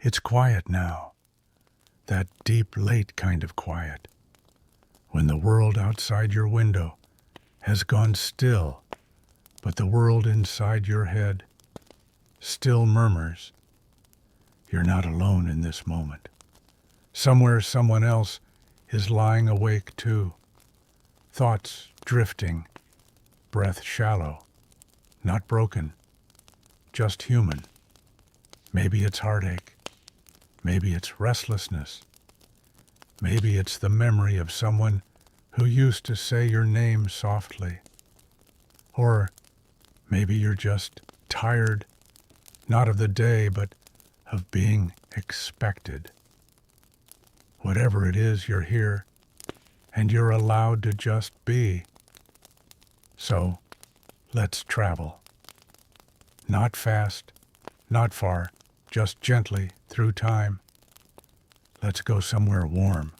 It's quiet now, that deep, late kind of quiet, when the world outside your window has gone still, but the world inside your head still murmurs. You're not alone in this moment. Somewhere someone else is lying awake too, thoughts drifting, breath shallow, not broken, just human. Maybe it's heartache. Maybe it's restlessness. Maybe it's the memory of someone who used to say your name softly. Or maybe you're just tired, not of the day, but of being expected. Whatever it is, you're here, and you're allowed to just be. So, let's travel. Not fast, not far, just gently through time. Let's go somewhere warm,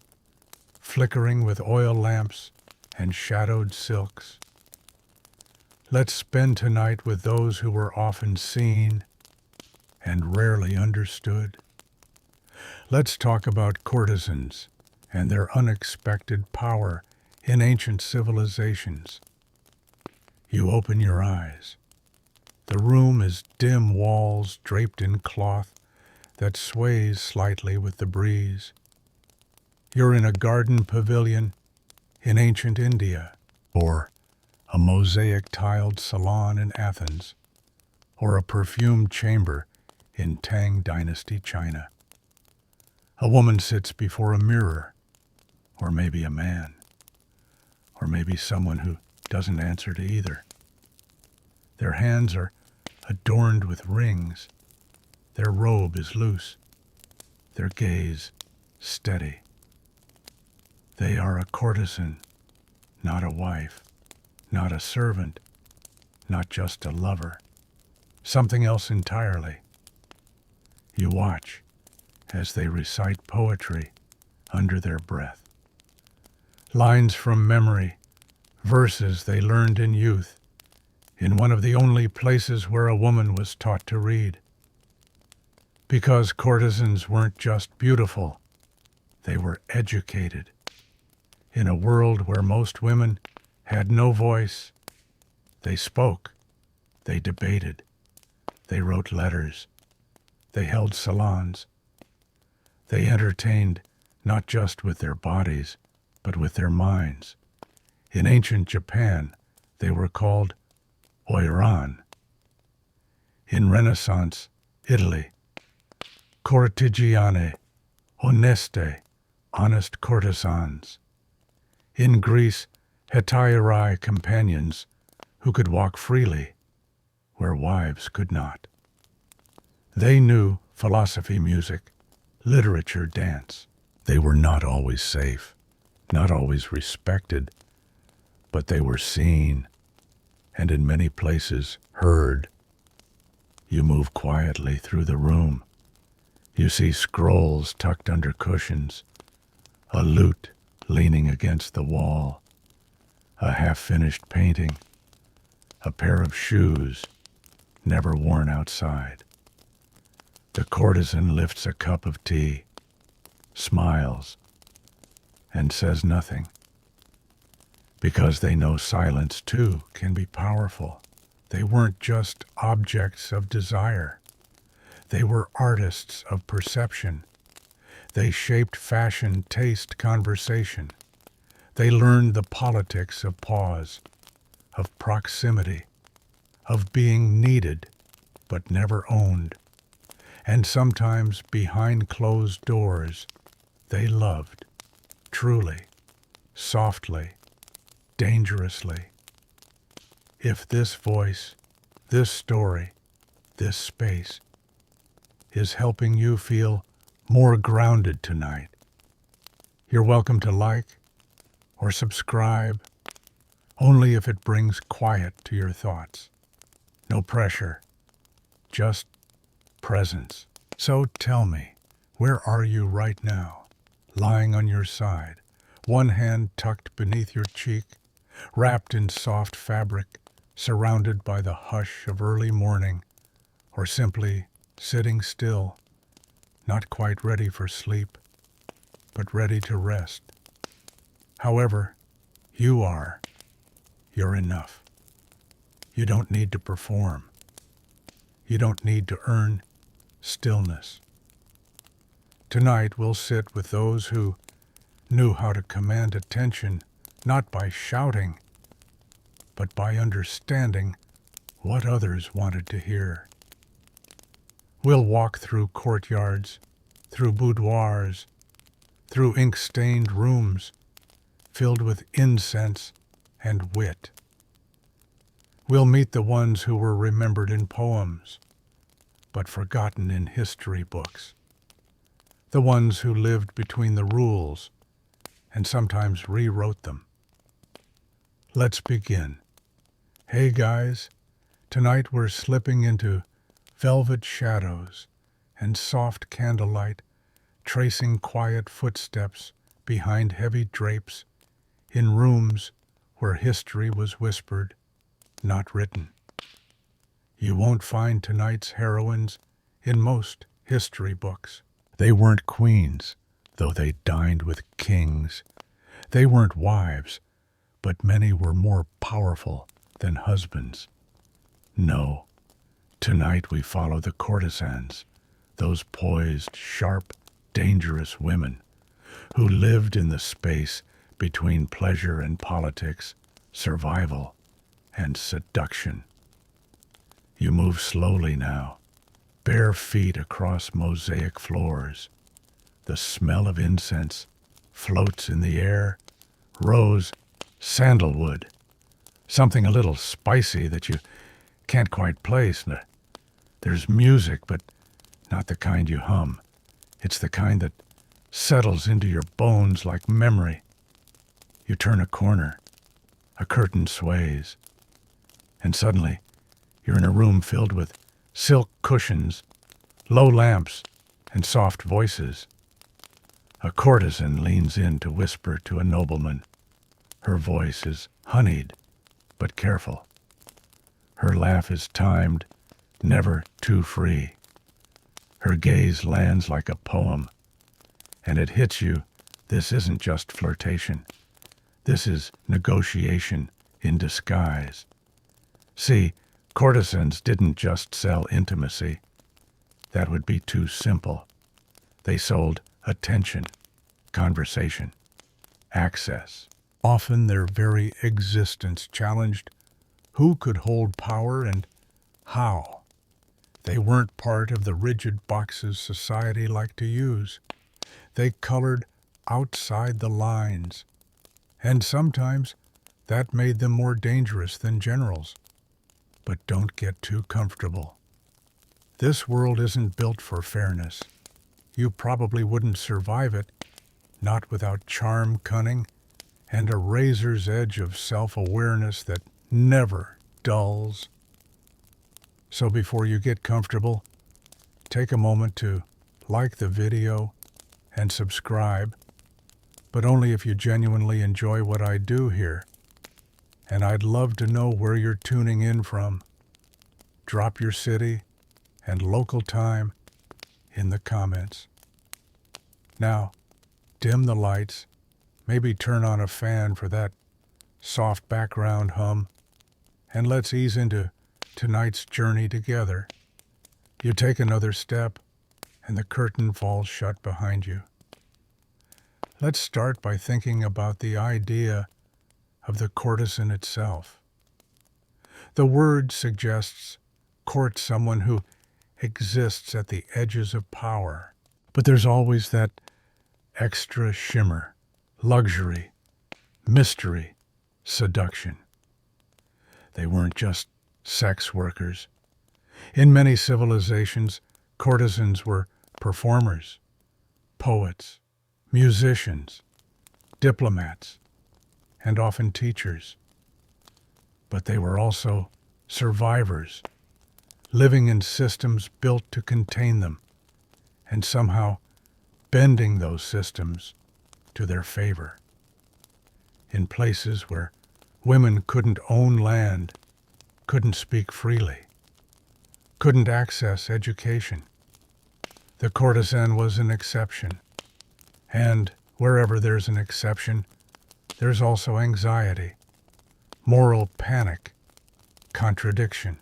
flickering with oil lamps and shadowed silks. Let's spend tonight with those who were often seen and rarely understood. Let's talk about courtesans and their unexpected power in ancient civilizations. You open your eyes. The room is dim walls draped in cloth that sways slightly with the breeze. You're in a garden pavilion in ancient India, or a mosaic-tiled salon in Athens, or a perfumed chamber in Tang-dynasty China. A woman sits before a mirror, or maybe a man, or maybe someone who doesn't answer to either. Their hands are adorned with rings. Their robe is loose. Their gaze steady. They are a courtesan, not a wife, not a servant, not just a lover. Something else entirely. You watch as they recite poetry under their breath. Lines from memory, verses they learned in youth, in one of the only places where a woman was taught to read. Because courtesans weren't just beautiful, they were educated. In a world where most women had no voice, they spoke, they debated, they wrote letters, they held salons. They entertained not just with their bodies, but with their minds. In ancient Japan, they were called oiran. In Renaissance Italy, cortigiane, oneste, honest courtesans. In Greece, hetaerae, companions who could walk freely where wives could not. They knew philosophy, music, literature, dance. They were not always safe, not always respected, but they were seen, and in many places heard. You move quietly through the room. You see scrolls tucked under cushions, a lute leaning against the wall, a half-finished painting, a pair of shoes never worn outside. The courtesan lifts a cup of tea, smiles, and says nothing, because they know silence too can be powerful. They weren't just objects of desire. They were artists of perception. They shaped fashion, taste, conversation. They learned the politics of pause, of proximity, of being needed but never owned. And sometimes behind closed doors, they loved, truly, softly, dangerously. If this voice, this story, this space is helping you feel more grounded tonight, you're welcome to like or subscribe, only if it brings quiet to your thoughts. No pressure, just presence. So tell me, where are you right now? Lying on your side, one hand tucked beneath your cheek, wrapped in soft fabric, surrounded by the hush of early morning, or simply sitting still, not quite ready for sleep, but ready to rest. However, you are. You're enough. You don't need to perform. You don't need to earn stillness. Tonight we'll sit with those who knew how to command attention, not by shouting, but by understanding what others wanted to hear. We'll walk through courtyards, through boudoirs, through ink-stained rooms filled with incense and wit. We'll meet the ones who were remembered in poems, but forgotten in history books. The ones who lived between the rules and sometimes rewrote them. Let's begin. Hey guys, tonight we're slipping into velvet shadows and soft candlelight, tracing quiet footsteps behind heavy drapes in rooms where history was whispered, not written. You won't find tonight's heroines in most history books. They weren't queens, though they dined with kings. They weren't wives, but many were more powerful than husbands. No, tonight we follow the courtesans, those poised, sharp, dangerous women who lived in the space between pleasure and politics, survival and seduction. You move slowly now, bare feet across mosaic floors. The smell of incense floats in the air, rose, sandalwood, something a little spicy that you can't quite place. There's music, but not the kind you hum. It's the kind that settles into your bones like memory. You turn a corner, a curtain sways, and suddenly you're in a room filled with silk cushions, low lamps, and soft voices. A courtesan leans in to whisper to a nobleman. Her voice is honeyed, but careful. Her laugh is timed, never too free. Her gaze lands like a poem, and it hits you. This isn't just flirtation. This is negotiation in disguise. See, courtesans didn't just sell intimacy. That would be too simple. They sold attention, conversation, access. Often their very existence challenged who could hold power and how. They weren't part of the rigid boxes society liked to use. They colored outside the lines, and sometimes that made them more dangerous than generals. But don't get too comfortable. This world isn't built for fairness. You probably wouldn't survive it, not without charm, cunning, and a razor's edge of self-awareness that never dulls. So before you get comfortable, take a moment to like the video and subscribe, but only if you genuinely enjoy what I do here. And I'd love to know where you're tuning in from. Drop your city and local time in the comments. Now, dim the lights, maybe turn on a fan for that soft background hum, and let's ease into tonight's journey together. You take another step, and the curtain falls shut behind you. Let's start by thinking about the idea of the courtesan itself. The word suggests court someone who exists at the edges of power, but there's always that extra shimmer, luxury, mystery, seduction. They weren't just sex workers. In many civilizations, courtesans were performers, poets, musicians, diplomats, and often teachers. But they were also survivors, living in systems built to contain them, and somehow bending those systems to their favor. In places where women couldn't own land, couldn't speak freely, couldn't access education, The courtesan was an exception, and wherever there's an exception, there's also anxiety, moral panic, contradiction.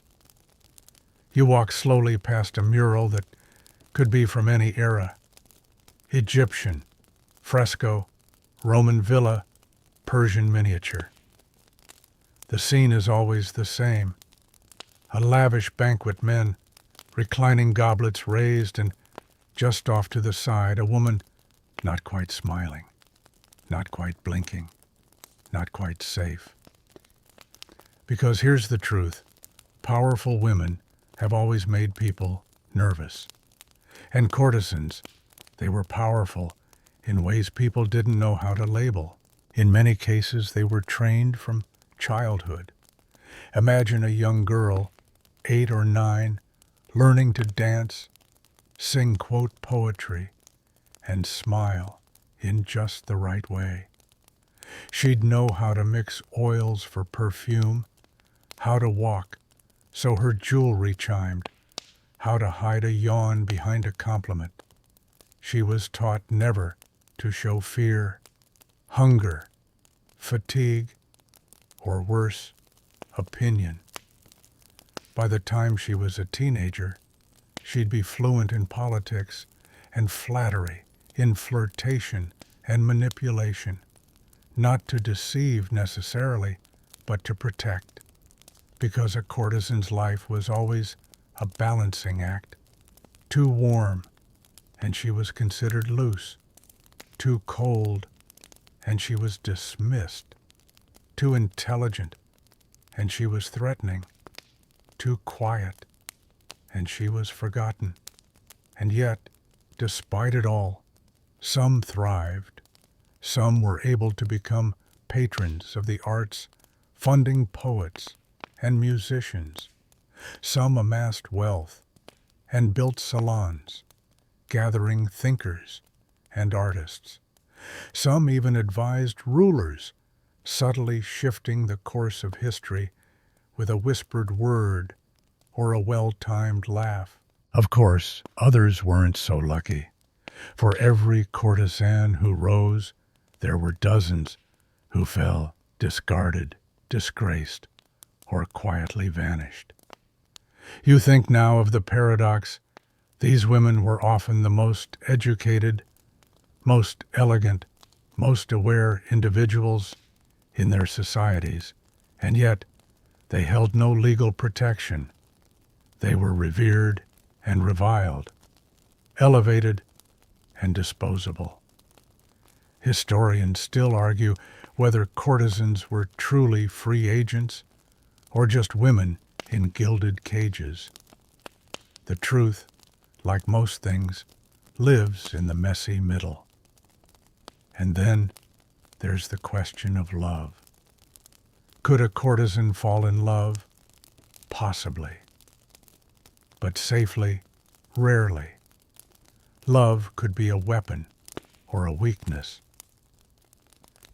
You walk slowly past a mural that could be from any era: Egyptian, fresco, Roman villa, Persian miniature. The scene is always the same: a lavish banquet, men, reclining goblets raised, and just off to the side, a woman not quite smiling, not quite blinking, not quite safe. Because here's the truth: powerful women have always made people nervous. And courtesans, they were powerful in ways people didn't know how to label. In many cases, they were trained from childhood. Imagine a young girl, 8 or 9, learning to dance, sing quote poetry, and smile in just the right way. She'd know how to mix oils for perfume, how to walk so her jewelry chimed, how to hide a yawn behind a compliment. She was taught never to show fear, hunger, fatigue, or worse, opinion. By the time she was a teenager, she'd be fluent in politics and flattery, in flirtation and manipulation, not to deceive necessarily, but to protect, because a courtesan's life was always a balancing act. Too warm, and she was considered loose; too cold, and she was dismissed; too intelligent, and she was threatening; too quiet, and she was forgotten. And yet, despite it all, some thrived. Some were able to become patrons of the arts, funding poets and musicians. Some amassed wealth and built salons, gathering thinkers and artists. Some even advised rulers, subtly shifting the course of history with a whispered word or a well-timed laugh. Of course, others weren't so lucky. For every courtesan who rose, there were dozens who fell discarded, disgraced, or quietly vanished. You think now of the paradox: these women were often the most educated, most elegant, most aware individuals in their societies, and yet they held no legal protection. They were revered and reviled, elevated and disposable. Historians still argue whether courtesans were truly free agents or just women in gilded cages. The truth, like most things, lives in the messy middle. And then there's the question of love. Could a courtesan fall in love? Possibly. But safely, rarely. Love could be a weapon or a weakness.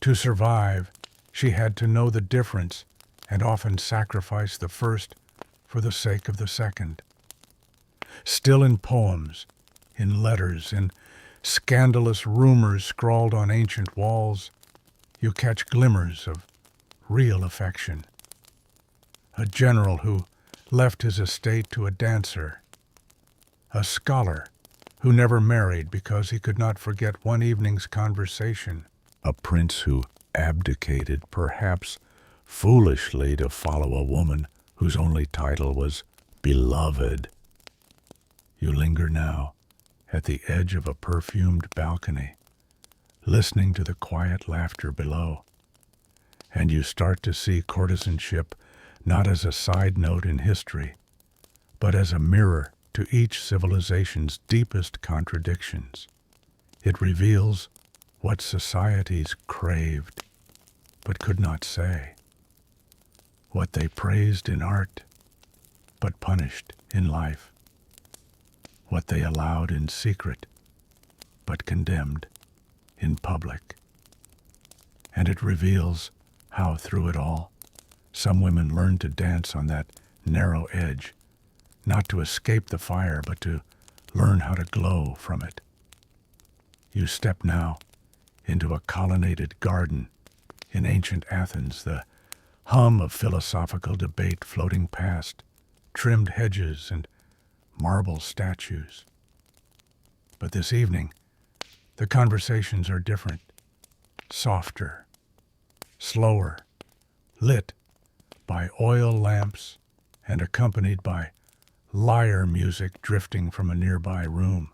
To survive, she had to know the difference and often sacrifice the first for the sake of the second. Still in poems, in letters, in scandalous rumors scrawled on ancient walls, you catch glimmers of real affection. A general who left his estate to a dancer. A scholar who never married because he could not forget one evening's conversation. A prince who abdicated, perhaps foolishly, to follow a woman whose only title was beloved. You linger now at the edge of a perfumed balcony, listening to the quiet laughter below, and you start to see courtesanship not as a side note in history, but as a mirror to each civilization's deepest contradictions. It reveals what societies craved but could not say, what they praised in art but punished in life, what they allowed in secret but condemned in public. And it reveals how, through it all, some women learned to dance on that narrow edge, not to escape the fire, but to Learn how to glow from it. You step now into a colonnaded garden in ancient Athens, the hum of philosophical debate floating past, trimmed hedges and marble statues. But this evening, the conversations are different, softer, slower, lit by oil lamps and accompanied by lyre music drifting from a nearby room.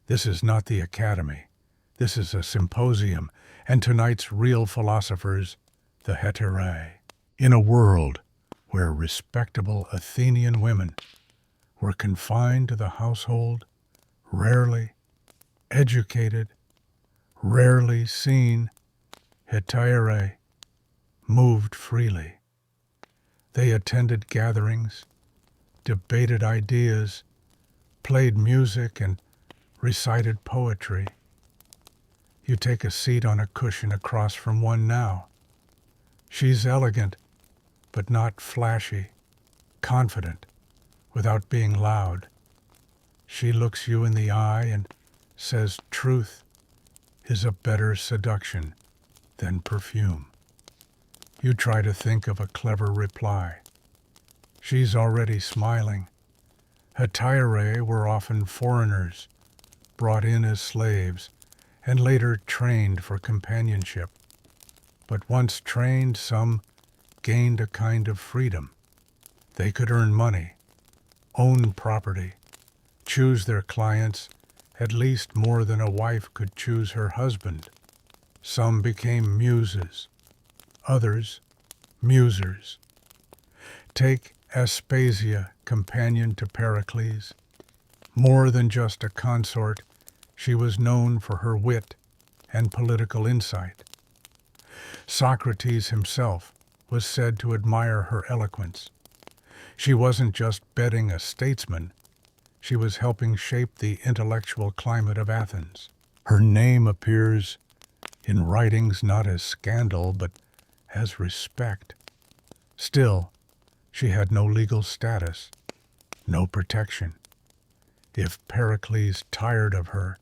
This is not the academy. This is a symposium, and tonight's real philosophers, the hetaerae. In a world where respectable Athenian women were confined to the household, rarely educated, rarely seen, hetaerae moved freely. They attended gatherings, debated ideas, played music, and recited poetry. You take a seat on a cushion across from one now. She's elegant, but not flashy, confident, without being loud. She looks you in the eye and says truth is a better seduction than perfume. You try to think of a clever reply. She's already smiling. Hetaerae were often foreigners, brought in as slaves, and later trained for companionship. But once trained, some gained a kind of freedom. They could earn money, own property, choose their clients at least more than a wife could choose her husband. Some became muses, others musers. Take Aspasia, companion to Pericles. More than just a consort, she was known for her wit and political insight. Socrates himself was said to admire her eloquence. She wasn't just bedding a statesman, she was helping shape the intellectual climate of Athens. Her name appears in writings not as scandal, but as respect. Still, she had no legal status, no protection. If Pericles tired of her,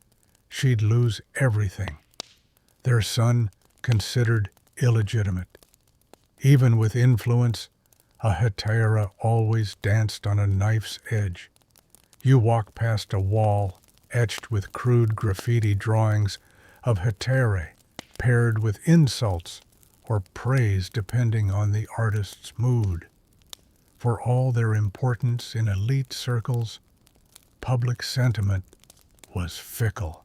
she'd lose everything. Their son considered illegitimate. Even with influence, a hetaera always danced on a knife's edge. You walk past a wall etched with crude graffiti drawings of hetaerae, paired with insults or praise depending on the artist's mood. For all their importance in elite circles, public sentiment was fickle.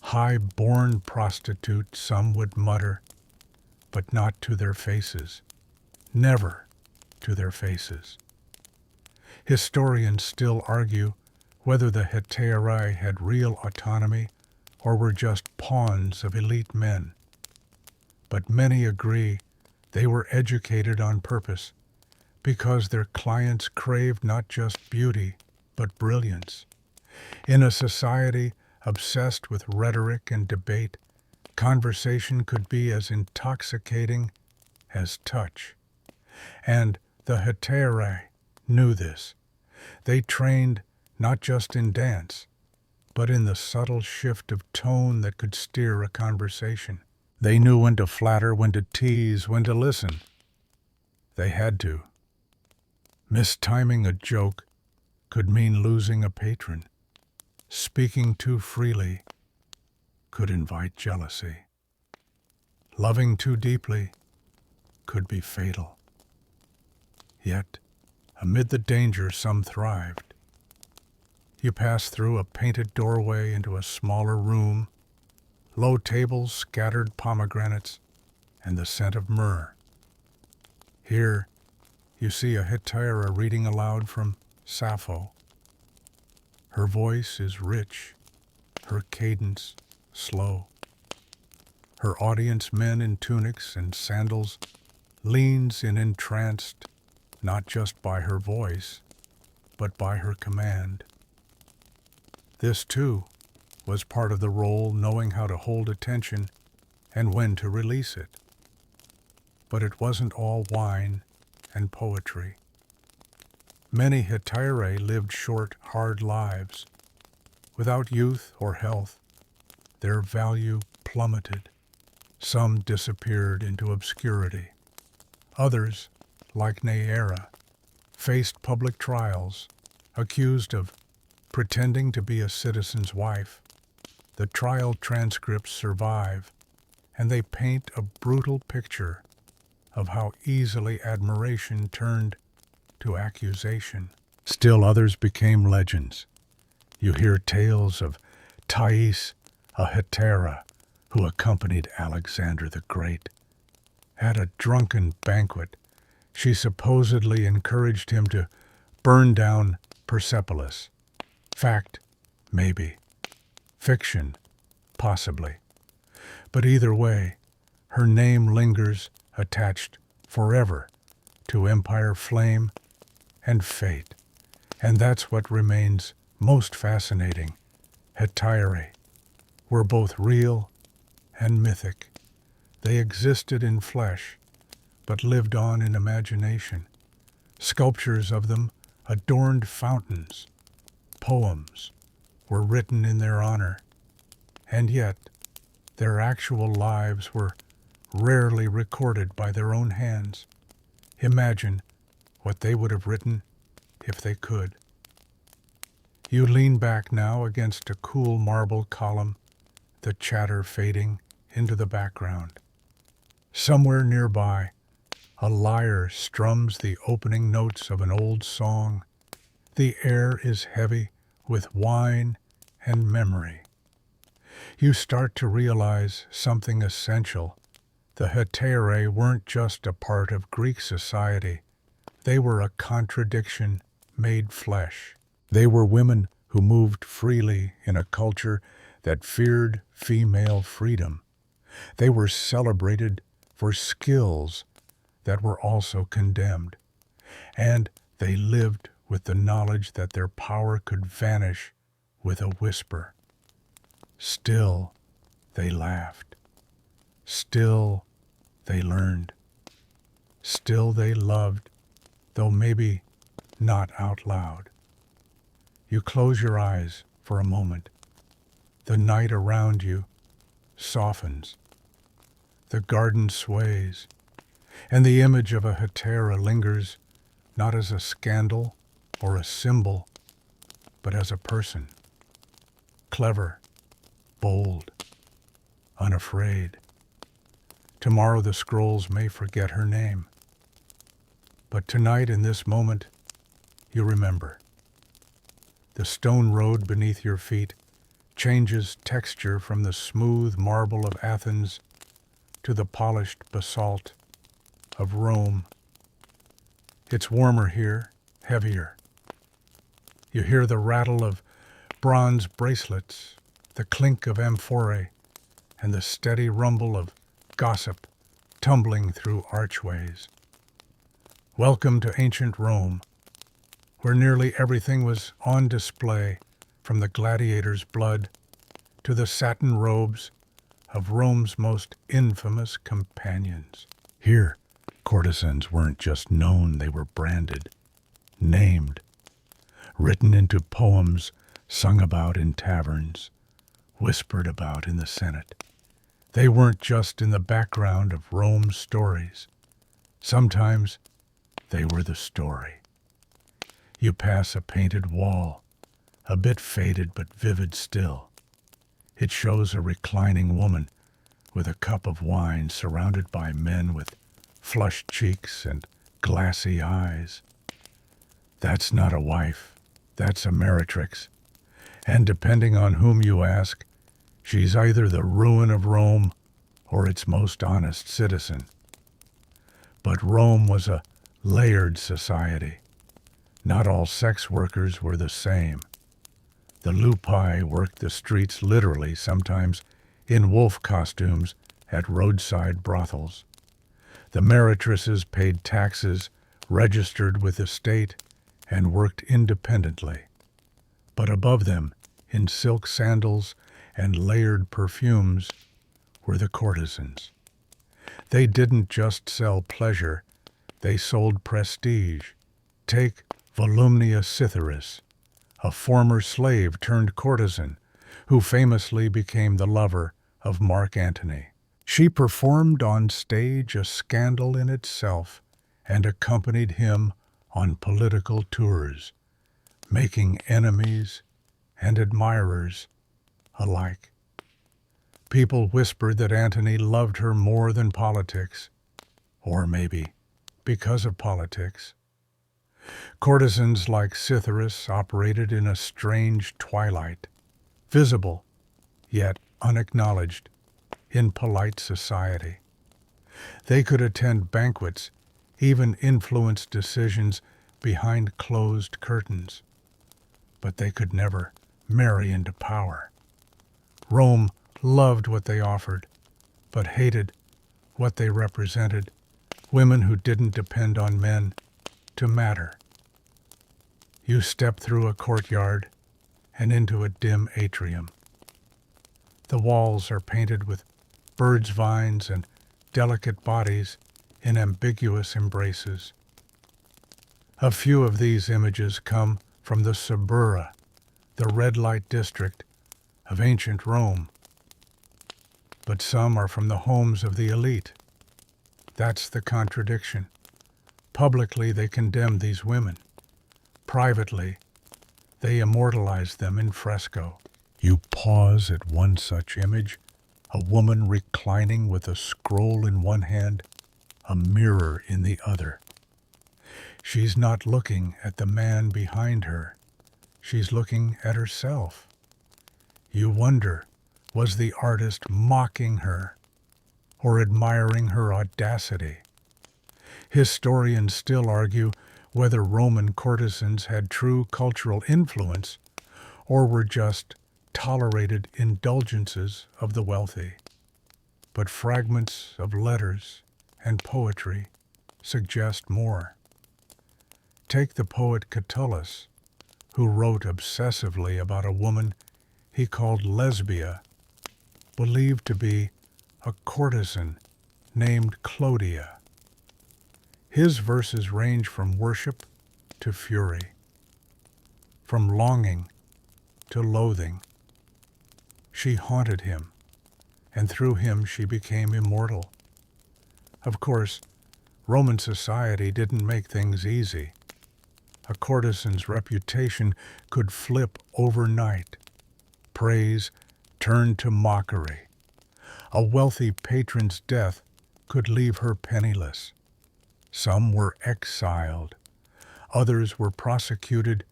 High-born prostitute, some would mutter, but not to their faces. Never to their faces. Historians still argue whether the hetaerae had real autonomy or were just pawns of elite men. But many agree they were educated on purpose because their clients craved not just beauty, but brilliance. In a society obsessed with rhetoric and debate, conversation could be as intoxicating as touch. And the hetaerae knew this. They trained not just in dance, but in the subtle shift of tone that could steer a conversation. They knew when to flatter, when to tease, when to listen. They had to. Mistiming a joke could mean losing a patron. Speaking too freely could invite jealousy. Loving too deeply could be fatal. Yet, amid the danger, some thrived. You pass through a painted doorway into a smaller room, low tables, scattered pomegranates, and the scent of myrrh. Here, you see a hetaera reading aloud from Sappho. Her voice is rich, her cadence slow. Her audience, men in tunics and sandals, leans in entranced, not just by her voice, but by her command. This, too, was part of the role, knowing how to hold attention and when to release it. But it wasn't all wine and poetry. Many hetaerae lived short, hard lives. Without youth or health, their value plummeted. Some disappeared into obscurity. Others, like Neaera, faced public trials, accused of pretending to be a citizen's wife. The trial transcripts survive, and they paint a brutal picture of how easily admiration turned to accusation. Still others became legends. You hear tales of Thais, a hetaera who accompanied Alexander the Great. At a drunken banquet, she supposedly encouraged him to burn down Persepolis. Fact, maybe. Fiction, possibly. But either way, her name lingers attached forever to empire flame and fate. And that's what remains most fascinating. Hetaerae were both real and mythic. They existed in flesh, but lived on in imagination. Sculptures of them adorned fountains. Poems were written in their honor. And yet, their actual lives were rarely recorded by their own hands. Imagine what they would have written if they could. You lean back now against a cool marble column, the chatter fading into the background. Somewhere nearby, a lyre strums the opening notes of an old song. The air is heavy with wine and memory. You start to realize something essential. The hetaerae weren't just a part of Greek society. They were a contradiction made flesh. They were women who moved freely in a culture that feared female freedom. They were celebrated for skills that were also condemned. And they lived with the knowledge that their power could vanish with a whisper. Still, they laughed. Still, they learned. Still, they loved, though maybe not out loud. You close your eyes for a moment. The night around you softens. The garden sways, and the image of a hetaera lingers not as a scandal or a symbol, but as a person. Clever, bold, unafraid. Tomorrow the scrolls may forget her name, but tonight in this moment you remember. The stone road beneath your feet changes texture from the smooth marble of Athens to the polished basalt of Rome. It's warmer here, heavier. You hear the rattle of bronze bracelets, the clink of amphorae, and the steady rumble of gossip tumbling through archways. Welcome to ancient Rome, where nearly everything was on display, from the gladiator's blood to the satin robes of Rome's most infamous companions. Here, courtesans weren't just known, they were branded, named, written into poems sung about in taverns, whispered about in the Senate. They weren't just in the background of Rome's stories. Sometimes they were the story. You pass a painted wall, a bit faded but vivid still. It shows a reclining woman with a cup of wine surrounded by men with flushed cheeks and glassy eyes. That's not a wife, that's a meretrix. And depending on whom you ask, she's either the ruin of Rome or its most honest citizen. But Rome was a layered society. Not all sex workers were the same. The lupi worked the streets literally, sometimes in wolf costumes at roadside brothels. The meretrices paid taxes, registered with the state, and worked independently. But above them, in silk sandals and layered perfumes, were the courtesans. They didn't just sell pleasure, they sold prestige. Take Volumnia Cytheris, a former slave turned courtesan who famously became the lover of Mark Antony. She performed on stage a scandal in itself and accompanied him on political tours, making enemies and admirers alike. People whispered that Antony loved her more than politics, or maybe because of politics. Courtesans like Cytheris operated in a strange twilight, visible, yet unacknowledged, in polite society. They could attend banquets, even influence decisions behind closed curtains, but they could never marry into power. Rome loved what they offered, but hated what they represented, women who didn't depend on men to matter. You step through a courtyard and into a dim atrium. The walls are painted with birds' vines and delicate bodies in ambiguous embraces. A few of these images come from the Suburra, the red light district of ancient Rome. But some are from the homes of the elite. That's the contradiction. Publicly, they condemn these women. Privately, they immortalize them in fresco. You pause at one such image, a woman reclining with a scroll in one hand, a mirror in the other. She's not looking at the man behind her. She's looking at herself. You wonder, was the artist mocking her or admiring her audacity? Historians still argue whether Roman courtesans had true cultural influence or were just tolerated indulgences of the wealthy. But fragments of letters and poetry suggest more. Take the poet Catullus, who wrote obsessively about a woman he called Lesbia, believed to be a courtesan named Clodia. His verses range from worship to fury, from longing to loathing. She haunted him, and through him she became immortal. Of course, Roman society didn't make things easy. A courtesan's reputation could flip overnight. Praise turned to mockery. A wealthy patron's death could leave her penniless. Some were exiled. Others were prosecuted,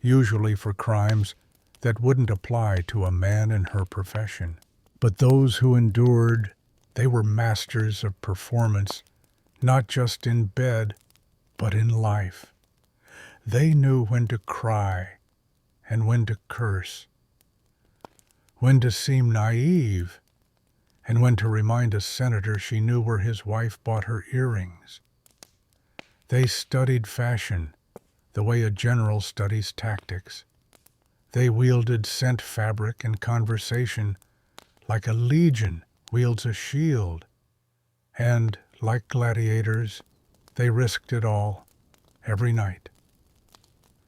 usually for crimes that wouldn't apply to a man in her profession. But those who endured, they were masters of performance, not just in bed, but in life. They knew when to cry and when to curse, when to seem naive, and when to remind a senator she knew where his wife bought her earrings. They studied fashion the way a general studies tactics. They wielded scent fabric and conversation like a legion wields a shield. And, like gladiators, they risked it all, every night.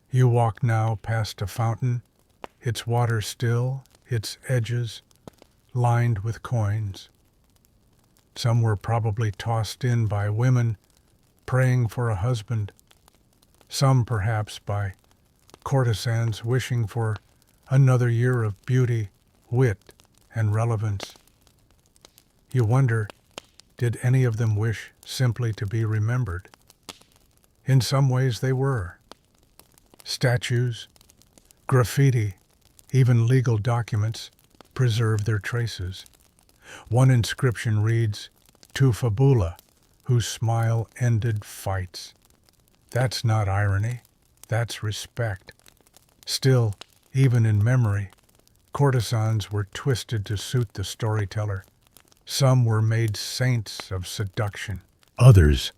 You walk now past a fountain, its water still, its edges lined with coins. Some were probably tossed in by women praying for a husband, some perhaps by courtesans wishing for another year of beauty, wit, and relevance. You wonder, did any of them wish simply to be remembered? In some ways they were. Statues, graffiti, even legal documents preserve their traces. One inscription reads, "To Fabula, whose smile ended fights." That's not irony, that's respect. Still, even in memory, courtesans were twisted to suit the storyteller. Some were made saints of seduction. Others,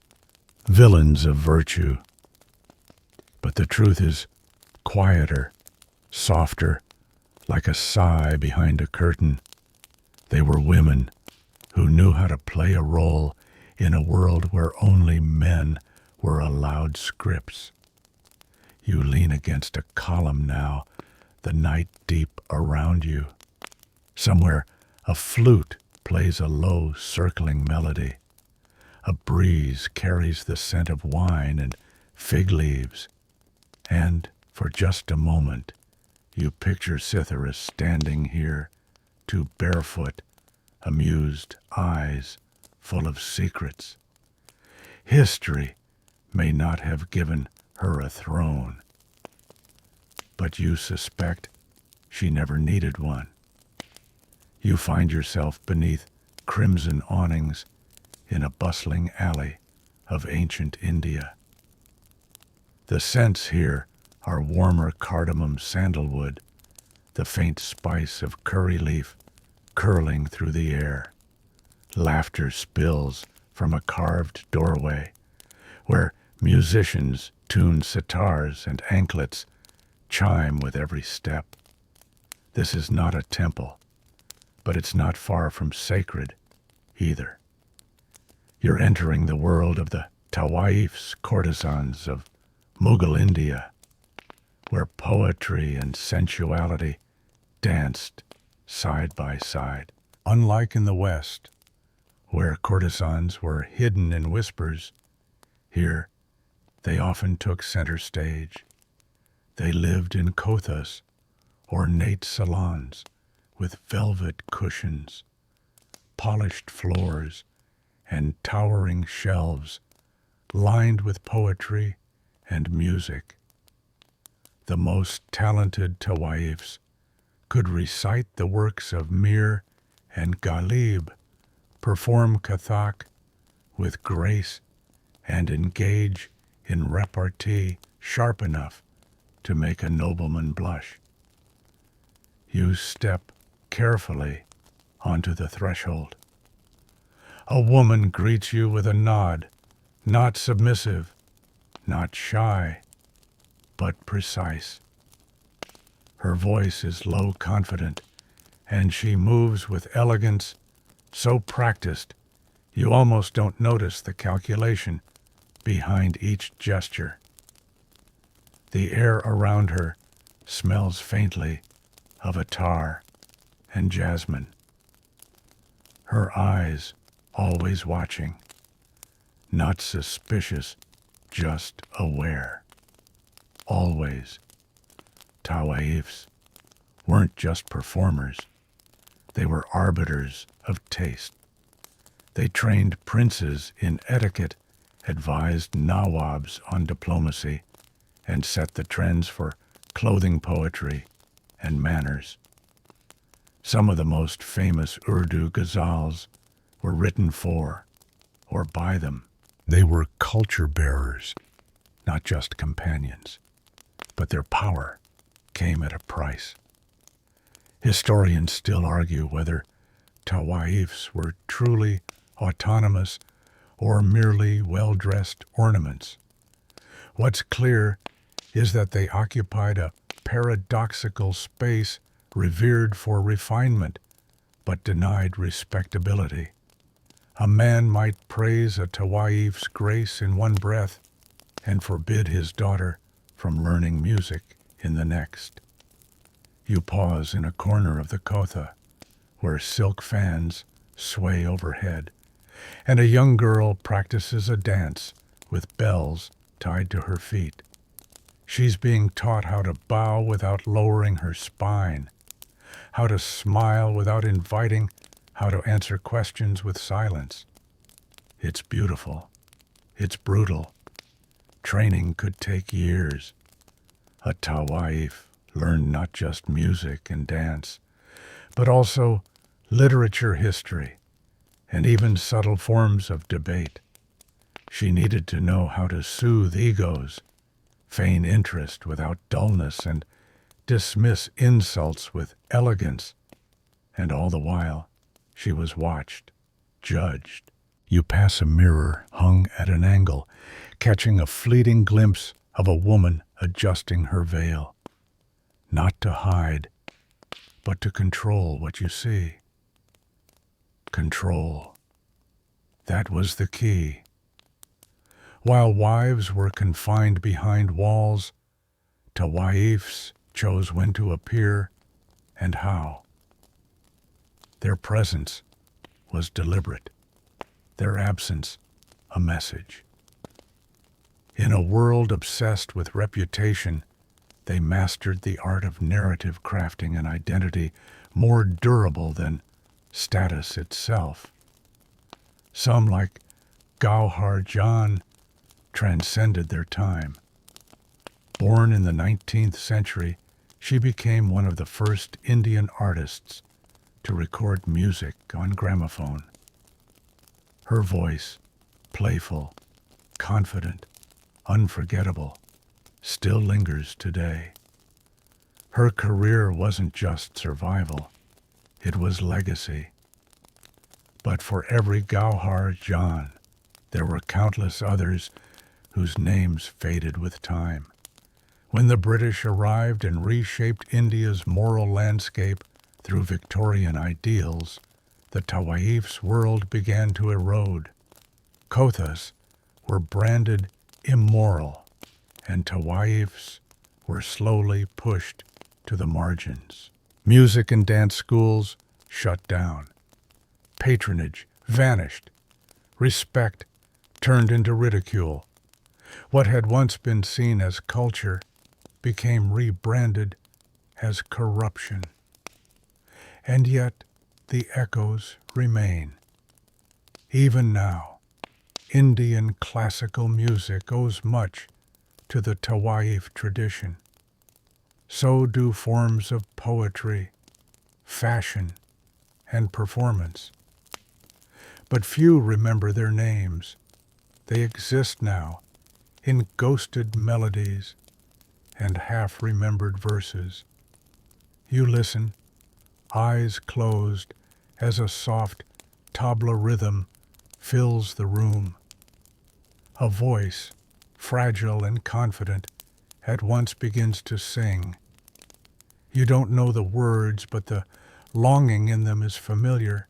villains of virtue. But the truth is quieter, softer, like a sigh behind a curtain. They were women who knew how to play a role in a world where only men were allowed scripts. You lean against a column now, the night deep around you. Somewhere a flute plays a low circling melody. A breeze carries the scent of wine and fig leaves. And for just a moment, you picture Cytheris standing here, too barefoot, amused eyes full of secrets. History may not have given her a throne, but you suspect she never needed one. You find yourself beneath crimson awnings in a bustling alley of ancient India. The scents here are warmer cardamom sandalwood, the faint spice of curry leaf curling through the air. Laughter spills from a carved doorway, where musicians tune sitars and anklets chime with every step. This is not a temple, but it's not far from sacred either. You're entering the world of the tawaifs, courtesans of Mughal India, where poetry and sensuality danced side by side. Unlike in the West, where courtesans were hidden in whispers, here they often took center stage. They lived in kothas, ornate salons with velvet cushions, polished floors, and towering shelves lined with poetry and music. The most talented tawaifs could recite the works of Mir and Ghalib, perform Kathak with grace, and engage in repartee sharp enough to make a nobleman blush. You step carefully onto the threshold. A woman greets you with a nod, not submissive, not shy, but precise. Her voice is low confident, and she moves with elegance so practiced you almost don't notice the calculation behind each gesture. The air around her smells faintly of attar and jasmine. Her eyes always watching, not suspicious, just aware. Always. Tawaifs weren't just performers. They were arbiters of taste. They trained princes in etiquette, advised nawabs on diplomacy, and set the trends for clothing poetry and manners. Some of the most famous Urdu ghazals were written for or by them. They were culture bearers, not just companions, but their power came at a price. Historians still argue whether tawaifs were truly autonomous or merely well-dressed ornaments. What's clear is that they occupied a paradoxical space revered for refinement, but denied respectability. A man might praise a tawaif's grace in one breath and forbid his daughter from learning music in the next. You pause in a corner of the kotha, where silk fans sway overhead, and a young girl practices a dance with bells tied to her feet. She's being taught how to bow without lowering her spine, how to smile without inviting, how to answer questions with silence. It's beautiful. It's brutal. Training could take years. A tawaif learned not just music and dance, but also literature, history, and even subtle forms of debate. She needed to know how to soothe egos, feign interest without dullness, and dismiss insults with elegance. And all the while, she was watched, judged. You pass a mirror hung at an angle, catching a fleeting glimpse of a woman adjusting her veil. Not to hide, but to control what you see. Control. That was the key. While wives were confined behind walls, tawaifs chose when to appear and how. Their presence was deliberate, their absence a message. In a world obsessed with reputation, they mastered the art of narrative crafting an identity more durable than status itself. Some, like Gauhar Jan, transcended their time. Born in the 19th century, she became one of the first Indian artists to record music on gramophone. Her voice, playful, confident, unforgettable, still lingers today. Her career wasn't just survival, it was legacy. But for every Gauhar Jan, there were countless others whose names faded with time. When the British arrived and reshaped India's moral landscape through Victorian ideals, the tawaifs' world began to erode. Kothas were branded immoral, and tawaifs were slowly pushed to the margins. Music and dance schools shut down. Patronage vanished. Respect turned into ridicule. What had once been seen as culture became rebranded as corruption. And yet the echoes remain. Even now, Indian classical music owes much to the tawaif tradition. So do forms of poetry, fashion, and performance. But few remember their names. They exist now in ghosted melodies and half-remembered verses. You listen, eyes closed, as a soft tabla rhythm fills the room. A voice, fragile and confident, at once begins to sing. You don't know the words, but the longing in them is familiar.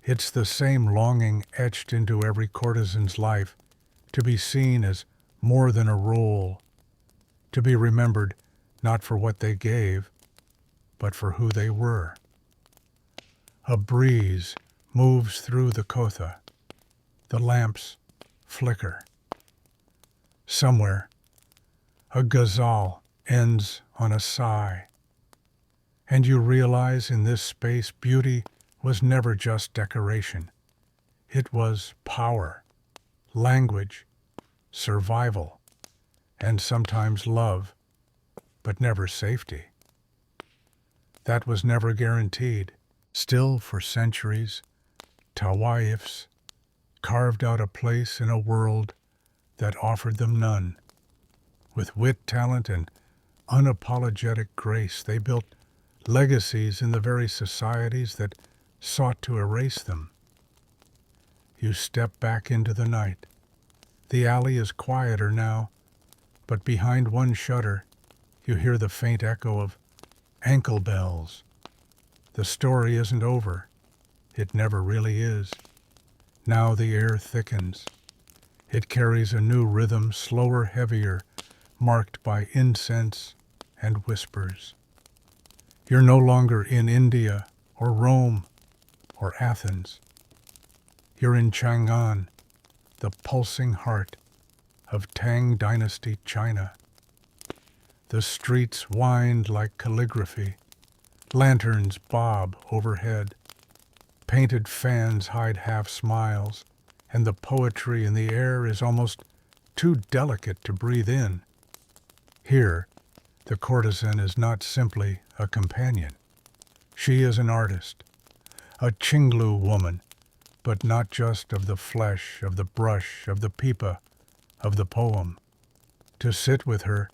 It's the same longing etched into every courtesan's life, to be seen as more than a role, to be remembered not for what they gave, but for who they were. A breeze moves through the kotha. The lamps flicker. Somewhere, a ghazal ends on a sigh. And you realize in this space beauty was never just decoration. It was power, language, survival, and sometimes love, but never safety. That was never guaranteed. Still, for centuries, tawaifs carved out a place in a world that offered them none. With wit, talent, and unapologetic grace, they built legacies in the very societies that sought to erase them. You step back into the night. The alley is quieter now, but behind one shutter, you hear the faint echo of ankle bells. The story isn't over. It never really is. Now the air thickens. It carries a new rhythm, slower, heavier, marked by incense and whispers. You're no longer in India or Rome or Athens. You're in Chang'an, the pulsing heart of Tang-dynasty China. The streets wind like calligraphy. Lanterns bob overhead. Painted fans hide half smiles, and the poetry in the air is almost too delicate to breathe in. Here, the courtesan is not simply a companion. She is an artist, a Chinglu woman, but not just of the flesh, of the brush, of the pipa, of the poem. To sit with her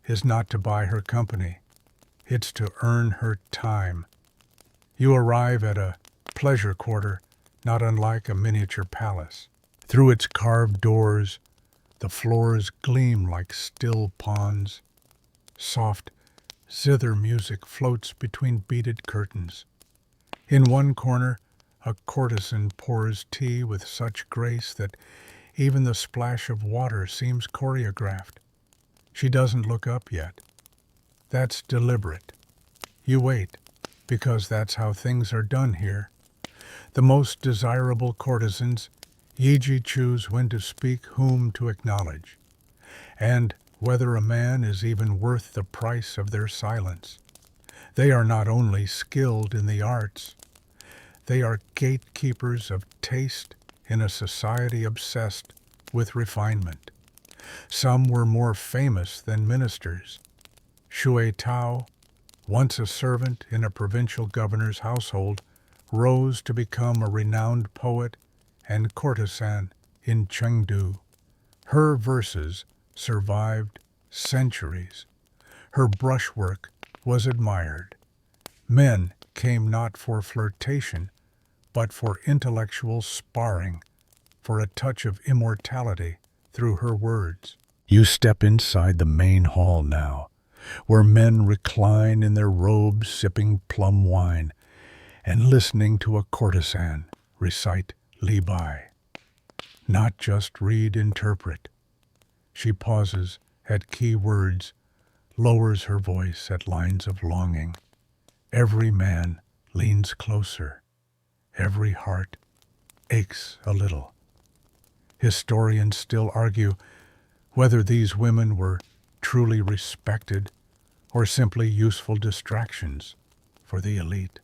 is not to buy her company. It's to earn her time. You arrive at a pleasure quarter not unlike a miniature palace. Through its carved doors, the floors gleam like still ponds. Soft zither music floats between beaded curtains. In one corner, a courtesan pours tea with such grace that even the splash of water seems choreographed. She doesn't look up yet. That's deliberate. You wait, because that's how things are done here. The most desirable courtesans, yiji, choose when to speak, whom to acknowledge, and whether a man is even worth the price of their silence. They are not only skilled in the arts, they are gatekeepers of taste in a society obsessed with refinement. Some were more famous than ministers. Shui Tao, once a servant in a provincial governor's household, rose to become a renowned poet and courtesan in Chengdu. Her verses survived centuries. Her brushwork was admired. Men came not for flirtation, but for intellectual sparring, for a touch of immortality through her words. You step inside the main hall now, where men recline in their robes sipping plum wine and listening to a courtesan recite Li Bai. Not just read, interpret. She pauses at key words, lowers her voice at lines of longing. Every man leans closer. Every heart aches a little. Historians still argue whether these women were truly respected or simply useful distractions for the elite.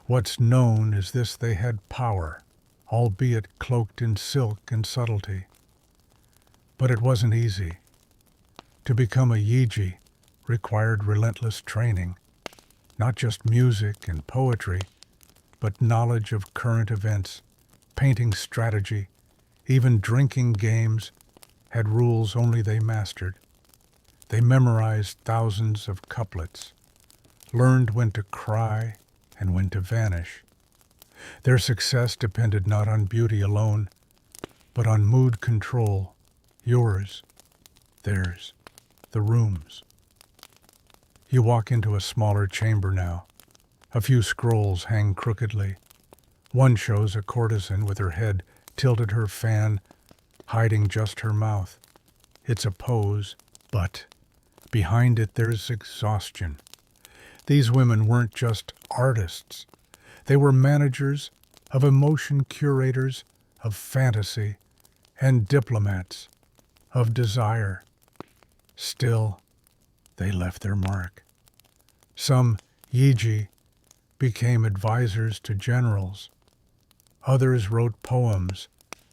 What's known is this: they had power, albeit cloaked in silk and subtlety. But it wasn't easy. To become a yiji required relentless training, not just music and poetry, but knowledge of current events, painting strategy, even drinking games had rules only they mastered. They memorized thousands of couplets, learned when to cry and when to vanish. Their success depended not on beauty alone, but on mood control, yours, theirs, the room's. You walk into a smaller chamber now. A few scrolls hang crookedly. One shows a courtesan with her head tilted, her fan hiding just her mouth. It's a pose, but behind it there's exhaustion. These women weren't just artists. They were managers of emotion, curators of fantasy, and diplomats of desire. Still, they left their mark. Some yiji became advisors to generals. Others wrote poems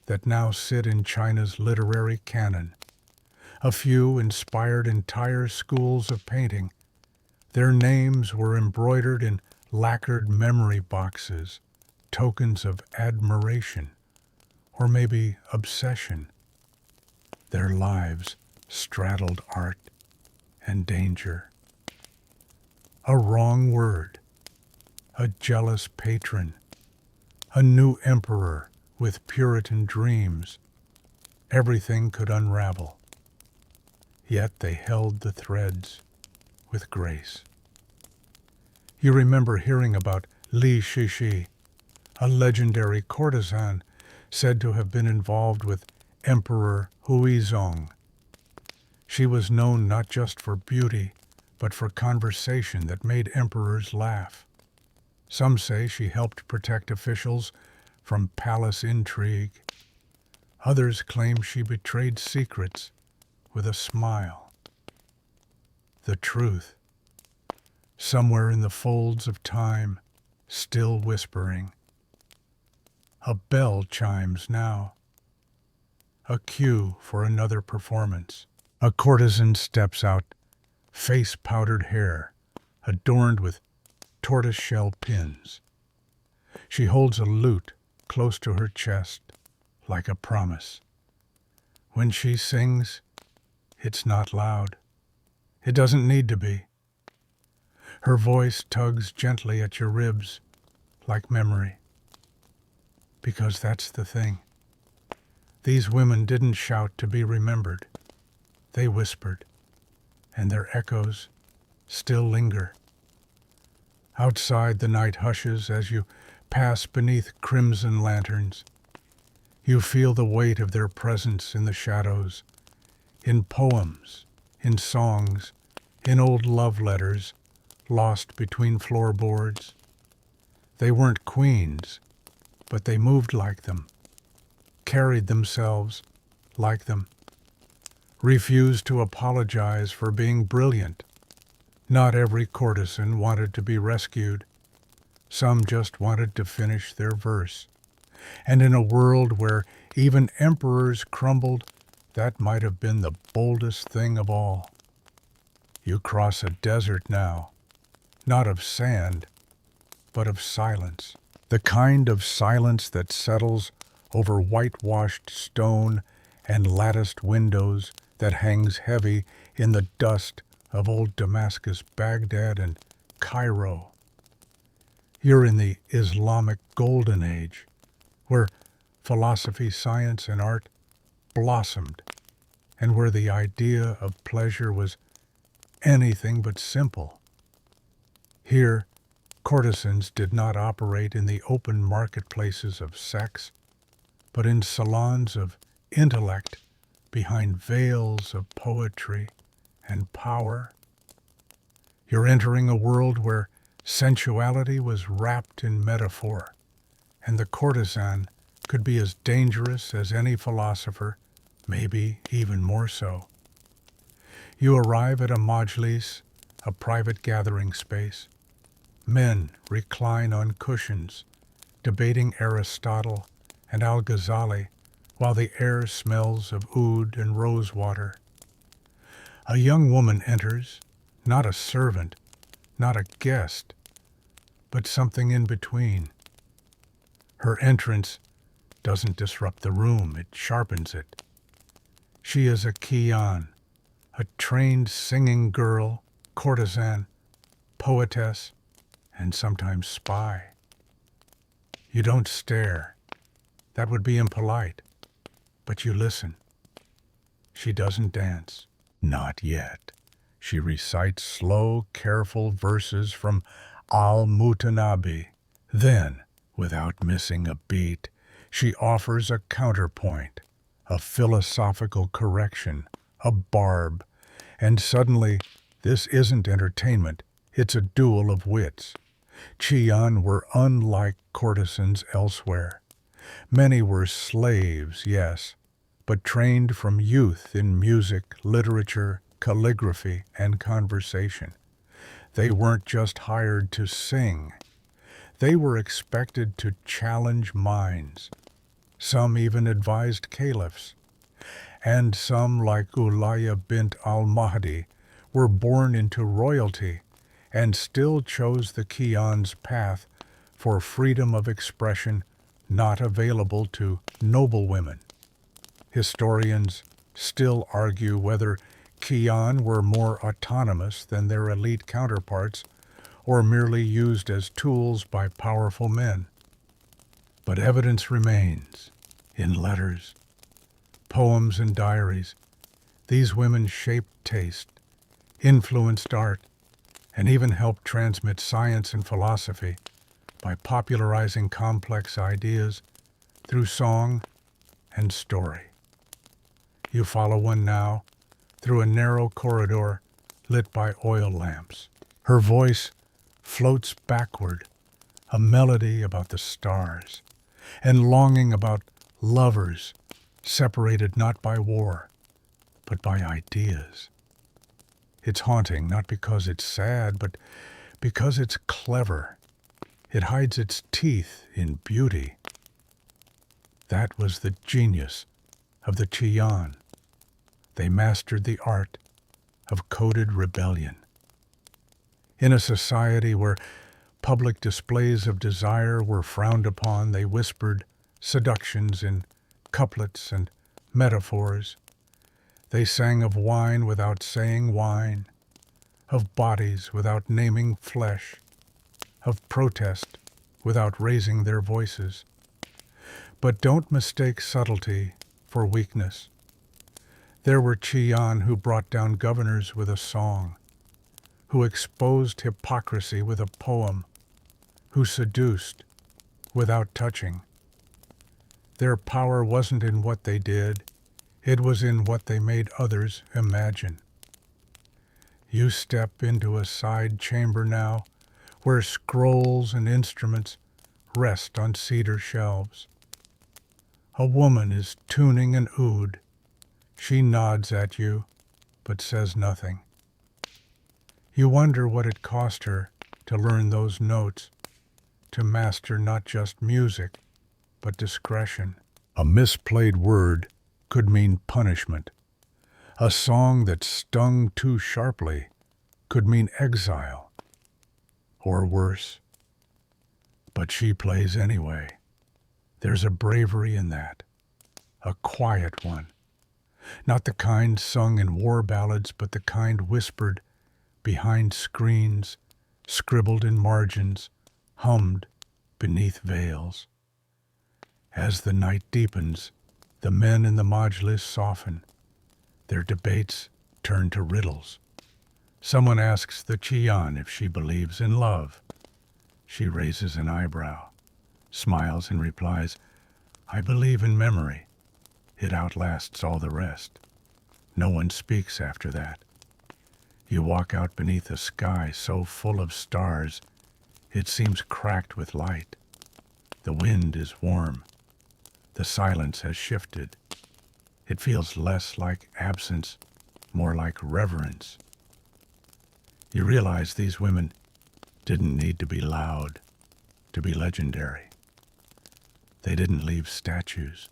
that now sit in China's literary canon. A few inspired entire schools of painting. Their names were embroidered in lacquered memory boxes, tokens of admiration, or maybe obsession. Their lives straddled art and danger. A wrong word, a jealous patron, a new emperor with Puritan dreams. Everything could unravel. Yet they held the threads with grace. You remember hearing about Li Shishi, a legendary courtesan said to have been involved with Emperor Huizong. She was known not just for beauty, but for conversation that made emperors laugh. Some say she helped protect officials from palace intrigue. Others claim she betrayed secrets with a smile. The truth, somewhere in the folds of time, still whispering. A bell chimes now. A cue for another performance. A courtesan steps out, face-powdered hair, adorned with tortoise-shell pins. She holds a lute close to her chest, like a promise. When she sings, it's not loud. It doesn't need to be. Her voice tugs gently at your ribs, like memory. Because that's the thing. These women didn't shout to be remembered. They whispered, and their echoes still linger. Outside, the night hushes as you pass beneath crimson lanterns. You feel the weight of their presence in the shadows, in poems, in songs, in old love letters lost between floorboards. They weren't queens, but they moved like them, carried themselves like them, refused to apologize for being brilliant. Not every courtesan wanted to be rescued. Some just wanted to finish their verse. And in a world where even emperors crumbled, that might have been the boldest thing of all. You cross a desert now, not of sand, but of silence. The kind of silence that settles over whitewashed stone and latticed windows, that hangs heavy in the dust of old Damascus, Baghdad, and Cairo. You're in the Islamic Golden Age, where philosophy, science, and art blossomed, and where the idea of pleasure was anything but simple. Here, courtesans did not operate in the open marketplaces of sex, but in salons of intellect behind veils of poetry and power. You're entering a world where sensuality was wrapped in metaphor, and the courtesan could be as dangerous as any philosopher, maybe even more so. You arrive at a majlis, a private gathering space. Men recline on cushions, debating Aristotle and Al-Ghazali, while the air smells of oud and rosewater. A young woman enters, not a servant, not a guest, but something in between. Her entrance doesn't disrupt the room, it sharpens it. She is a qiyān, a trained singing girl, courtesan, poetess, and sometimes spy. You don't stare. That would be impolite. But you listen. She doesn't dance. Not yet. She recites slow, careful verses from Al-Mutanabi. Then, without missing a beat, she offers a counterpoint, a philosophical correction, a barb, and suddenly, this isn't entertainment, it's a duel of wits. Qiyān were unlike courtesans elsewhere. Many were slaves, yes, but trained from youth in music, literature, calligraphy, and conversation. They weren't just hired to sing. They were expected to challenge minds. Some even advised caliphs. And some, like Ulayya bint al-Mahdi, were born into royalty and still chose the qiyān's path for freedom of expression not available to noblewomen. Historians still argue whether qiyān were more autonomous than their elite counterparts or merely used as tools by powerful men. But evidence remains in letters, poems, and diaries. These women shaped taste, influenced art, and even helped transmit science and philosophy by popularizing complex ideas through song and story. You follow one now through a narrow corridor lit by oil lamps. Her voice floats backward, a melody about the stars, and longing about lovers separated not by war, but by ideas. It's haunting, not because it's sad, but because it's clever. It hides its teeth in beauty. That was the genius of the qiyān. They mastered the art of coded rebellion. In a society where public displays of desire were frowned upon, they whispered seductions in couplets and metaphors. They sang of wine without saying wine, of bodies without naming flesh, of protest without raising their voices. But don't mistake subtlety for weakness. There were qiyān who brought down governors with a song, who exposed hypocrisy with a poem, who seduced without touching. Their power wasn't in what they did, it was in what they made others imagine. You step into a side chamber now, where scrolls and instruments rest on cedar shelves. A woman is tuning an oud. She nods at you, but says nothing. You wonder what it cost her to learn those notes, to master not just music, but discretion. A misplayed word could mean punishment. A song that stung too sharply could mean exile, or worse. But she plays anyway. There's a bravery in that, a quiet one. Not the kind sung in war ballads, but the kind whispered behind screens, scribbled in margins, hummed beneath veils. As the night deepens, the men in the majlis soften. Their debates turn to riddles. Someone asks the qiyān if she believes in love. She raises an eyebrow, smiles and replies, "I believe in memory. It outlasts all the rest." No one speaks after that. You walk out beneath a sky so full of stars, it seems cracked with light. The wind is warm. The silence has shifted. It feels less like absence, more like reverence. You realize these women didn't need to be loud, to be legendary. They didn't leave statues.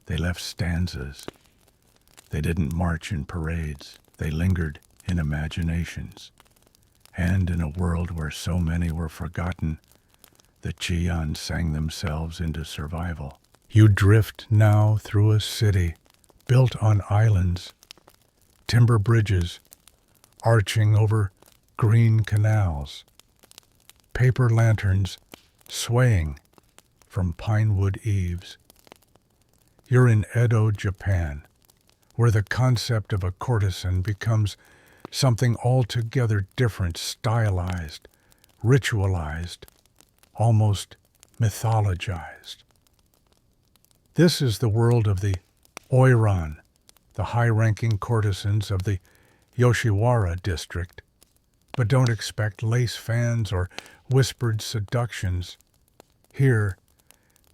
They left stanzas. They didn't march in parades. They lingered in imaginations. And in a world where so many were forgotten, the qiyān sang themselves into survival. You drift now through a city built on islands, timber bridges arching over green canals, paper lanterns swaying from pinewood eaves. You're in Edo, Japan, where the concept of a courtesan becomes something altogether different, stylized, ritualized, almost mythologized. This is the world of the oiran, the high-ranking courtesans of the Yoshiwara district. But don't expect lace fans or whispered seductions. Here,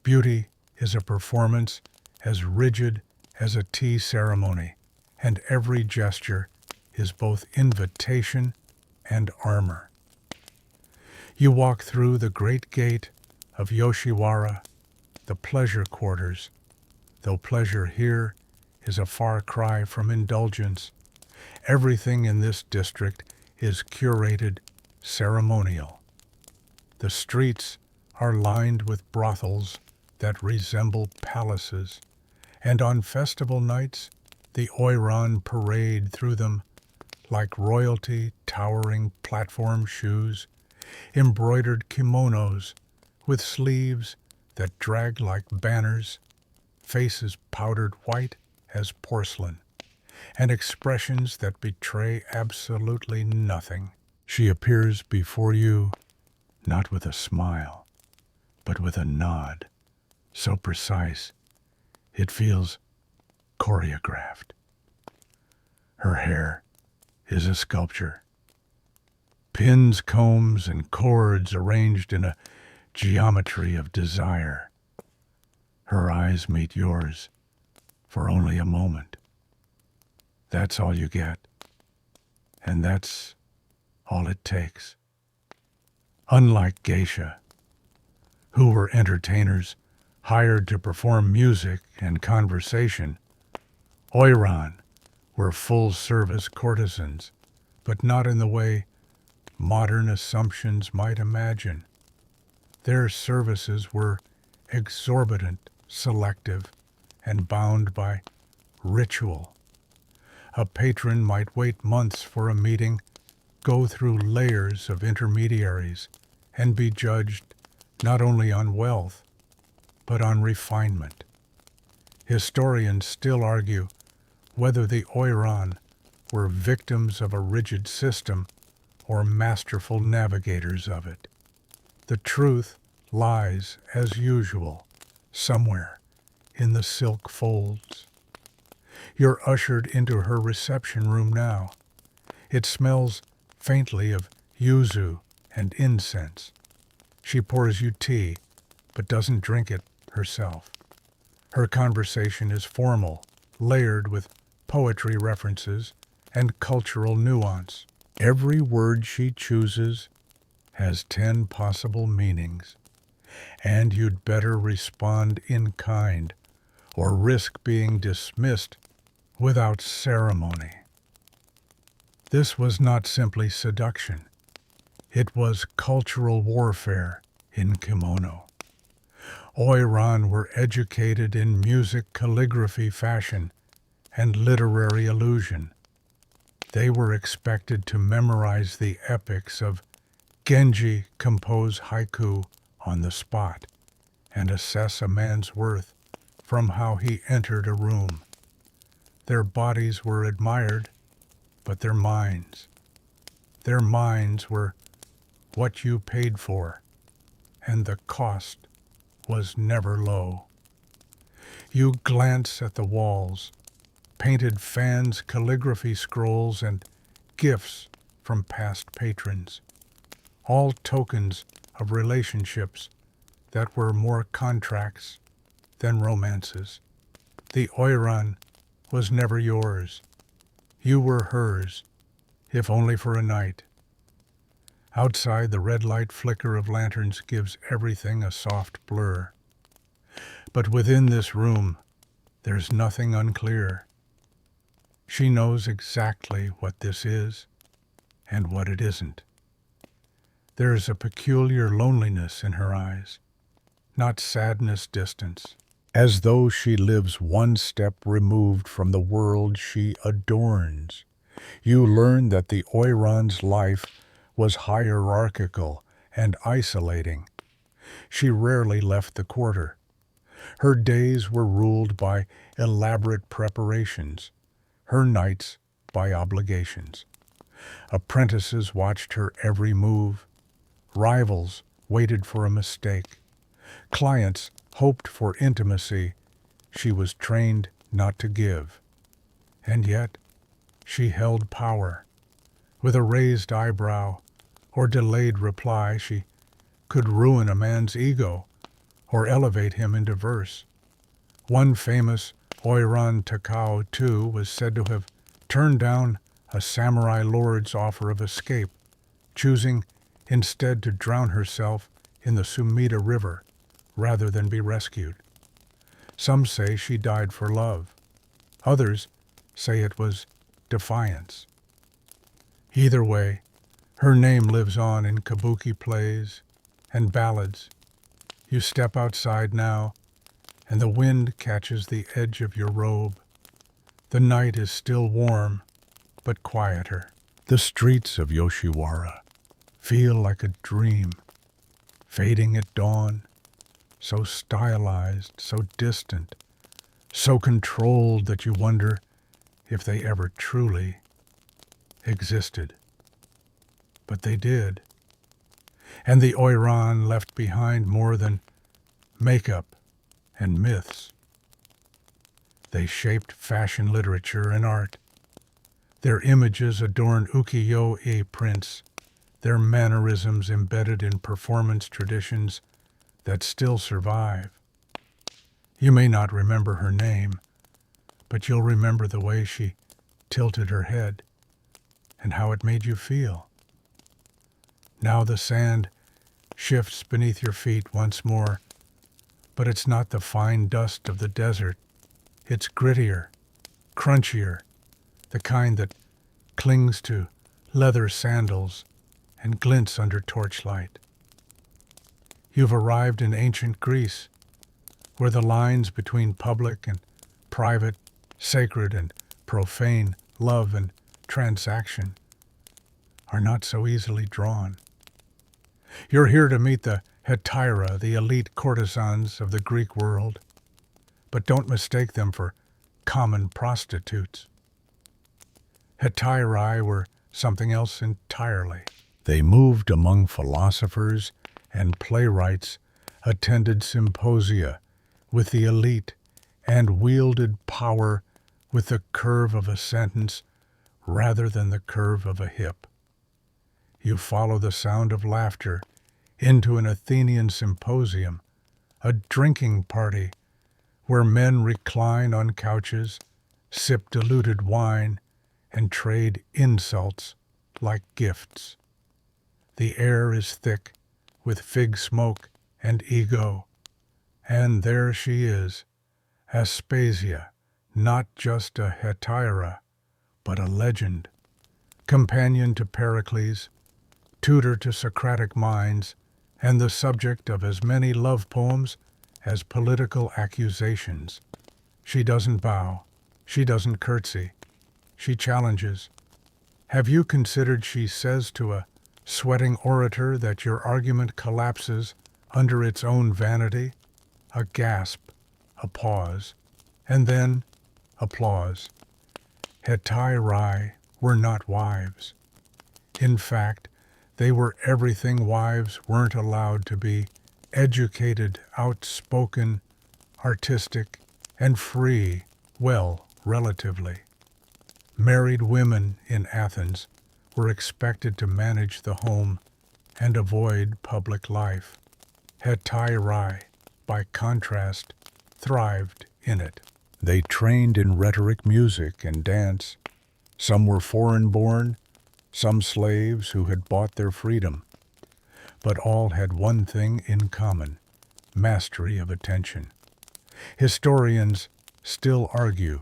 beauty is a performance as rigid as a tea ceremony, and every gesture is both invitation and armor. You walk through the great gate of Yoshiwara, the pleasure quarters, though pleasure here is a far cry from indulgence. Everything in this district is curated, ceremonial. The streets are lined with brothels that resemble palaces, and on festival nights the oiran parade through them like royalty towering platform shoes, embroidered kimonos with sleeves that drag like banners, faces powdered white as porcelain, and expressions that betray absolutely nothing. She appears before you, not with a smile, but with a nod, so precise, it feels choreographed. Her hair is a sculpture. Pins, combs, and cords arranged in a geometry of desire. Her eyes meet yours for only a moment. That's all you get, and that's all it takes. Unlike geisha, who were entertainers hired to perform music and conversation, oiran were full-service courtesans, but not in the way modern assumptions might imagine. Their services were exorbitant, selective, and bound by ritual. A patron might wait months for a meeting, go through layers of intermediaries, and be judged not only on wealth, but on refinement. Historians still argue whether the oiran were victims of a rigid system or masterful navigators of it. The truth lies, as usual, somewhere in the silk folds. You're ushered into her reception room now. It smells faintly of yuzu and incense. She pours you tea, but doesn't drink it herself. Her conversation is formal, layered with poetry references and cultural nuance. Every word she chooses has 10 possible meanings, and you'd better respond in kind or risk being dismissed without ceremony. This was not simply seduction. It was cultural warfare in kimono. Oiran were educated in music, calligraphy, fashion, and literary allusion. They were expected to memorize the epics of Genji, compose haiku on the spot, and assess a man's worth from how he entered a room. Their bodies were admired, but their minds were what you paid for, and the cost was never low. You glance at the walls, painted fans, calligraphy scrolls, and gifts from past patrons, all tokens of relationships that were more contracts than romances. The oiran was never yours. You were hers, if only for a night. Outside, the red light flicker of lanterns gives everything a soft blur. But within this room, there's nothing unclear. She knows exactly what this is and what it isn't. There is a peculiar loneliness in her eyes, not sadness, distance, as though she lives one step removed from the world she adorns. You learn that the oiran's life was hierarchical and isolating. She rarely left the quarter. Her days were ruled by elaborate preparations, her nights by obligations. Apprentices watched her every move. Rivals waited for a mistake. Clients hoped for intimacy she was trained not to give. And yet, she held power. With a raised eyebrow or delayed reply, she could ruin a man's ego or elevate him into verse. One famous Oiran Takao, too, was said to have turned down a samurai lord's offer of escape, choosing instead to drown herself in the Sumida River rather than be rescued. Some say she died for love. Others say it was defiance. Either way, her name lives on in kabuki plays and ballads. You step outside now, and the wind catches the edge of your robe. The night is still warm, but quieter. The streets of Yoshiwara feel like a dream, fading at dawn, so stylized, so distant, so controlled that you wonder if they ever truly existed. But they did. And the oiran left behind more than makeup and myths. They shaped fashion, literature, and art. Their images adorned ukiyo-e prints, their mannerisms embedded in performance traditions that still survive. You may not remember her name, but you'll remember the way she tilted her head and how it made you feel. Now the sand shifts beneath your feet once more, but it's not the fine dust of the desert. It's grittier, crunchier, the kind that clings to leather sandals and glints under torchlight. You've arrived in ancient Greece, where the lines between public and private, sacred and profane, love and transaction are not so easily drawn. You're here to meet the hetaerae, the elite courtesans of the Greek world, but don't mistake them for common prostitutes. Hetaerae were something else entirely. They moved among philosophers and playwrights, attended symposia with the elite, and wielded power with the curve of a sentence rather than the curve of a hip. You follow the sound of laughter into an Athenian symposium, a drinking party where men recline on couches, sip diluted wine, and trade insults like gifts. The air is thick with fig smoke and ego, and there she is, Aspasia, not just a hetaerae, but a legend, companion to Pericles, tutor to Socratic minds, and the subject of as many love poems as political accusations. She doesn't bow, she doesn't curtsy, she challenges. Have you considered she says to a sweating orator that your argument collapses under its own vanity? A gasp, a pause, and then applause. Hetaerae were not wives. In fact, they were everything wives weren't allowed to be: educated, outspoken, artistic, and free, well, relatively. Married women in Athens were expected to manage the home and avoid public life. Hetaerae, by contrast, thrived in it. They trained in rhetoric, music, and dance. Some were foreign-born, some slaves who had bought their freedom. But all had one thing in common: mastery of attention. Historians still argue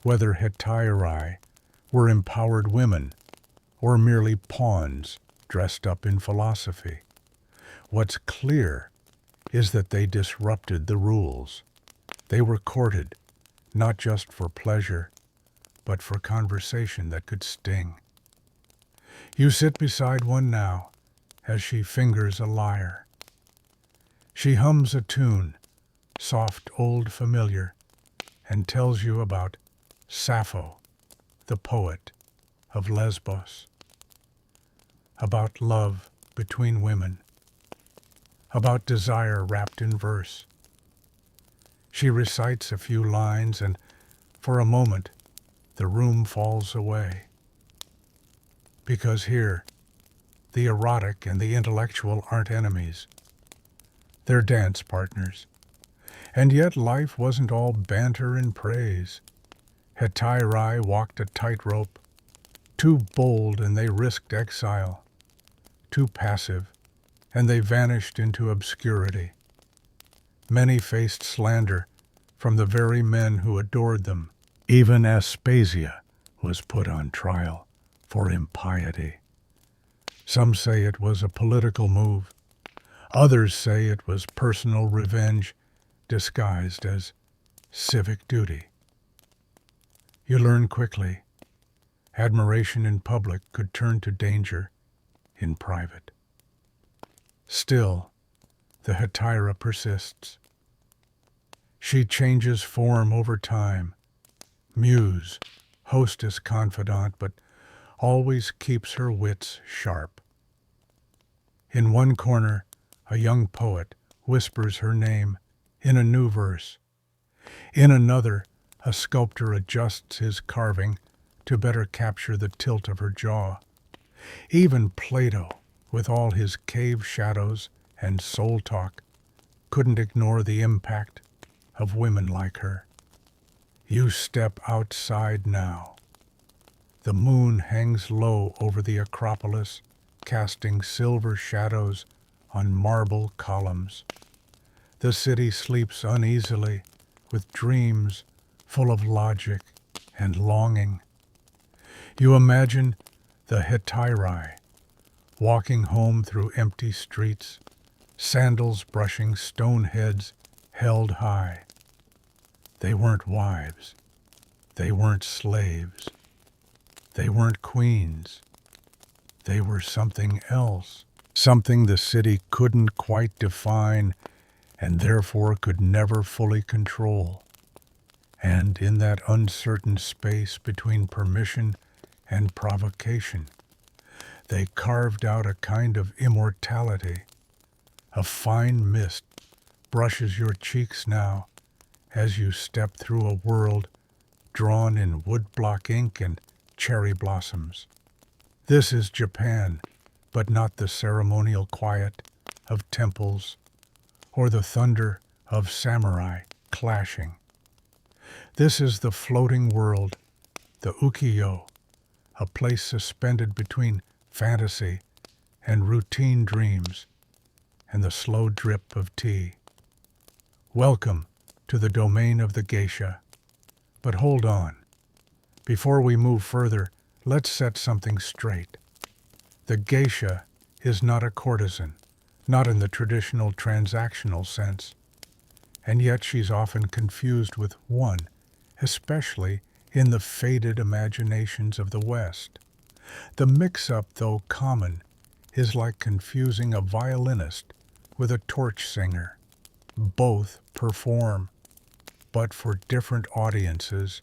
whether hetaerae were empowered women or merely pawns dressed up in philosophy. What's clear is that they disrupted the rules. They were courted, not just for pleasure, but for conversation that could sting. You sit beside one now as she fingers a lyre. She hums a tune, soft, old, familiar, and tells you about Sappho, the poet of Lesbos, about love between women, about desire wrapped in verse. She recites a few lines, and for a moment the room falls away. Because here, the erotic and the intellectual aren't enemies. They're dance partners. And yet life wasn't all banter and praise. Hetaerae walked a tightrope. Too bold and they risked exile. Too passive and they vanished into obscurity. Many faced slander from the very men who adored them. Even Aspasia was put on trial for impiety. Some say it was a political move. Others say it was personal revenge disguised as civic duty. You learn quickly. Admiration in public could turn to danger in private. Still, the hetaerae persists. She changes form over time. Muse, hostess, confidant, but always keeps her wits sharp. In one corner, a young poet whispers her name in a new verse. In another, a sculptor adjusts his carving to better capture the tilt of her jaw. Even Plato, with all his cave shadows and soul talk, couldn't ignore the impact of women like her. You step outside now. The moon hangs low over the Acropolis, casting silver shadows on marble columns. The city sleeps uneasily, with dreams full of logic and longing. You imagine the hetaerae walking home through empty streets, sandals brushing stone heads held high. They weren't wives. They weren't slaves. They weren't queens. They were something else, something the city couldn't quite define and therefore could never fully control. And in that uncertain space between permission and provocation, they carved out a kind of immortality. A fine mist brushes your cheeks now as you step through a world drawn in woodblock ink and cherry blossoms. This is Japan, but not the ceremonial quiet of temples or the thunder of samurai clashing. This is the floating world, the ukiyo, a place suspended between fantasy and routine dreams and the slow drip of tea. Welcome to the domain of the geisha. But hold on. Before we move further, let's set something straight. The geisha is not a courtesan, not in the traditional transactional sense, and yet she's often confused with one, especially in the faded imaginations of the West. The mix-up, though common, is like confusing a violinist with a torch singer. Both perform, but for different audiences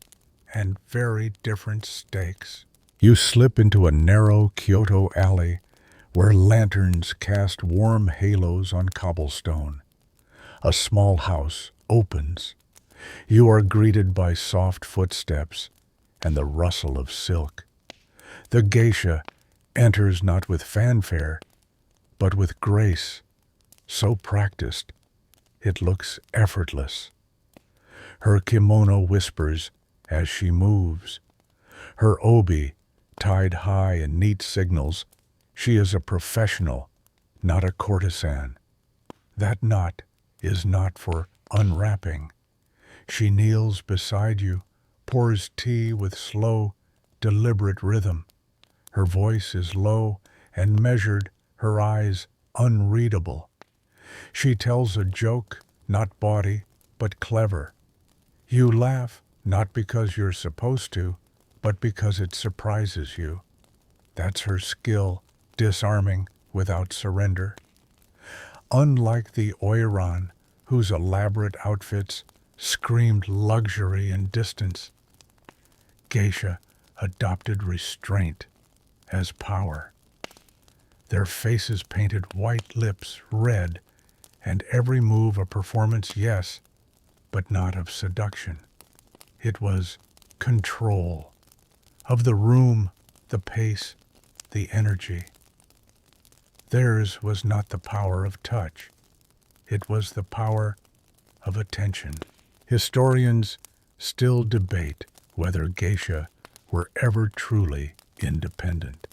and very different stakes. You slip into a narrow Kyoto alley where lanterns cast warm halos on cobblestone. A small house opens. You are greeted by soft footsteps and the rustle of silk. The geisha enters not with fanfare, but with grace, so practiced it looks effortless. Her kimono whispers as she moves. Her obi, tied high in neat signals, she is a professional, not a courtesan. That knot is not for unwrapping. She kneels beside you, pours tea with slow, deliberate rhythm. Her voice is low and measured, her eyes unreadable. She tells a joke, not bawdy, but clever. You laugh, not because you're supposed to, but because it surprises you. That's her skill, disarming without surrender. Unlike the oiran, whose elaborate outfits screamed luxury and distance, geisha adopted restraint as power. Their faces painted white, lips red, and every move a performance, yes, but not of seduction. It was control of the room, the pace, the energy. Theirs was not the power of touch. It was the power of attention. Historians still debate whether geisha were ever truly independent.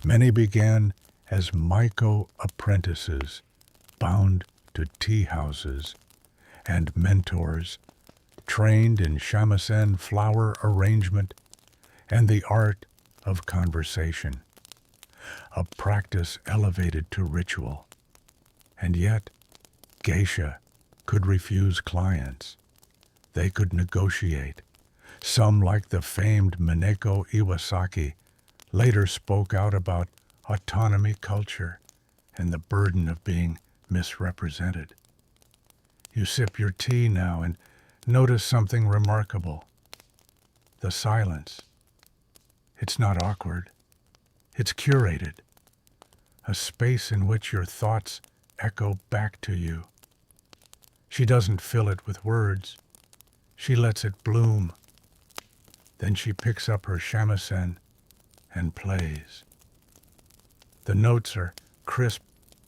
Many began as maiko apprentices, bound to tea houses, and mentors, trained in shamisen flower arrangement and the art of conversation, a practice elevated to ritual. And yet, geisha could refuse clients. They could negotiate. Some, like the famed Mineko Iwasaki, later spoke out about autonomy culture and the burden of being misrepresented. You sip your tea now and notice something remarkable. The silence. It's not awkward. It's curated. A space in which your thoughts echo back to you. She doesn't fill it with words. She lets it bloom. Then she picks up her shamisen and plays. The notes are crisp,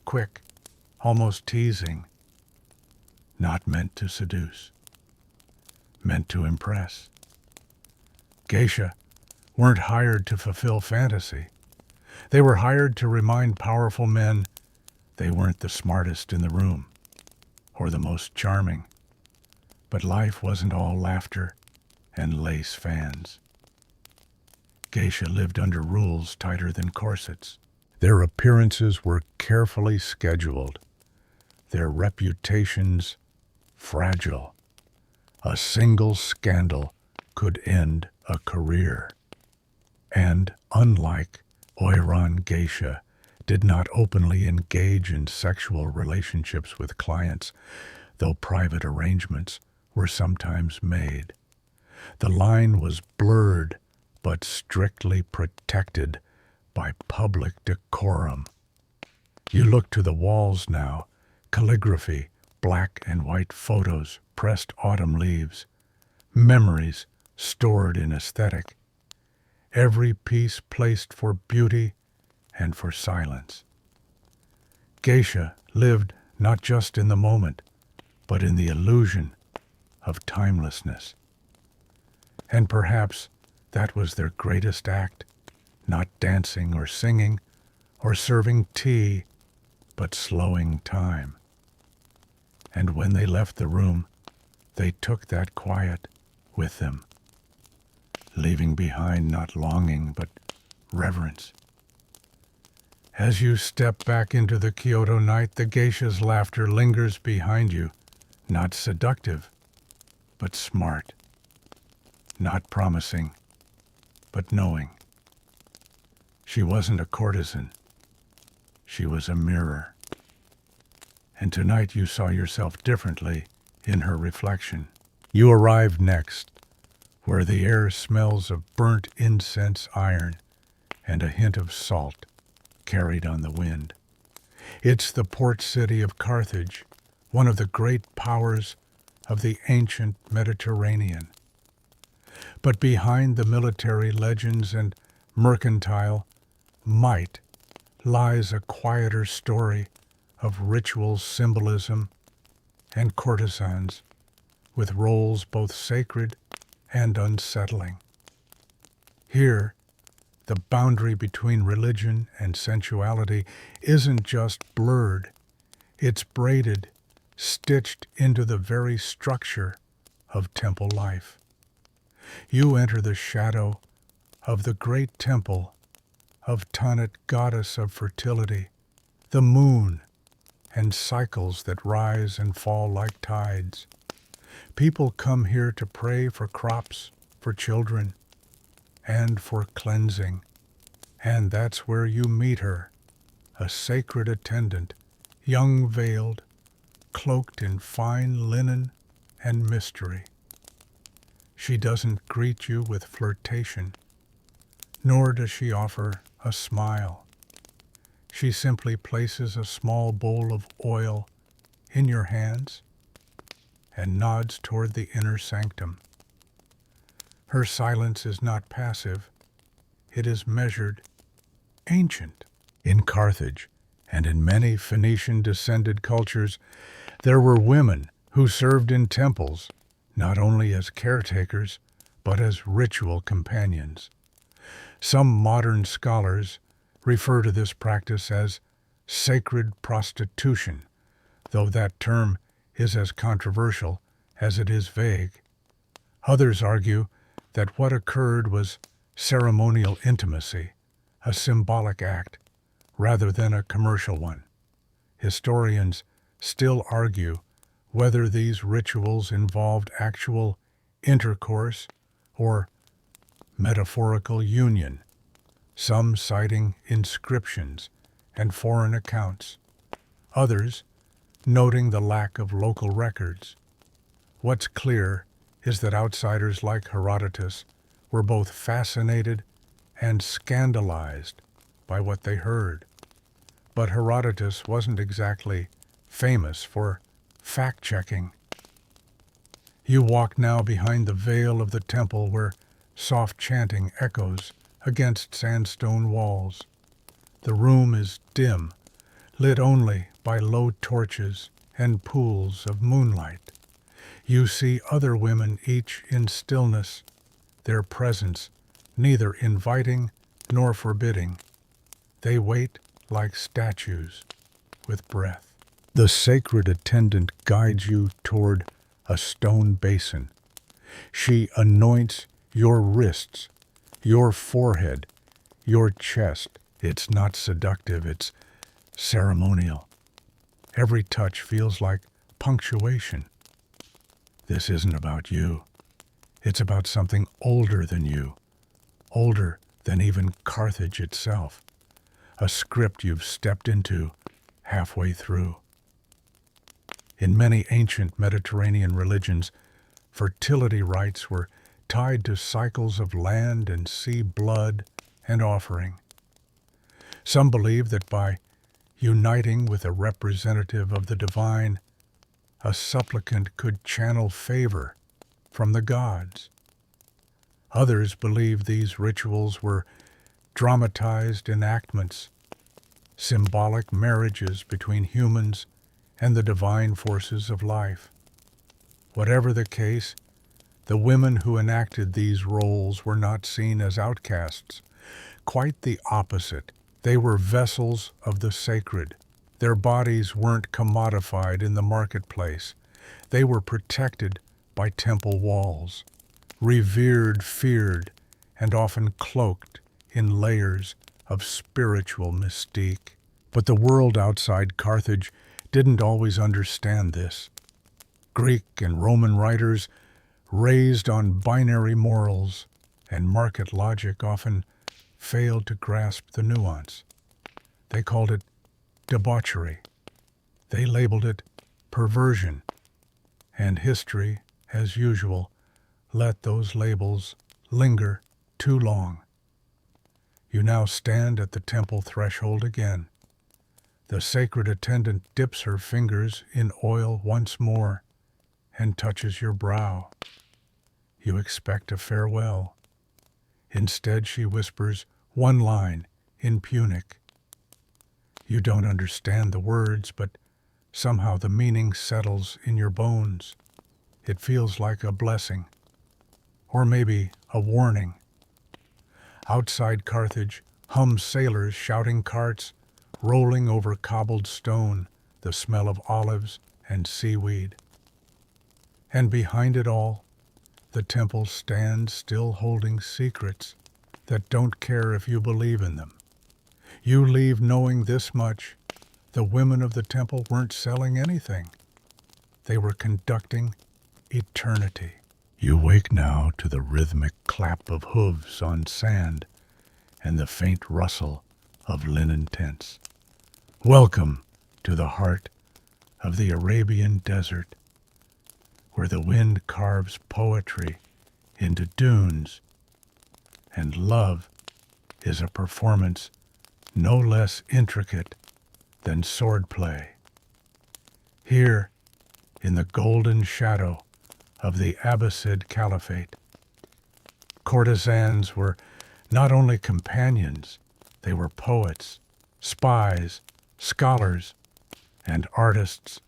quick, almost teasing. Not meant to seduce. Meant to impress. Geisha weren't hired to fulfill fantasy. They were hired to remind powerful men they weren't the smartest in the room or the most charming. But life wasn't all laughter and lace fans. Geisha lived under rules tighter than corsets. Their appearances were carefully scheduled, their reputations fragile. A single scandal could end a career. And unlike oiran geisha, did not openly engage in sexual relationships with clients, though private arrangements were sometimes made. The line was blurred, but strictly protected by public decorum. You look to the walls now, calligraphy, black and white photos, pressed autumn leaves, memories stored in aesthetic. every piece placed for beauty and for silence. Geisha lived not just in the moment, but in the illusion of timelessness. And perhaps that was their greatest act, not dancing or singing or serving tea, but slowing time. And when they left the room, they took that quiet with them, leaving behind not longing but reverence. As you step back into the Kyoto night, the geisha's laughter lingers behind you, not seductive, but smart, not promising, but knowing. She wasn't a courtesan. She was a mirror. And tonight you saw yourself differently in her reflection. You arrived next, where the air smells of burnt incense iron and a hint of salt carried on the wind. It's the port city of Carthage, one of the great powers of the ancient Mediterranean. But behind the military legends and mercantile might lies a quieter story of ritual symbolism and courtesans with roles both sacred and unsettling. Here, the boundary between religion and sensuality isn't just blurred, it's braided, stitched into the very structure of temple life. You enter the shadow of the great temple of Tanit, goddess of fertility, the moon, and cycles that rise and fall like tides. People come here to pray for crops, for children, and for cleansing. And that's where you meet her, a sacred attendant, young veiled, cloaked in fine linen and mystery. She doesn't greet you with flirtation, nor does she offer a smile. She simply places a small bowl of oil in your hands and nods toward the inner sanctum. Her silence is not passive, it is measured, ancient. In Carthage and in many Phoenician-descended cultures, there were women who served in temples, not only as caretakers, but as ritual companions. Some modern scholars refer to this practice as sacred prostitution, though that term is as controversial as it is vague. Others argue that what occurred was ceremonial intimacy, a symbolic act, rather than a commercial one. Historians still argue whether these rituals involved actual intercourse or metaphorical union, some citing inscriptions and foreign accounts, others noting the lack of local records. What's clear is that outsiders like Herodotus were both fascinated and scandalized by what they heard. But Herodotus wasn't exactly famous for fact-checking. You walk now behind the veil of the temple where soft chanting echoes against sandstone walls. The room is dim, lit only by low torches and pools of moonlight. You see other women, each in stillness, their presence neither inviting nor forbidding. They wait like statues with breath. The sacred attendant guides you toward a stone basin. She anoints your wrists, your forehead, your chest. It's not seductive, it's ceremonial. Every touch feels like punctuation. This isn't about you. It's about something older than you, older than even Carthage itself, a script you've stepped into halfway through. In many ancient Mediterranean religions, fertility rites were tied to cycles of land and sea blood and offering. Some believe that by uniting with a representative of the divine, a supplicant could channel favor from the gods. Others believed these rituals were dramatized enactments, symbolic marriages between humans and the divine forces of life. Whatever the case, the women who enacted these roles were not seen as outcasts. Quite the opposite. They were vessels of the sacred. Their bodies weren't commodified in the marketplace. They were protected by temple walls, revered, feared, and often cloaked in layers of spiritual mystique. But the world outside Carthage didn't always understand this. Greek and Roman writers, raised on binary morals and market logic, often failed to grasp the nuance. They called it debauchery. They labeled it perversion. And history, as usual, let those labels linger too long. You now stand at the temple threshold again. The sacred attendant dips her fingers in oil once more and touches your brow. You expect a farewell. Instead, she whispers one line in Punic. You don't understand the words, but somehow the meaning settles in your bones. It feels like a blessing, or maybe a warning. Outside Carthage hum sailors shouting carts, rolling over cobbled stone, the smell of olives and seaweed. And behind it all, the temple stands still holding secrets that don't care if you believe in them. You leave knowing this much: the women of the temple weren't selling anything. They were conducting eternity. You wake now to the rhythmic clap of hooves on sand and the faint rustle of linen tents. Welcome to the heart of the Arabian desert, where the wind carves poetry into dunes, and love is a performance no less intricate than swordplay. Here, in the golden shadow of the Abbasid Caliphate, courtesans were not only companions, they were poets, spies, scholars, and artists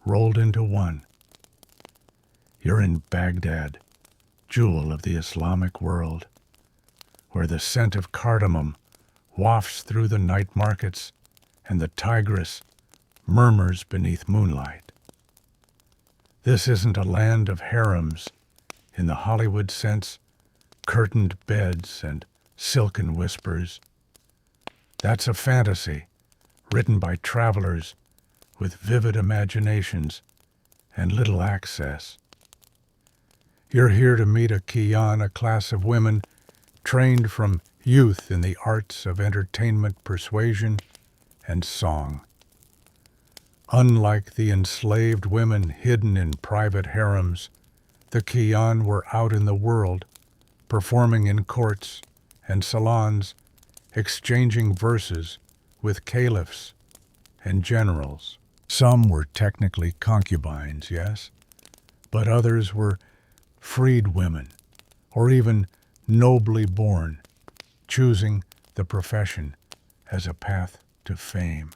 rolled into one. You're in Baghdad, jewel of the Islamic world, where the scent of cardamom wafts through the night markets and the Tigris murmurs beneath moonlight. This isn't a land of harems in the Hollywood sense, curtained beds and silken whispers. That's a fantasy written by travelers with vivid imaginations and little access. You're here to meet a qiyān, a class of women trained from youth in the arts of entertainment, persuasion, and song. Unlike the enslaved women hidden in private harems, the qiyān were out in the world, performing in courts and salons, exchanging verses with caliphs and generals. Some were technically concubines, yes, but others were freed women, or even nobly born, choosing the profession as a path to fame.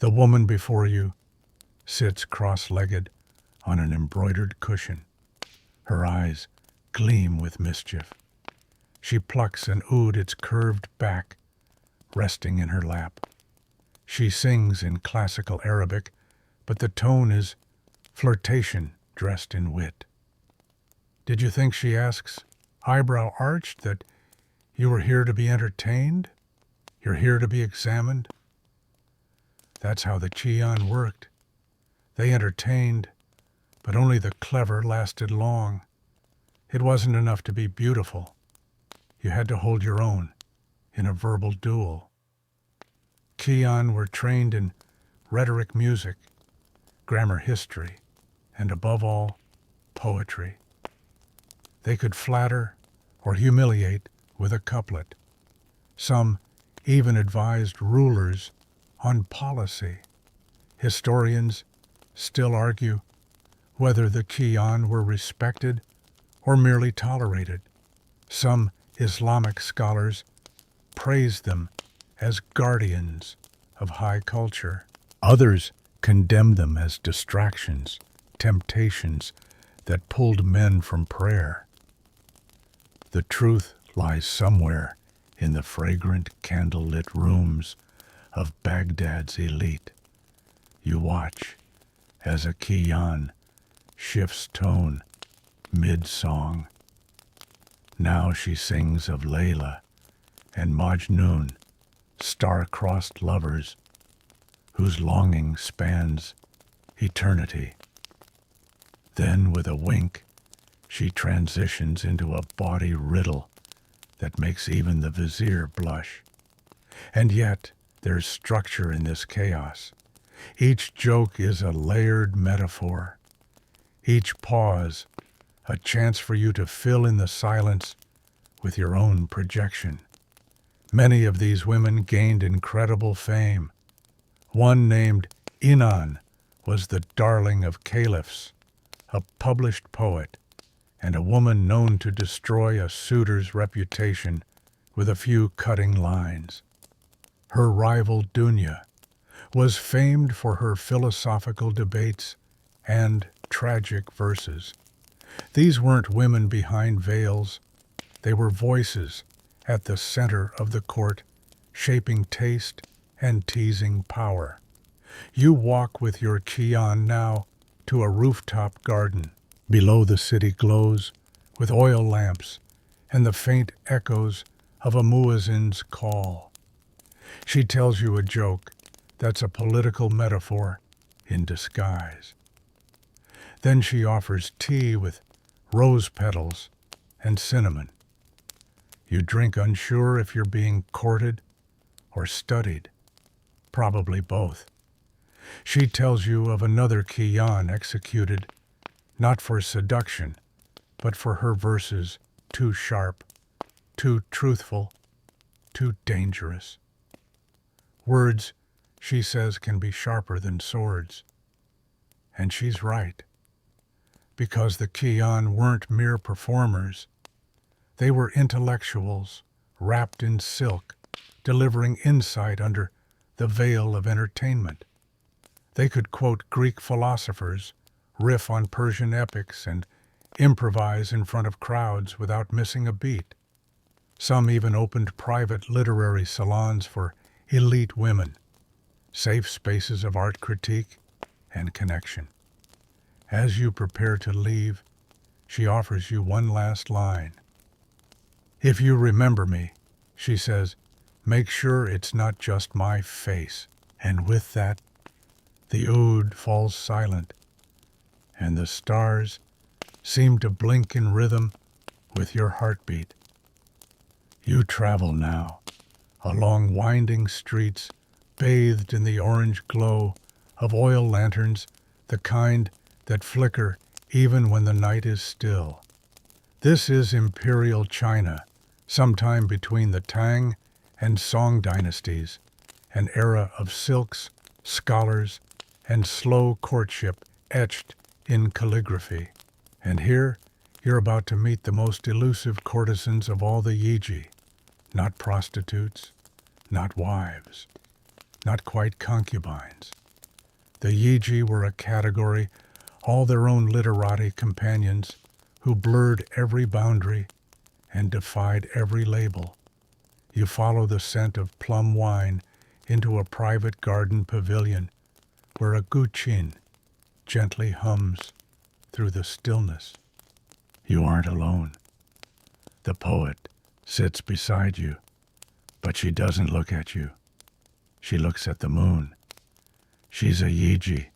The woman before you sits cross-legged on an embroidered cushion. Her eyes gleam with mischief. She plucks an oud, its curved back resting in her lap. She sings in classical Arabic, but the tone is flirtation dressed in wit. Did you think, she asks, eyebrow arched, that you were here to be entertained? You're here to be examined? That's how the qiyān worked. They entertained, but only the clever lasted long. It wasn't enough to be beautiful. You had to hold your own in a verbal duel. Qiyān were trained in rhetoric, music, grammar, history, and above all, poetry. They could flatter or humiliate with a couplet. Some even advised rulers on policy. Historians still argue whether the qiyān were respected or merely tolerated. Some Islamic scholars praise them as guardians of high culture. Others condemn them as distractions, temptations that pulled men from prayer. The truth lies somewhere in the fragrant candlelit rooms of Baghdad's elite. You watch as a qiyān shifts tone mid-song. Now she sings of Layla and Majnun, star-crossed lovers whose longing spans eternity. Then, with a wink, she transitions into a body riddle that makes even the vizier blush. And yet, there's structure in this chaos. Each joke is a layered metaphor. Each pause, a chance for you to fill in the silence with your own projection. Many of these women gained incredible fame. One named Inan was the darling of caliphs, a published poet, and a woman known to destroy a suitor's reputation with a few cutting lines. Her rival Dunya was famed for her philosophical debates and tragic verses. These weren't women behind veils. They were voices at the center of the court, shaping taste and teasing power. You walk with your qiyān now to a rooftop garden. Below, the city glows with oil lamps and the faint echoes of a muezzin's call. She tells you a joke that's a political metaphor in disguise. Then she offers tea with rose petals and cinnamon. You drink unsure if you're being courted or studied, probably both. She tells you of another qiyān executed, not for seduction, but for her verses too sharp, too truthful, too dangerous. Words, she says, can be sharper than swords. And she's right, because the qiyān weren't mere performers. They were intellectuals, wrapped in silk, delivering insight under the veil of entertainment. They could quote Greek philosophers, riff on Persian epics, and improvise in front of crowds without missing a beat. Some even opened private literary salons for elite women, safe spaces of art critique and connection. As you prepare to leave, she offers you one last line. "If you remember me," she says, "make sure it's not just my face." And with that, the oud falls silent, and the stars seem to blink in rhythm with your heartbeat. You travel now along winding streets bathed in the orange glow of oil lanterns, the kind that flicker even when the night is still. This is imperial China, sometime between the Tang and Song dynasties, an era of silks, scholars, and slow courtship etched in calligraphy. And here, you're about to meet the most elusive courtesans of all the yiji, not prostitutes, not wives, not quite concubines. The yiji were a category, all their own literati companions, who blurred every boundary and defied every label. You follow the scent of plum wine into a private garden pavilion where a guqin gently hums through the stillness. You aren't alone. The poet sits beside you, but she doesn't look at you. She looks at the moon. She's a yiji,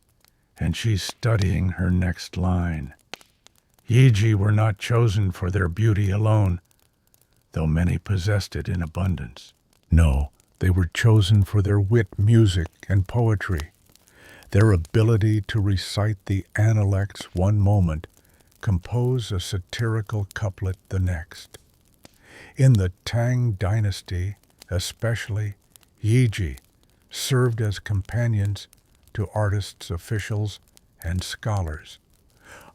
and she's studying her next line. Yiji were not chosen for their beauty alone, though many possessed it in abundance. No, they were chosen for their wit, music, and poetry, their ability to recite the analects one moment, compose a satirical couplet the next. In the Tang dynasty, especially, yiji served as companions to artists, officials, and scholars,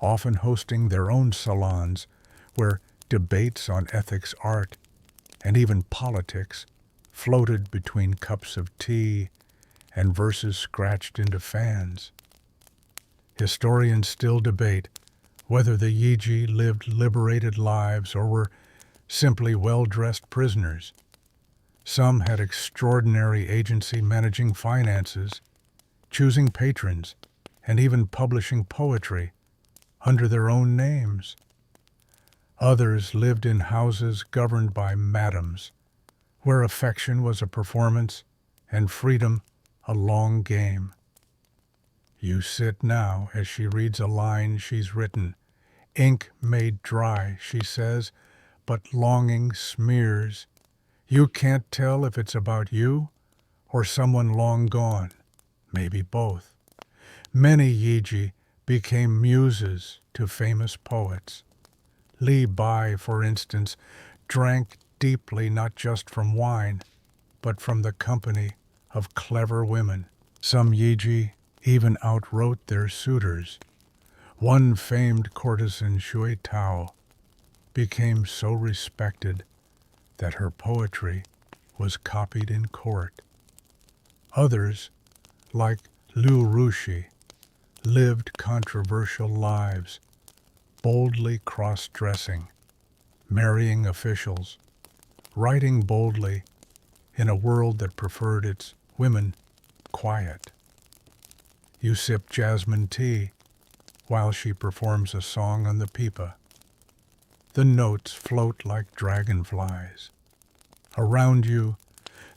often hosting their own salons where debates on ethics, art, and even politics floated between cups of tea and verses scratched into fans. Historians still debate whether the yiji lived liberated lives or were simply well-dressed prisoners. Some had extraordinary agency managing finances, choosing patrons, and even publishing poetry under their own names. Others lived in houses governed by madams, where affection was a performance and freedom a long game. You sit now as she reads a line she's written. Ink made dry, she says, but longing smears. You can't tell if it's about you or someone long gone, maybe both. Many yiji became muses to famous poets. Li Bai, for instance, drank deeply not just from wine, but from the company of clever women. Some yiji even outwrote their suitors. One famed courtesan, Shui Tao, became so respected that her poetry was copied in court. Others, like Liu Rushi, lived controversial lives, boldly cross-dressing, marrying officials, writing boldly in a world that preferred its women quiet. You sip jasmine tea while she performs a song on the pipa. The notes float like dragonflies. Around you,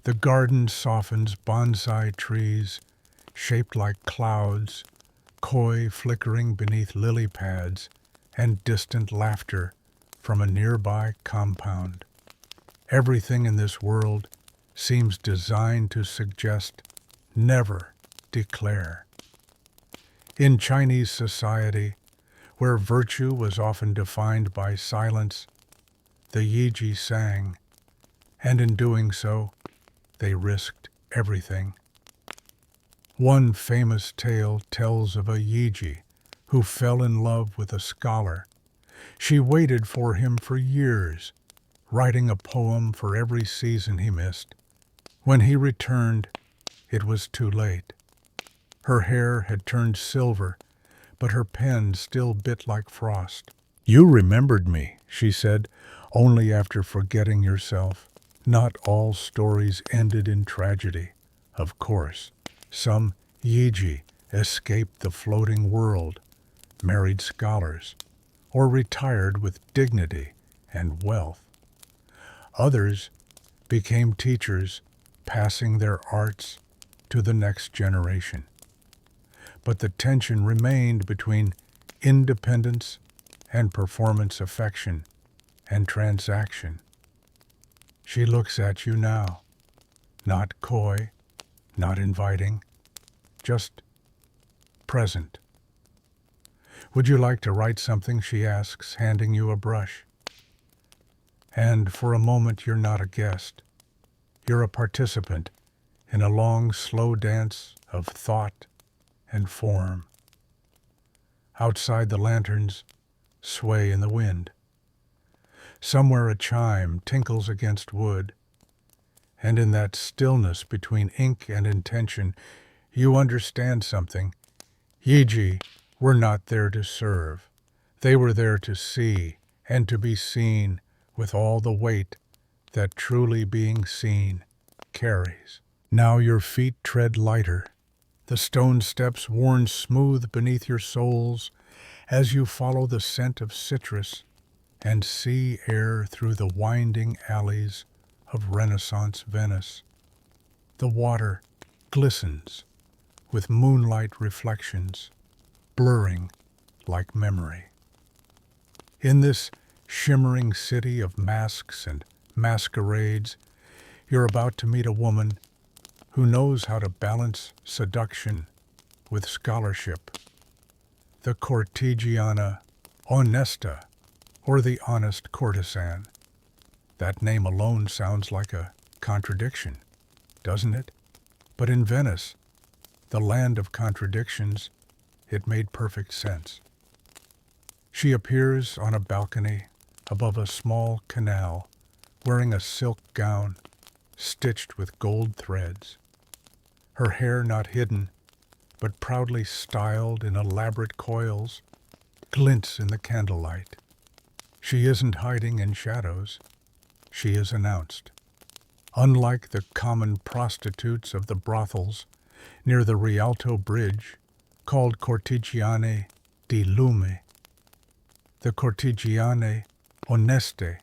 the garden softens bonsai trees shaped like clouds, koi flickering beneath lily pads, and distant laughter from a nearby compound. Everything in this world seems designed to suggest never declare. In Chinese society, where virtue was often defined by silence, the yiji sang, and in doing so, they risked everything. One famous tale tells of a yiji who fell in love with a scholar. She waited for him for years, writing a poem for every season he missed. When he returned, it was too late. Her hair had turned silver, but her pen still bit like frost. "You remembered me," she said, "only after forgetting yourself." Not all stories ended in tragedy. Of course, some yiji escaped the floating world, married scholars, or retired with dignity and wealth. Others became teachers, passing their arts to the next generation. But the tension remained between independence and performance, affection and transaction. She looks at you now, not coy, not inviting, just present. "Would you like to write something?" she asks, handing you a brush. And for a moment you're not a guest. You're a participant in a long, slow dance of thought and form. Outside, the lanterns sway in the wind. Somewhere a chime tinkles against wood, and in that stillness between ink and intention, you understand something. Yiji were not there to serve. They were there to see and to be seen with all the weight that truly being seen carries. Now your feet tread lighter, the stone steps worn smooth beneath your soles as you follow the scent of citrus and sea air through the winding alleys of Renaissance Venice. The water glistens with moonlight reflections, blurring like memory. In this shimmering city of masks and masquerades, you're about to meet a woman who knows how to balance seduction with scholarship. The cortigiane, oneste, or the honest courtesan. That name alone sounds like a contradiction, doesn't it? But in Venice, the land of contradictions, it made perfect sense. She appears on a balcony, above a small canal, wearing a silk gown stitched with gold threads. Her hair not hidden, but proudly styled in elaborate coils, glints in the candlelight. She isn't hiding in shadows. She is announced. Unlike the common prostitutes of the brothels near the Rialto Bridge, called cortigiane di lume, the cortigiane oneste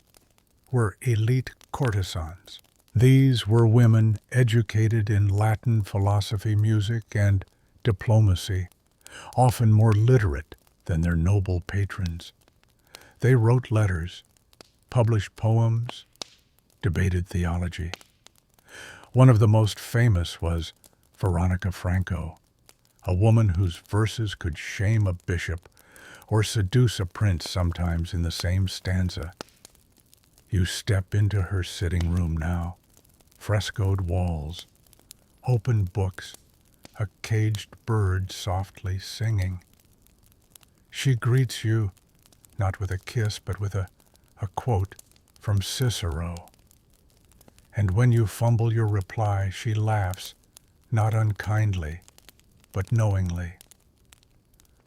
were elite courtesans. These were women educated in Latin philosophy, music, and diplomacy, often more literate than their noble patrons. They wrote letters, published poems, debated theology. One of the most famous was Veronica Franco, a woman whose verses could shame a bishop or seduce a prince sometimes in the same stanza. You step into her sitting room now, frescoed walls, open books, a caged bird softly singing. She greets you not with a kiss, but with a quote from Cicero. And when you fumble your reply, she laughs, not unkindly, but knowingly.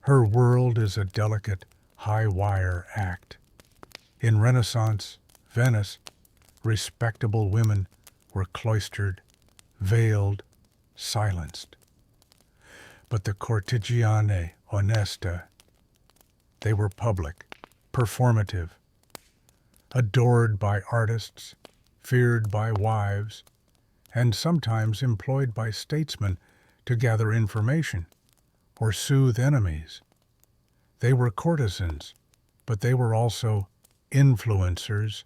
Her world is a delicate, high-wire act. In Renaissance Venice, respectable women were cloistered, veiled, silenced. But the cortigiane oneste, they were public, performative, adored by artists, feared by wives, and sometimes employed by statesmen to gather information or soothe enemies. They were courtesans, but they were also influencers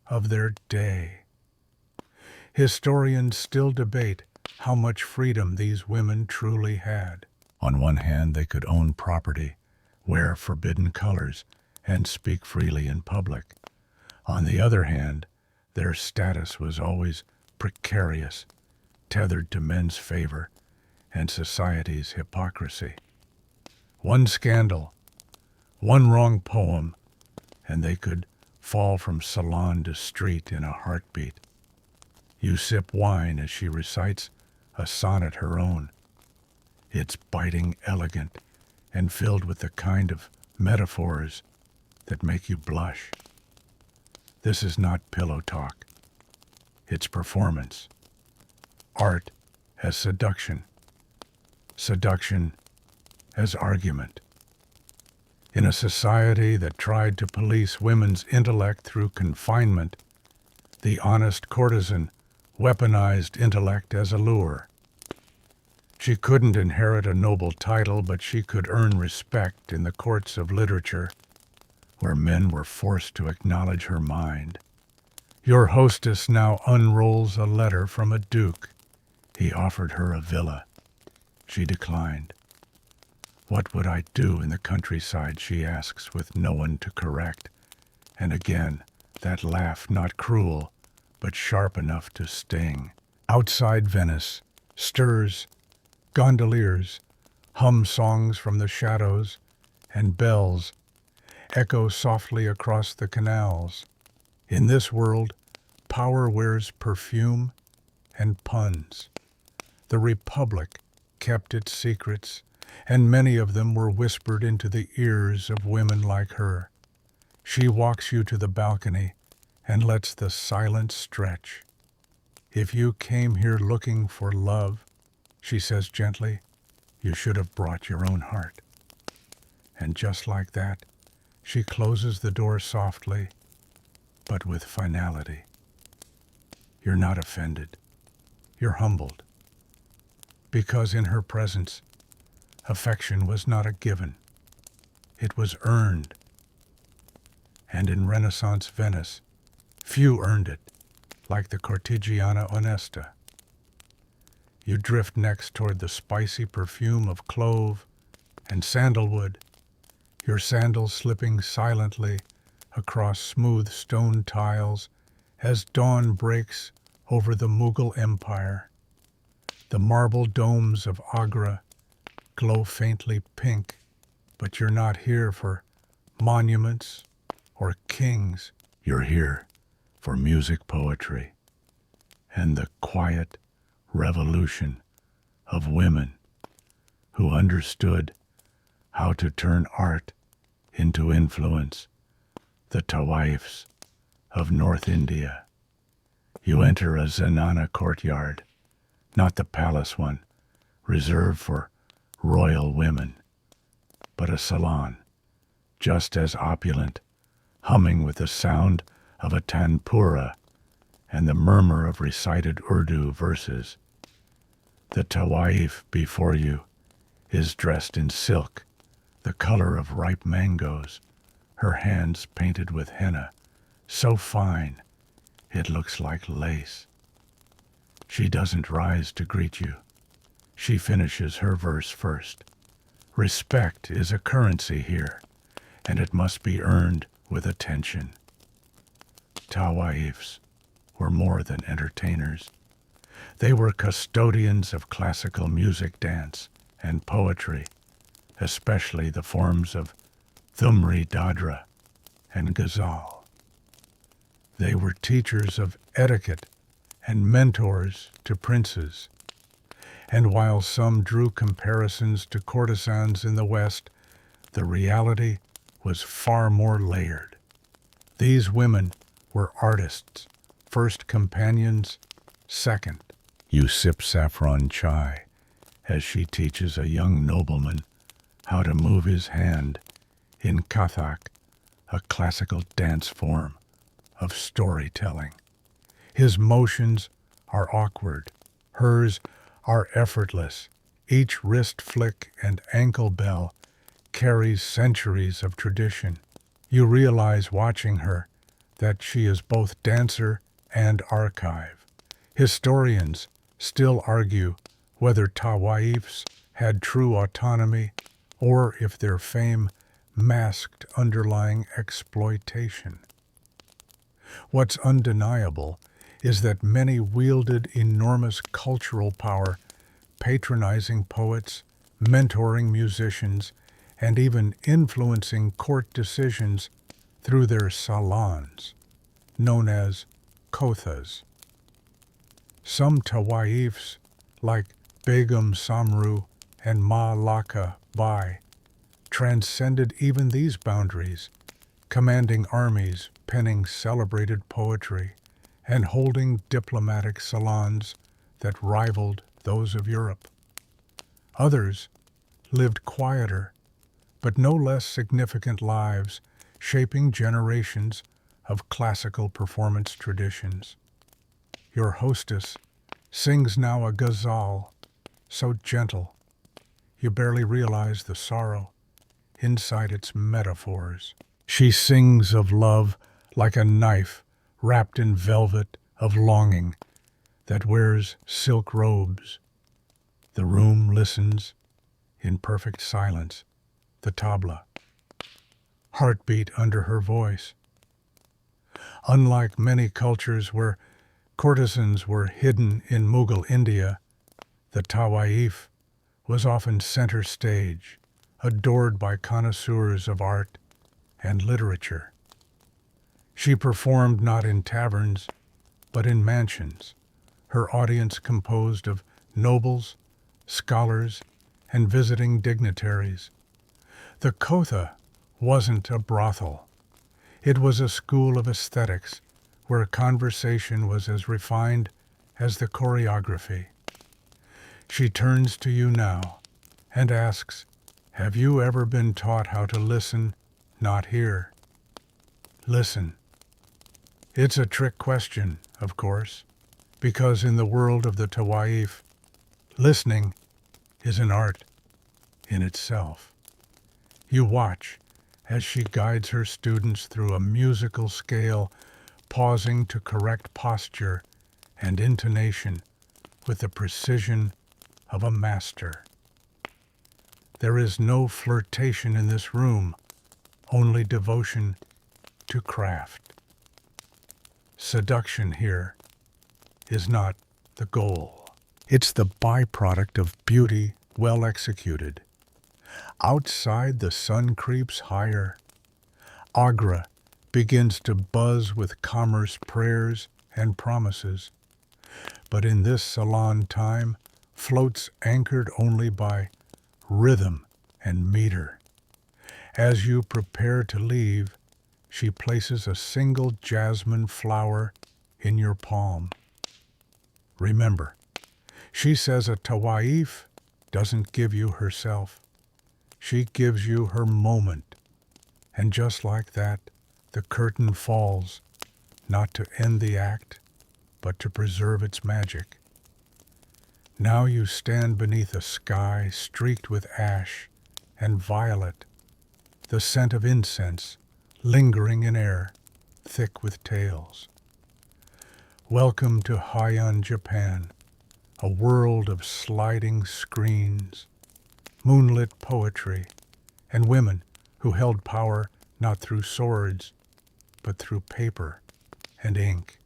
of their day. Historians still debate how much freedom these women truly had. On one hand, they could own property, wear forbidden colors, and speak freely in public. On the other hand, their status was always precarious, tethered to men's favor and society's hypocrisy. One scandal, one wrong poem, and they could fall from salon to street in a heartbeat. You sip wine as she recites a sonnet her own. It's biting, elegant, and filled with the kind of metaphors that make you blush. This is not pillow talk. It's performance. Art as seduction. Seduction as argument. In a society that tried to police women's intellect through confinement, the honest courtesan weaponized intellect as a lure. She couldn't inherit a noble title, but she could earn respect in the courts of literature, where men were forced to acknowledge her mind. Your hostess now unrolls a letter from a duke. He offered her a villa. She declined. What would I do in the countryside, she asks, with no one to correct. And again, that laugh, not cruel, but sharp enough to sting. Outside Venice, stirs, gondoliers hum songs from the shadows, and bells echo softly across the canals. In this world, power wears perfume and puns. The Republic kept its secrets, and many of them were whispered into the ears of women like her. She walks you to the balcony and lets the silence stretch. If you came here looking for love, she says gently, you should have brought your own heart. And just like that, she closes the door softly, but with finality. You're not offended. You're humbled. Because in her presence, affection was not a given. It was earned. And in Renaissance Venice, few earned it, like the cortigiana onesta. You drift next toward the spicy perfume of clove and sandalwood, your sandals slipping silently across smooth stone tiles as dawn breaks over the Mughal Empire. The marble domes of Agra glow faintly pink, but you're not here for monuments or kings. You're here for music poetry and the quiet revolution of women who understood how to turn art into influence, the tawaifs of North India. You enter a zenana courtyard, not the palace one, reserved for royal women, but a salon, just as opulent, humming with the sound of a tanpura and the murmur of recited Urdu verses. The tawaif before you is dressed in silk, the color of ripe mangoes, her hands painted with henna, so fine it looks like lace. She doesn't rise to greet you. She finishes her verse first. Respect is a currency here, and it must be earned with attention. Tawaifs were more than entertainers. They were custodians of classical music, dance, and poetry, especially the forms of thumri, dadra, and ghazal. They were teachers of etiquette and mentors to princes. And while some drew comparisons to courtesans in the West, the reality was far more layered. These women were artists, first companions, second. You sip saffron chai as she teaches a young nobleman how to move his hand in Kathak, a classical dance form of storytelling. His motions are awkward, hers are effortless. Each wrist flick and ankle bell carries centuries of tradition. You realize watching her that she is both dancer and archive. Historians still argue whether tawaifs had true autonomy or if their fame masked underlying exploitation. What's undeniable is that many wielded enormous cultural power, patronizing poets, mentoring musicians, and even influencing court decisions through their salons, known as kothas. Some tawaifs, like Begum Samru and Ma Laka Bai, transcended even these boundaries, commanding armies, penning celebrated poetry, and holding diplomatic salons that rivaled those of Europe. Others lived quieter, but no less significant lives, shaping generations of classical performance traditions. Your hostess sings now a ghazal, so gentle, you barely realize the sorrow inside its metaphors. She sings of love like a knife wrapped in velvet of longing that wears silk robes. The room listens in perfect silence, the tabla, heartbeat under her voice. Unlike many cultures where courtesans were hidden in Mughal India, the tawaif was often center stage, adored by connoisseurs of art and literature. She performed not in taverns, but in mansions, her audience composed of nobles, scholars, and visiting dignitaries. The kotha wasn't a brothel. It was a school of aesthetics where conversation was as refined as the choreography. She turns to you now and asks, "Have you ever been taught how to listen, not hear?" Listen. It's a trick question, of course, because in the world of the tawaif, listening is an art in itself. You watch as she guides her students through a musical scale, pausing to correct posture and intonation with the precision of a master. There is no flirtation in this room, only devotion to craft. Seduction here is not the goal. It's the byproduct of beauty well executed. Outside, the sun creeps higher. Agra begins to buzz with commerce prayers and promises. But in this salon time floats anchored only by rhythm and meter. As you prepare to leave, she places a single jasmine flower in your palm. Remember, she says a tawaif doesn't give you herself. She gives you her moment. And just like that, the curtain falls, not to end the act, but to preserve its magic. Now you stand beneath a sky streaked with ash and violet, the scent of incense lingering in air, thick with tales. Welcome to Heian, Japan, a world of sliding screens, moonlit poetry, and women who held power not through swords, but through paper and ink.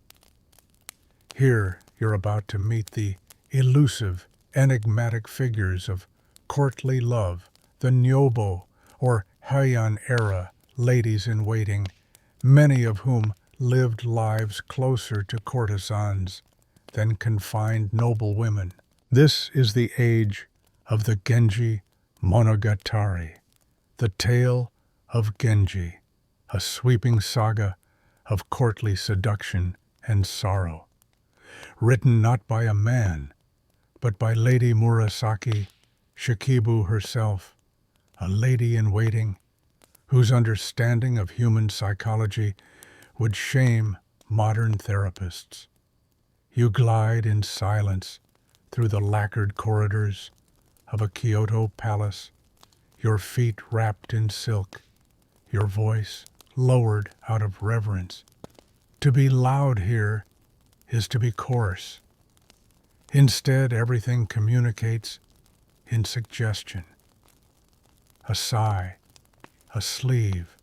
Here you're about to meet the elusive, enigmatic figures of courtly love, the nyobo, or Heian era ladies-in-waiting, many of whom lived lives closer to courtesans than confined noble women. This is the age of the Genji Monogatari, the tale of Genji, a sweeping saga of courtly seduction and sorrow, written not by a man, but by Lady Murasaki Shikibu herself, a lady-in-waiting whose understanding of human psychology would shame modern therapists. You glide in silence through the lacquered corridors of a Kyoto palace, your feet wrapped in silk, your voice lowered out of reverence. To be loud here is to be coarse. Instead, everything communicates in suggestion. A sigh, a sleeve,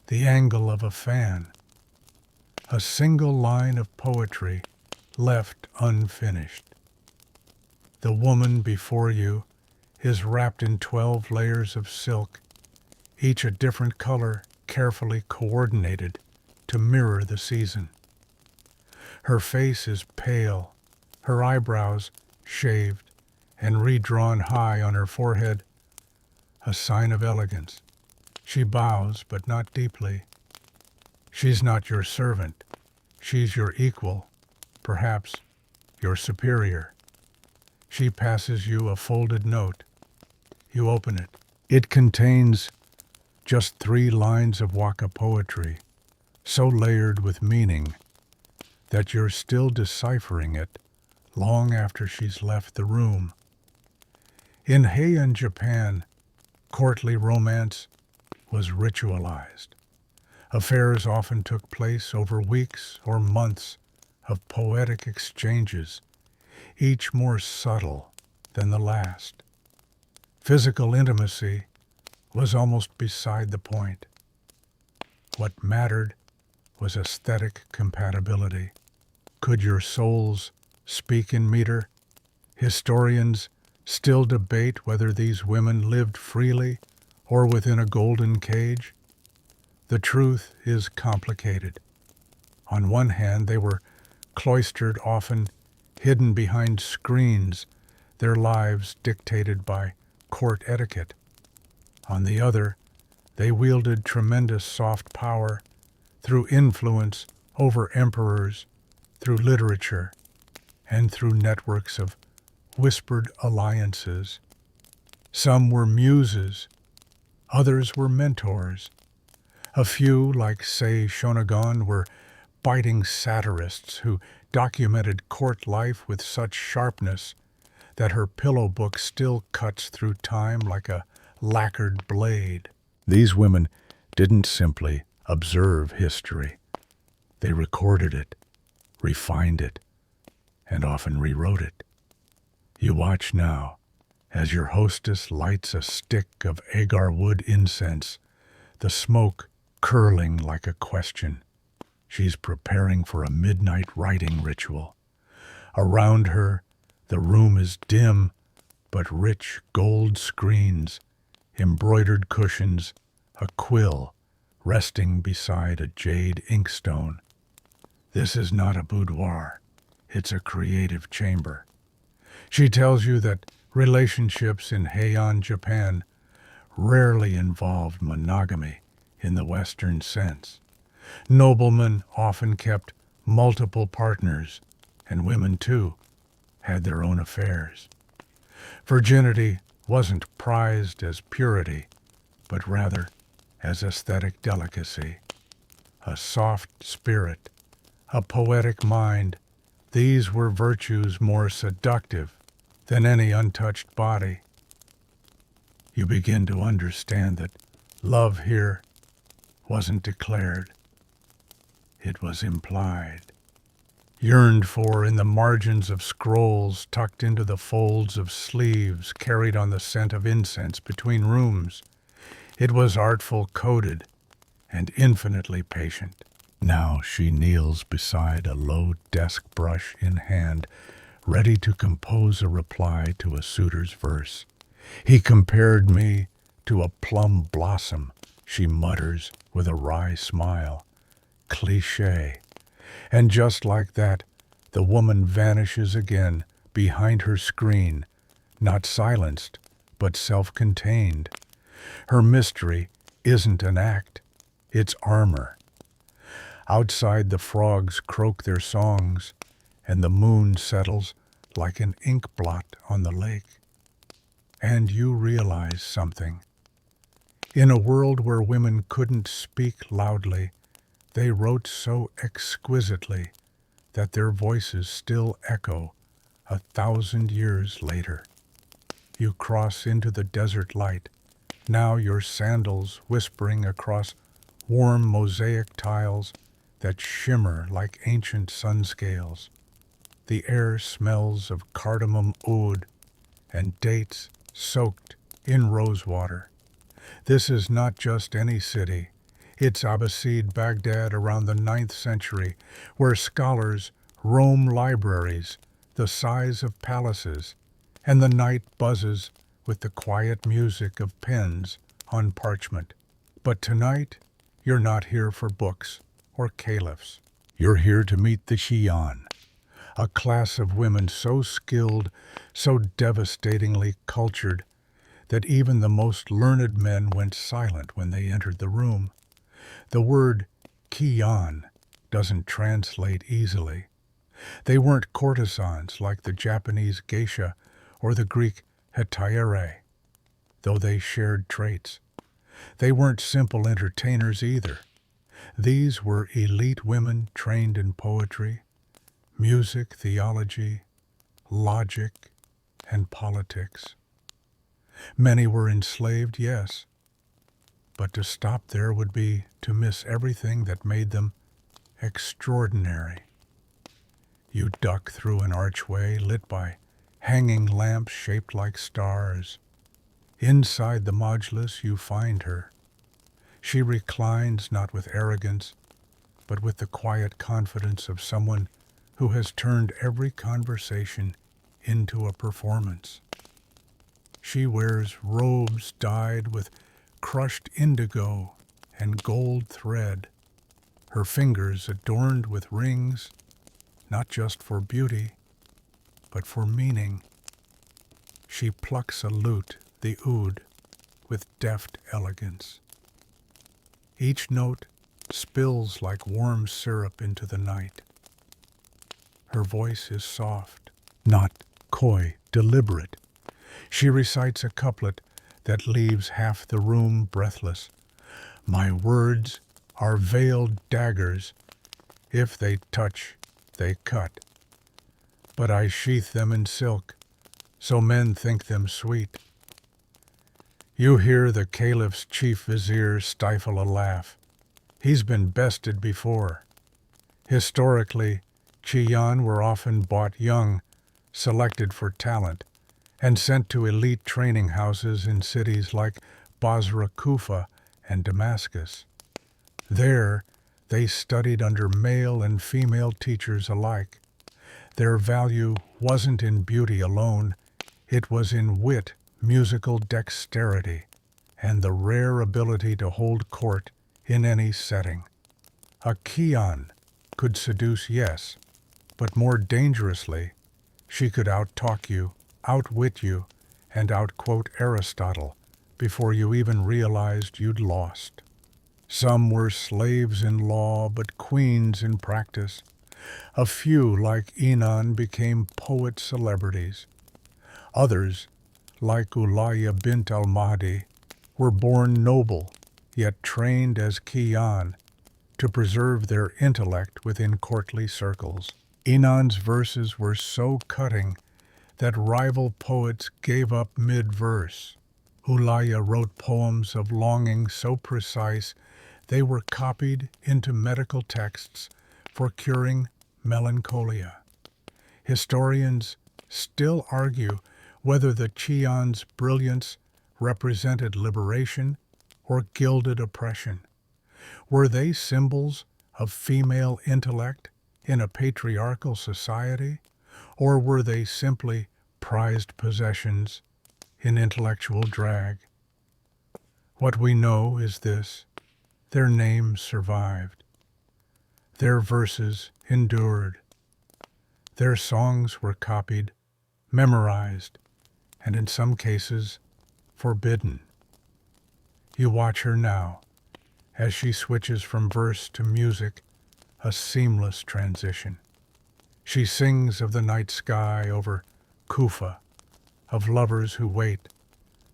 the angle of a fan, a single line of poetry left unfinished. The woman before you is wrapped in 12 layers of silk, each a different color carefully coordinated to mirror the season. Her face is pale, her eyebrows shaved and redrawn high on her forehead, a sign of elegance. She bows, but not deeply. She's not your servant. She's your equal, perhaps your superior. She passes you a folded note. You open it. It contains just 3 lines of waka poetry, so layered with meaning that you're still deciphering it long after she's left the room. In Heian, Japan, courtly romance was ritualized. Affairs often took place over weeks or months of poetic exchanges, each more subtle than the last. Physical intimacy was almost beside the point. What mattered was aesthetic compatibility. Could your souls speak in meter? Historians still debate whether these women lived freely or within a golden cage. The truth is complicated. On one hand, they were cloistered, often hidden behind screens, their lives dictated by court etiquette. On the other, they wielded tremendous soft power through influence over emperors, through literature, and through networks of whispered alliances. Some were muses, others were mentors. A few, like Sei Shonagon, were biting satirists who documented court life with such sharpness that her pillow book still cuts through time like a lacquered blade. These women didn't simply observe history. They recorded it, refined it, and often rewrote it. You watch now as your hostess lights a stick of agar wood incense, the smoke curling like a question. She's preparing for a midnight writing ritual. Around her, the room is dim, but rich gold screens, embroidered cushions, a quill resting beside a jade inkstone. This is not a boudoir, it's a creative chamber. She tells you that relationships in Heian, Japan rarely involved monogamy in the Western sense. Noblemen often kept multiple partners, and women, too, had their own affairs. Virginity wasn't prized as purity, but rather as aesthetic delicacy. A soft spirit, a poetic mind, these were virtues more seductive than any untouched body. You begin to understand that love here wasn't declared. It was implied, yearned for in the margins of scrolls tucked into the folds of sleeves carried on the scent of incense between rooms. It was artful, coded, and infinitely patient. Now she kneels beside a low desk brush in hand, ready to compose a reply to a suitor's verse. He compared me to a plum blossom, she mutters with a wry smile. Cliché. And just like that, the woman vanishes again behind her screen, not silenced, but self-contained. Her mystery isn't an act, it's armor. Outside, the frogs croak their songs, and the moon settles like an ink blot on the lake. And you realize something. In a world where women couldn't speak loudly, they wrote so exquisitely that their voices still echo 1,000 years later. You cross into the desert light, now your sandals whispering across warm mosaic tiles that shimmer like ancient sun scales. The air smells of cardamom oud and dates soaked in rosewater. This is not just any city. It's Abbasid Baghdad around the 9th century, where scholars roam libraries the size of palaces, and the night buzzes with the quiet music of pens on parchment. But tonight, you're not here for books or caliphs. You're here to meet the qiyān, a class of women so skilled, so devastatingly cultured, that even the most learned men went silent when they entered the room. The word qiyān doesn't translate easily. They weren't courtesans like the Japanese geisha or the Greek hetaerae, though they shared traits. They weren't simple entertainers either. These were elite women trained in poetry, music, theology, logic, and politics. Many were enslaved, yes, but to stop there would be to miss everything that made them extraordinary. You duck through an archway lit by hanging lamps shaped like stars. Inside the majlis you find her. She reclines not with arrogance, but with the quiet confidence of someone who has turned every conversation into a performance. She wears robes dyed with crushed indigo and gold thread, her fingers adorned with rings, not just for beauty, but for meaning. She plucks a lute, the oud, with deft elegance. Each note spills like warm syrup into the night. Her voice is soft, not coy, deliberate. She recites a couplet that leaves half the room breathless. My words are veiled daggers. If they touch, they cut. But I sheath them in silk, so men think them sweet. You hear the caliph's chief vizier stifle a laugh. He's been bested before. Historically, qiyān were often bought young, selected for talent, and sent to elite training houses in cities like Basra, Kufa, and Damascus. There, they studied under male and female teachers alike. Their value wasn't in beauty alone, it was in wit, musical dexterity, and the rare ability to hold court in any setting. A qiyān could seduce, yes, but more dangerously, she could out-talk you, outwit you, and out-quote Aristotle before you even realized you'd lost. Some were slaves in law, but queens in practice. A few, like Inan, became poet celebrities. Others, like Ulayya bint al-Mahdi, were born noble, yet trained as qiyān to preserve their intellect within courtly circles. Inan's verses were so cutting that rival poets gave up mid-verse. Ulayya wrote poems of longing so precise they were copied into medical texts for curing melancholia. Historians still argue whether the qiyān's brilliance represented liberation or gilded oppression. Were they symbols of female intellect in a patriarchal society, or were they simply prized possessions in intellectual drag? What we know is this: their names survived, their verses endured, their songs were copied, memorized, and in some cases forbidden. You watch her now, as she switches from verse to music, a seamless transition. She sings of the night sky over Kufa, of lovers who wait,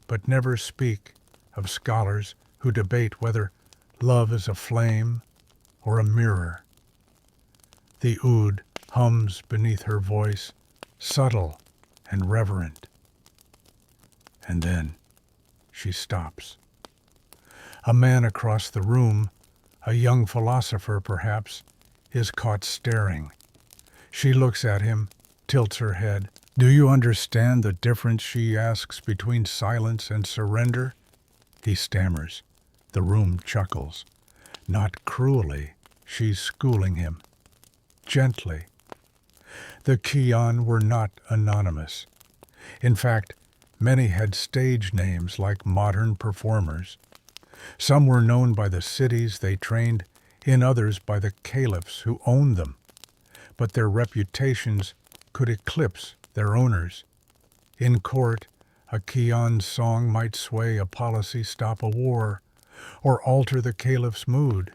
but never speak, of scholars who debate whether love is a flame or a mirror. The oud hums beneath her voice, subtle and reverent. And then she stops. A man across the room, a young philosopher perhaps, is caught staring. She looks at him, tilts her head. "Do you understand the difference," she asks, "between silence and surrender?" He stammers. The room chuckles. Not cruelly, she's schooling him. Gently. The qiyān were not anonymous. In fact, many had stage names like modern performers. Some were known by the cities they trained, in others by the caliphs who owned them. But their reputations could eclipse their owners. In court, a qiyān's song might sway a policy, stop a war, or alter the caliph's mood.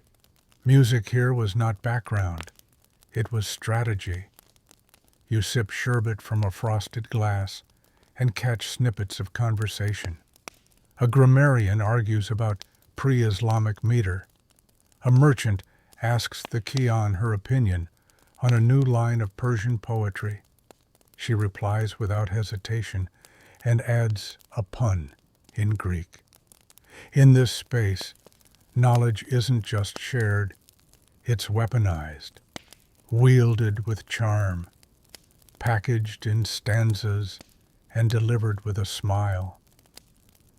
Music here was not background. It was strategy. You sip sherbet from a frosted glass and catch snippets of conversation. A grammarian argues about pre-Islamic meter. A merchant asks the qiyān her opinion on a new line of Persian poetry. She replies without hesitation and adds a pun in Greek. In this space, knowledge isn't just shared, it's weaponized, wielded with charm, packaged in stanzas and delivered with a smile.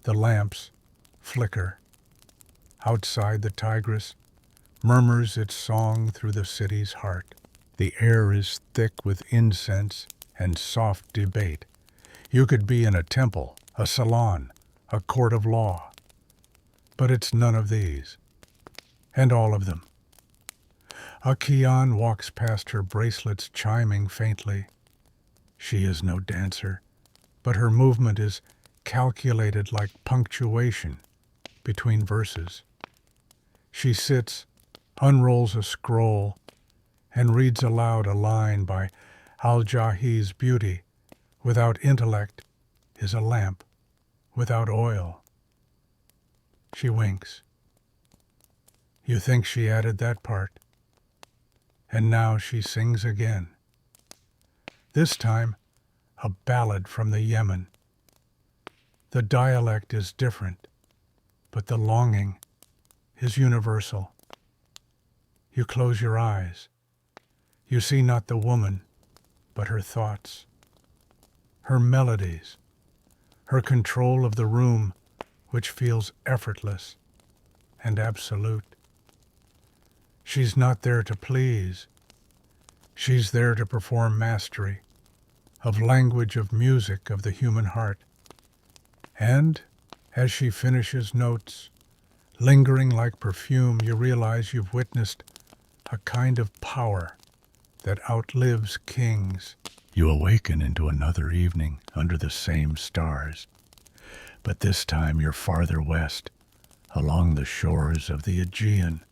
The lamps flicker. Outside, the Tigris murmurs its song through the city's heart. The air is thick with incense and soft debate. You could be in a temple, a salon, a court of law. But it's none of these, and all of them. A qiyān walks past her bracelets chiming faintly. She is no dancer, but her movement is calculated like punctuation between verses. She sits, unrolls a scroll, and reads aloud a line by Al-Jahi's beauty. Without intellect is a lamp without oil. She winks. You think she added that part. And now she sings again. This time, a ballad from the Yemen. The dialect is different, but the longing is universal. You close your eyes. You see not the woman, but her thoughts, her melodies, her control of the room, which feels effortless and absolute. She's not there to please. She's there to perform mastery of language, of music, of the human heart. And, as she finishes notes, Lingering like perfume, you realize you've witnessed a kind of power that outlives kings. You awaken into another evening under the same stars, but this time you're farther west, along the shores of the Aegean,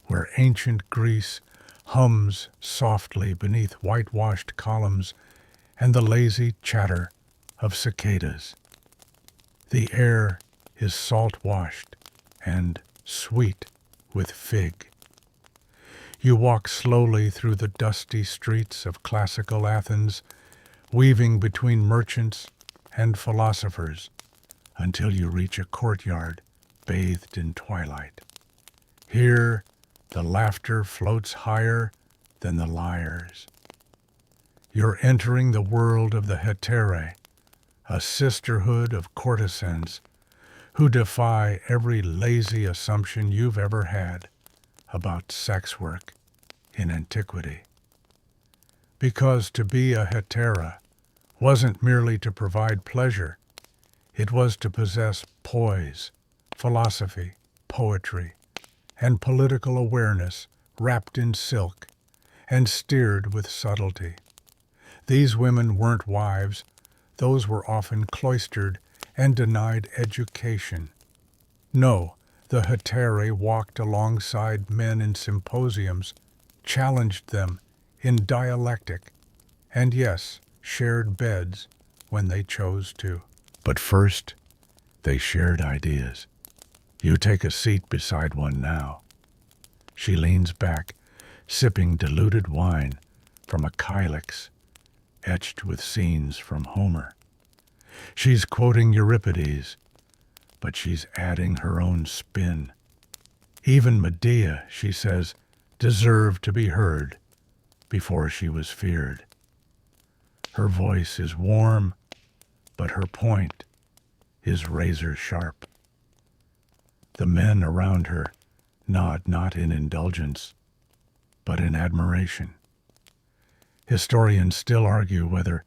where ancient Greece hums softly beneath whitewashed columns and the lazy chatter of cicadas. The air is salt-washed and sweet with fig. You walk slowly through the dusty streets of classical Athens, weaving between merchants and philosophers, until you reach a courtyard bathed in twilight. Here, the laughter floats higher than the lyres. You're entering the world of the hetaerae, a sisterhood of courtesans who defy every lazy assumption you've ever had about sex work in antiquity. Because to be a hetaera wasn't merely to provide pleasure, it was to possess poise, philosophy, poetry, and political awareness wrapped in silk and steered with subtlety. These women weren't wives, those were often cloistered and denied education. No, the hetaerae walked alongside men in symposiums, challenged them in dialectic, and yes, shared beds when they chose to. But first, they shared ideas. You take a seat beside one now. She leans back, sipping diluted wine from a kylix etched with scenes from Homer. She's quoting Euripides, but she's adding her own spin. Even Medea, she says, deserved to be heard before she was feared. Her voice is warm, but her point is razor sharp. The men around her nod not in indulgence, but in admiration. Historians still argue whether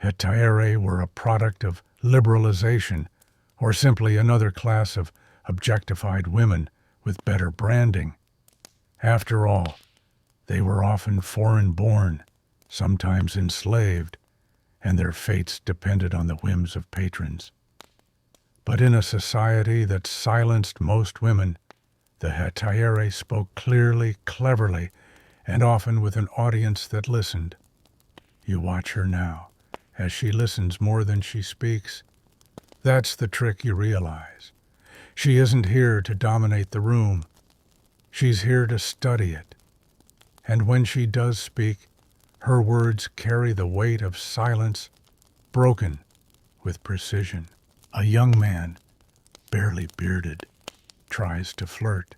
hetaerae were a product of liberalization or simply another class of objectified women with better branding. After all, they were often foreign-born, sometimes enslaved, and their fates depended on the whims of patrons. But in a society that silenced most women, the hetaerae spoke clearly, cleverly, and often with an audience that listened. You watch her now, as she listens more than she speaks. That's the trick, you realize. She isn't here to dominate the room. She's here to study it. And when she does speak, her words carry the weight of silence, broken with precision. A young man, barely bearded, tries to flirt.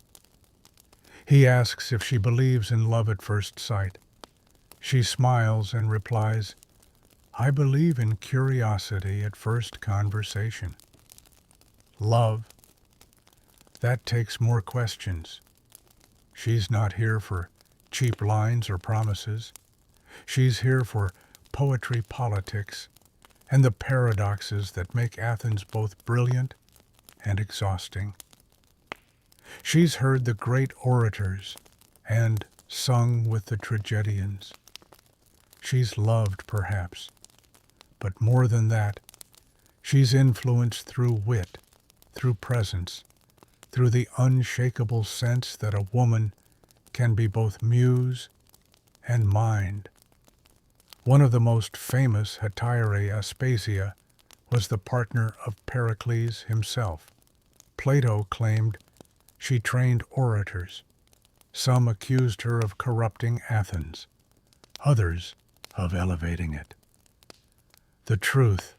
He asks if she believes in love at first sight. She smiles and replies, "I believe in curiosity at first conversation." Love, that takes more questions. She's not here for cheap lines or promises. She's here for poetry politics and the paradoxes that make Athens both brilliant and exhausting. She's heard the great orators and sung with the tragedians. She's loved, perhaps, but more than that, she's influenced through wit, through presence, through the unshakable sense that a woman can be both muse and mind. One of the most famous hetaerae, Aspasia, was the partner of Pericles himself. Plato claimed she trained orators. Some accused her of corrupting Athens, others of elevating it. The truth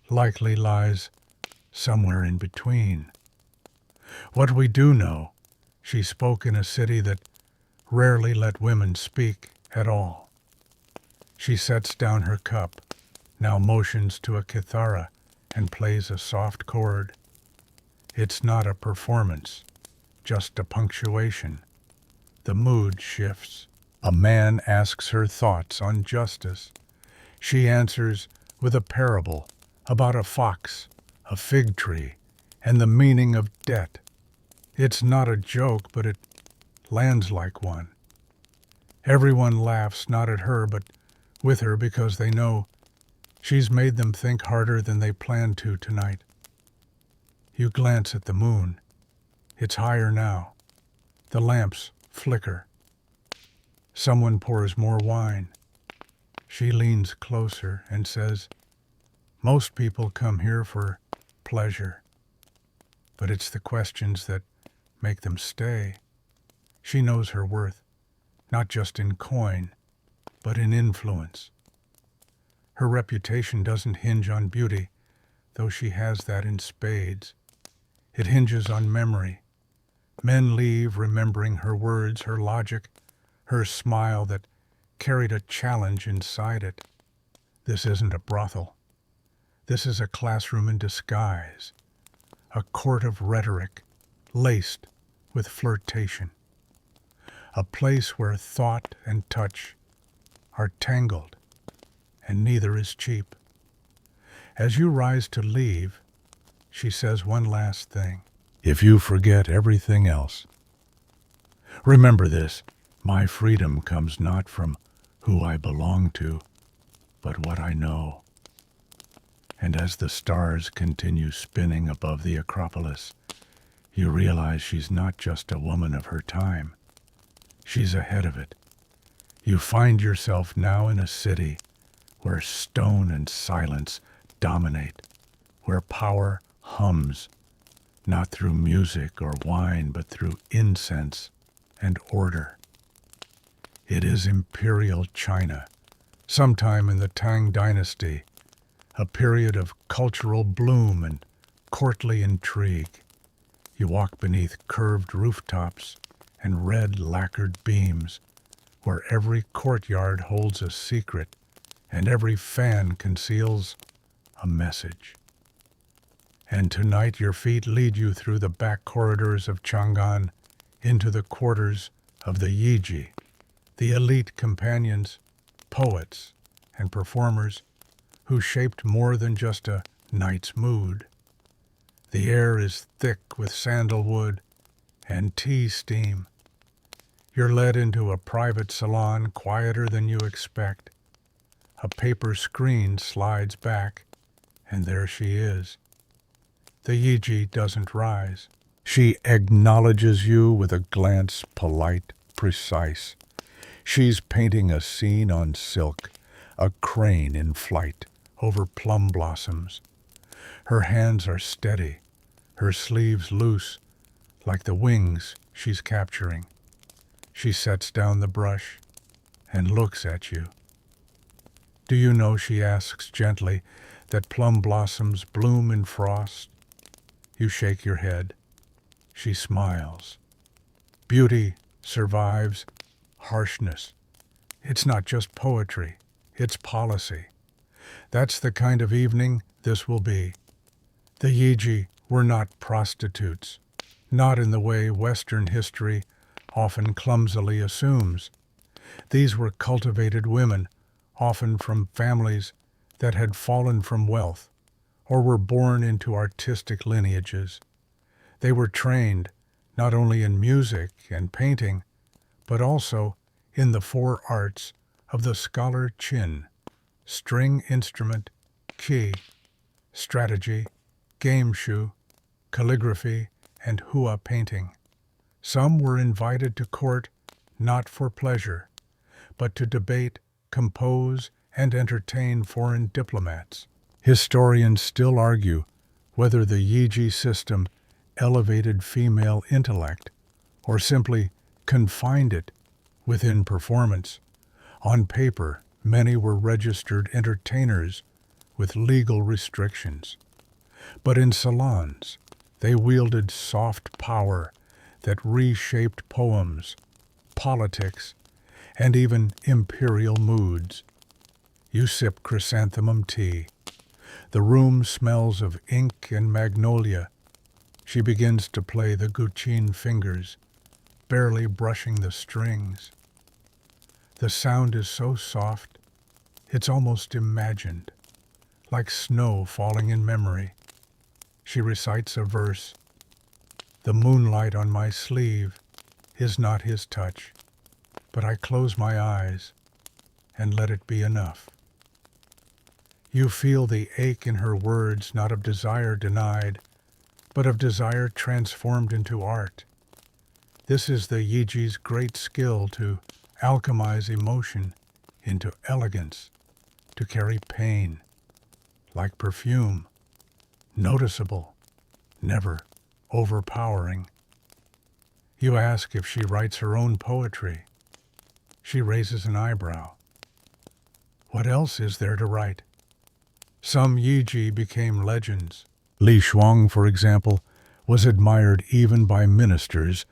likely lies somewhere in between. What we do know, she spoke in a city that rarely let women speak at all. She sets down her cup, now motions to a kithara and plays a soft chord. It's not a performance, just a punctuation. The mood shifts. A man asks her thoughts on justice. She answers with a parable about a fox, a fig tree, and the meaning of debt. It's not a joke, but it lands like one. Everyone laughs not at her, but with her, because they know she's made them think harder than they planned to tonight. You glance at the moon. It's higher now. The lamps flicker. Someone pours more wine. She leans closer and says, "Most people come here for pleasure, but it's the questions that make them stay." She knows her worth, not just in coin, but in influence. Her reputation doesn't hinge on beauty, though she has that in spades. It hinges on memory. Men leave remembering her words, her logic, her smile that carried a challenge inside it. This isn't a brothel. This is a classroom in disguise, a court of rhetoric laced with flirtation, a place where thought and touch are tangled, and neither is cheap. As you rise to leave, she says one last thing. "If you forget everything else, remember this: my freedom comes not from who I belong to, but what I know." And as the stars continue spinning above the Acropolis, you realize she's not just a woman of her time. She's ahead of it. You find yourself now in a city where stone and silence dominate, where power hums, not through music or wine, but through incense and order. It is imperial China, sometime in the Tang dynasty, a period of cultural bloom and courtly intrigue. You walk beneath curved rooftops and red lacquered beams, where every courtyard holds a secret and every fan conceals a message. And tonight your feet lead you through the back corridors of Chang'an into the quarters of the yiji, the elite companions, poets, and performers who shaped more than just a night's mood. The air is thick with sandalwood and tea steam. You're led into a private salon quieter than you expect. A paper screen slides back, and there she is. The yiji doesn't rise. She acknowledges you with a glance polite, precise. She's painting a scene on silk, a crane in flight over plum blossoms. Her hands are steady, her sleeves loose, like the wings she's capturing. She sets down the brush and looks at you. "Do you know," she asks gently, "that plum blossoms bloom in frost?" You shake your head. She smiles. Beauty survives harshness. It's not just poetry, it's policy. That's the kind of evening this will be. The yiji were not prostitutes, not in the way Western history often clumsily assumes. These were cultivated women, often from families that had fallen from wealth or were born into artistic lineages. They were trained not only in music and painting, but also in the four arts of the scholar qin, string instrument, qi, strategy, gameshu, calligraphy, and hua painting. Some were invited to court not for pleasure, but to debate, compose, and entertain foreign diplomats. Historians still argue whether the yiji system elevated female intellect or simply confined it within performance. On paper, many were registered entertainers with legal restrictions. But in salons, they wielded soft power that reshaped poems, politics, and even imperial moods. You sip chrysanthemum tea. The room smells of ink and magnolia. She begins to play the guqin fingers, barely brushing the strings. The sound is so soft, it's almost imagined, like snow falling in memory. She recites a verse. The moonlight on my sleeve is not his touch, but I close my eyes and let it be enough. You feel the ache in her words, not of desire denied, but of desire transformed into art. This is the yiji's great skill to alchemize emotion into elegance, to carry pain, like perfume, noticeable, never overpowering. You ask if she writes her own poetry. She raises an eyebrow. What else is there to write? Some yiji became legends. Li Shuang, for example, was admired even by ministers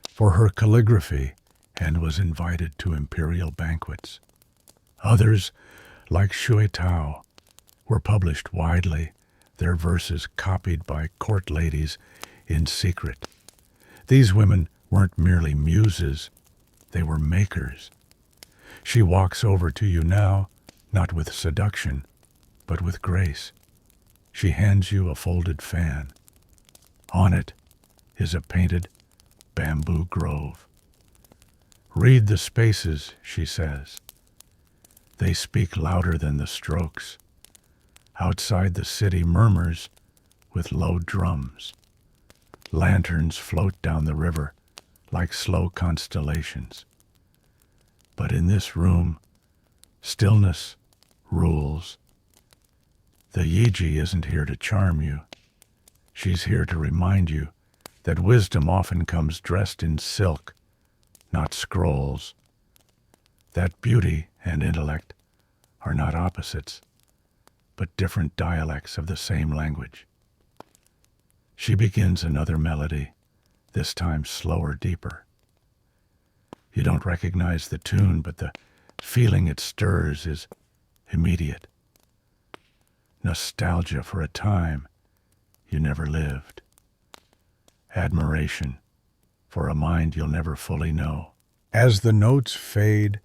for her calligraphy and was invited to imperial banquets. Others, like Shui Tao, were published widely, their verses copied by court ladies in secret. These women weren't merely muses, they were makers. She walks over to you now, not with seduction, but with grace. She hands you a folded fan. On it is a painted bamboo grove. Read the spaces, she says. They speak louder than the strokes. Outside the city murmurs with low drums. Lanterns float down the river like slow constellations. But in this room, stillness rules. The yiji isn't here to charm you. She's here to remind you that wisdom often comes dressed in silk, not scrolls. That beauty and intellect are not opposites, but different dialects of the same language. She begins another melody, this time slower, deeper. You don't recognize the tune, but the feeling it stirs is immediate. Nostalgia for a time you never lived. Admiration for a mind you'll never fully know. As the notes fade,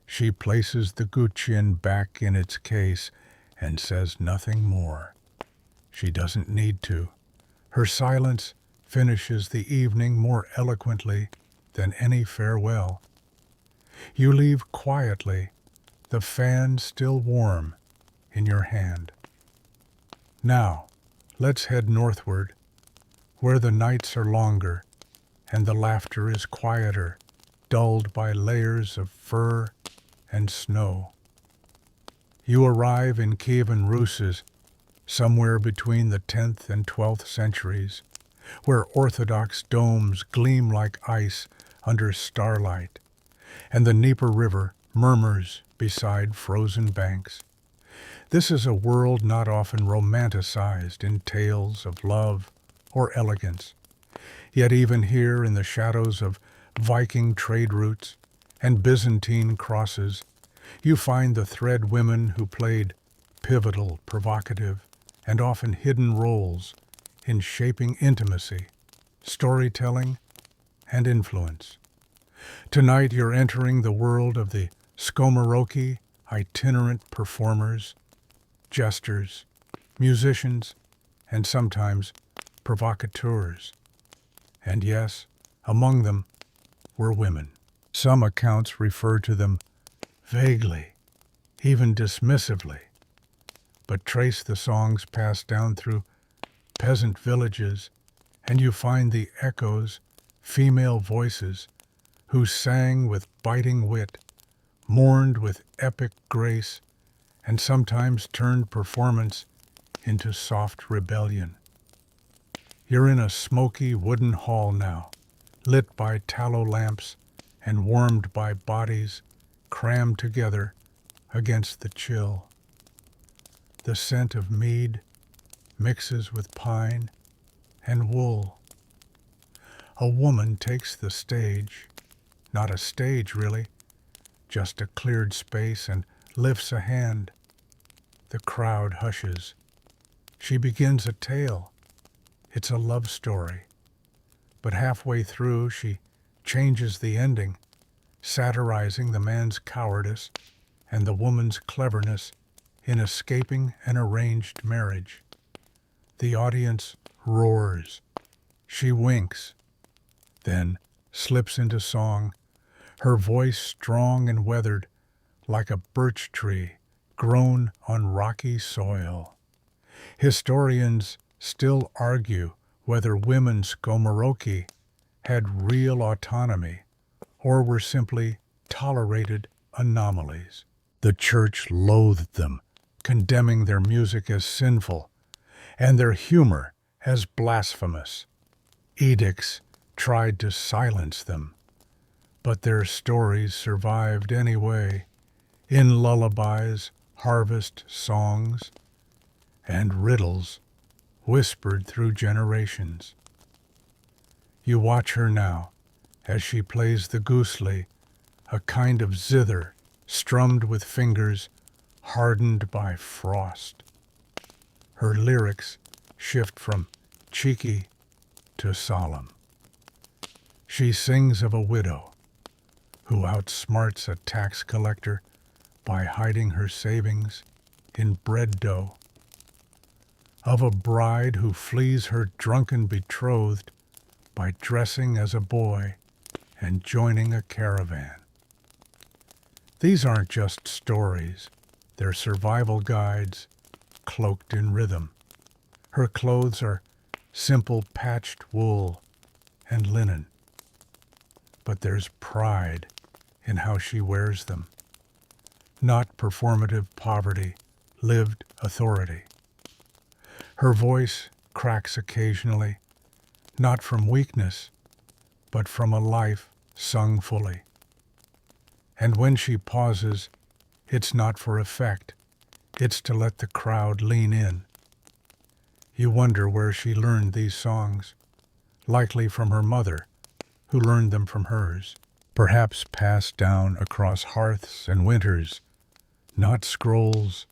she places the guqin back in its case and says nothing more. She doesn't need to. Her silence finishes the evening more eloquently than any farewell. You leave quietly, the fan still warm in your hand. Now, let's head northward, where the nights are longer and the laughter is quieter, dulled by layers of fur and snow. You arrive in Kievan Ruses, somewhere between the 10th and 12th centuries, where Orthodox domes gleam like ice under starlight, and the Dnieper River murmurs beside frozen banks. This is a world not often romanticized in tales of love or elegance. Yet even here in the shadows of Viking trade routes and Byzantine crosses, you find the thread women who played pivotal, provocative, and often hidden roles in shaping intimacy, storytelling, and influence. Tonight you're entering the world of the skomorokhi, itinerant performers, jesters, musicians, and sometimes provocateurs. And yes, among them were women. Some accounts refer to them vaguely, even dismissively, but trace the songs passed down through peasant villages, and you find the echoes, female voices, who sang with biting wit, mourned with epic grace, and sometimes turned performance into soft rebellion. You're in a smoky wooden hall now, lit by tallow lamps and warmed by bodies crammed together against the chill. The scent of mead mixes with pine and wool. A woman takes the stage, not a stage really, just a cleared space, and lifts a hand. The crowd hushes. She begins a tale. It's a love story. But halfway through, she changes the ending, satirizing the man's cowardice and the woman's cleverness in escaping an arranged marriage. The audience roars. She winks, then slips into song, her voice strong and weathered, like a birch tree grown on rocky soil. Historians still argue whether women's skomorokhi had real autonomy or were simply tolerated anomalies. The church loathed them, condemning their music as sinful and their humor as blasphemous. Edicts tried to silence them, but their stories survived anyway, in lullabies, harvest songs, and riddles whispered through generations. You watch her now as she plays the gusli, a kind of zither strummed with fingers hardened by frost. Her lyrics shift from cheeky to solemn. She sings of a widow who outsmarts a tax collector by hiding her savings in bread dough, of a bride who flees her drunken betrothed by dressing as a boy and joining a caravan. These aren't just stories, they're survival guides cloaked in rhythm. Her clothes are simple patched wool and linen, but there's pride in how she wears them. Not performative poverty, lived authority. Her voice cracks occasionally, not from weakness, but from a life sung fully. And when she pauses, it's not for effect, it's to let the crowd lean in. You wonder where she learned these songs, likely from her mother, who learned them from hers, perhaps passed down across hearths and winters, not scrolls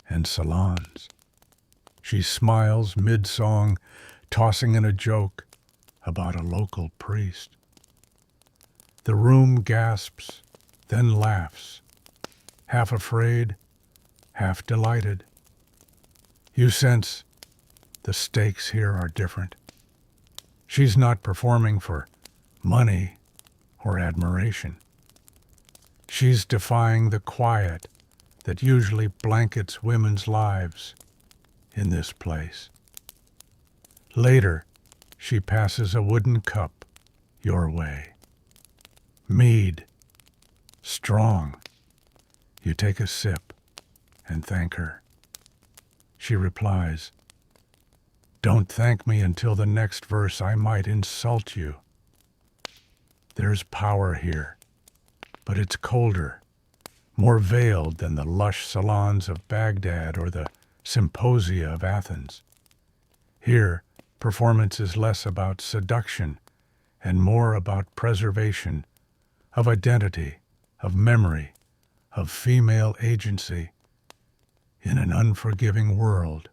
and salons. She smiles mid-song, tossing in a joke about a local priest. The room gasps, then laughs, half afraid, half delighted. You sense the stakes here are different. She's not performing for money or admiration. She's defying the quiet that usually blankets women's lives in this place. Later, she passes a wooden cup your way. Mead, strong. You take a sip and thank her. She replies, "Don't thank me until the next verse. I might insult you." There's power here, but it's colder, more veiled than the lush salons of Baghdad or the symposia of Athens. Here, performance is less about seduction and more about preservation of identity, of memory, of female agency in an unforgiving world.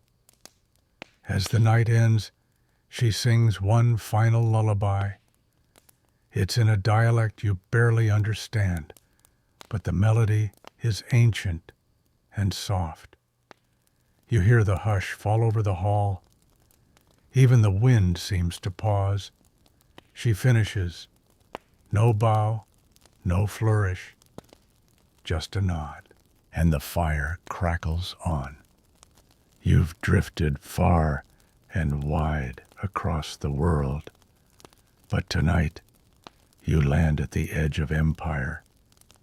As the night ends, she sings one final lullaby. It's in a dialect you barely understand, but the melody is ancient and soft. You hear the hush fall over the hall. Even the wind seems to pause. She finishes. No bow, no flourish, just a nod. And the fire crackles on. You've drifted far and wide across the world, but tonight you land at the edge of empire,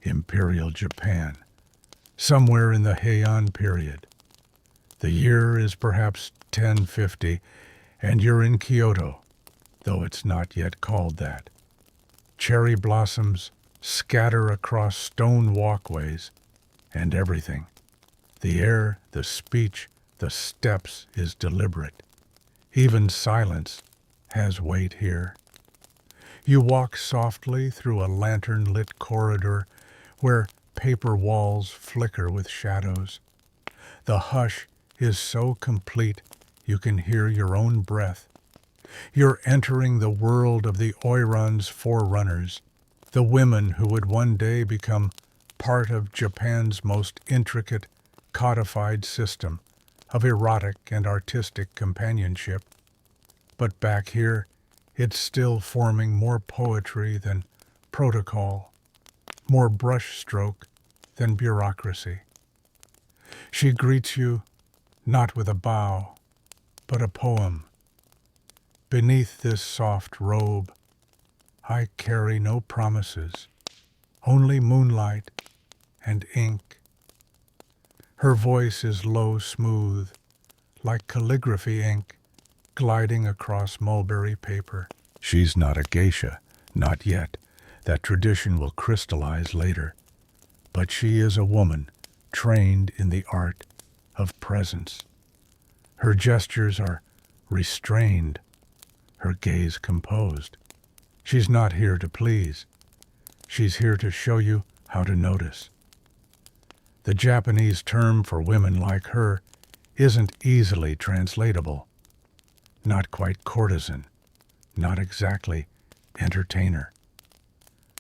Imperial Japan, somewhere in the Heian period. The year is perhaps 1050, and you're in Kyoto, though it's not yet called that. Cherry blossoms scatter across stone walkways, and everything, the air, the speech, the steps, is deliberate. Even silence has weight here. You walk softly through a lantern-lit corridor where paper walls flicker with shadows. The hush is so complete you can hear your own breath. You're entering the world of the oiran's forerunners, the women who would one day become part of Japan's most intricate, codified system of erotic and artistic companionship. But back here, it's still forming more poetry than protocol, more brushstroke than bureaucracy. She greets you not with a bow, but a poem. Beneath this soft robe, I carry no promises, only moonlight and ink. Her voice is low smooth, like calligraphy ink gliding across mulberry paper. She's not a geisha, not yet. That tradition will crystallize later. But she is a woman trained in the art of presence. Her gestures are restrained, her gaze composed. She's not here to please. She's here to show you how to notice. The Japanese term for women like her isn't easily translatable. Not quite courtesan, not exactly entertainer.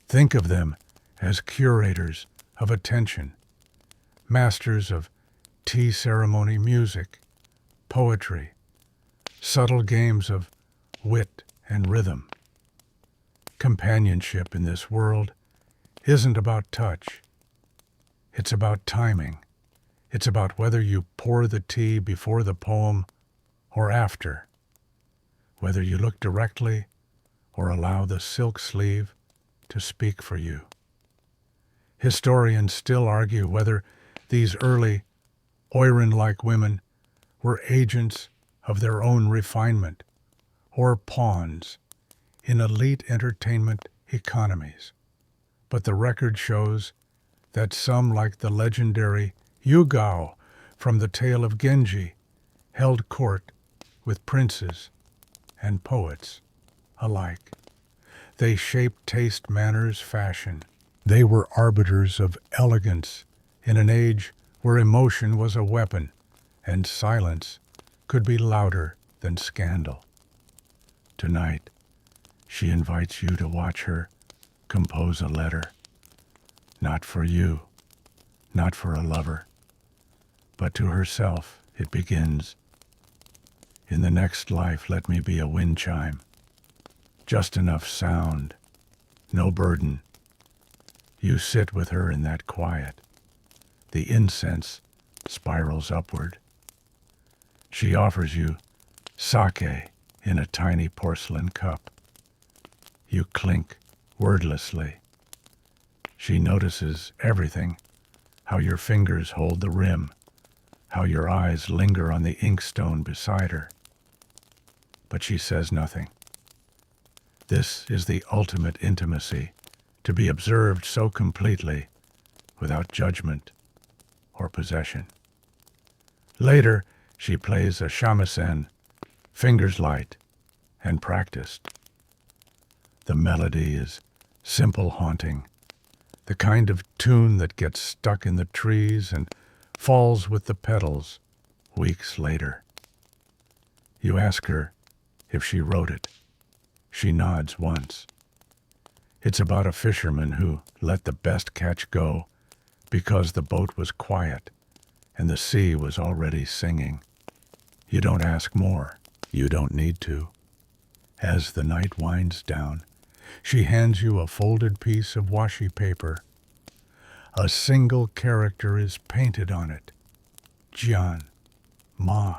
Think of them as curators of attention, masters of tea ceremony music, poetry, subtle games of wit and rhythm. Companionship in this world isn't about touch. It's about timing. It's about whether you pour the tea before the poem or after, whether you look directly or allow the silk sleeve to speak for you. Historians still argue whether these early oiran-like women were agents of their own refinement or pawns in elite entertainment economies. But the record shows that some, like the legendary Yugao from the tale of Genji, held court with princes and poets alike. They shaped taste, manners, fashion. They were arbiters of elegance in an age where emotion was a weapon and silence could be louder than scandal. Tonight, she invites you to watch her compose a letter. Not for you, not for a lover, but to herself it begins. In the next life, let me be a wind chime. Just enough sound, no burden. You sit with her in that quiet. The incense spirals upward. She offers you sake in a tiny porcelain cup. You clink wordlessly. She notices everything, how your fingers hold the rim, how your eyes linger on the inkstone beside her. But she says nothing. This is the ultimate intimacy, to be observed so completely, without judgment or possession. Later, she plays a shamisen, fingers light and practiced. The melody is simple, haunting, the kind of tune that gets stuck in the trees and falls with the petals weeks later. You ask her if she wrote it. She nods once. It's about a fisherman who let the best catch go because the boat was quiet and the sea was already singing. You don't ask more. You don't need to. As the night winds down, she hands you a folded piece of washi paper. A single character is painted on it. Qiyān, ma.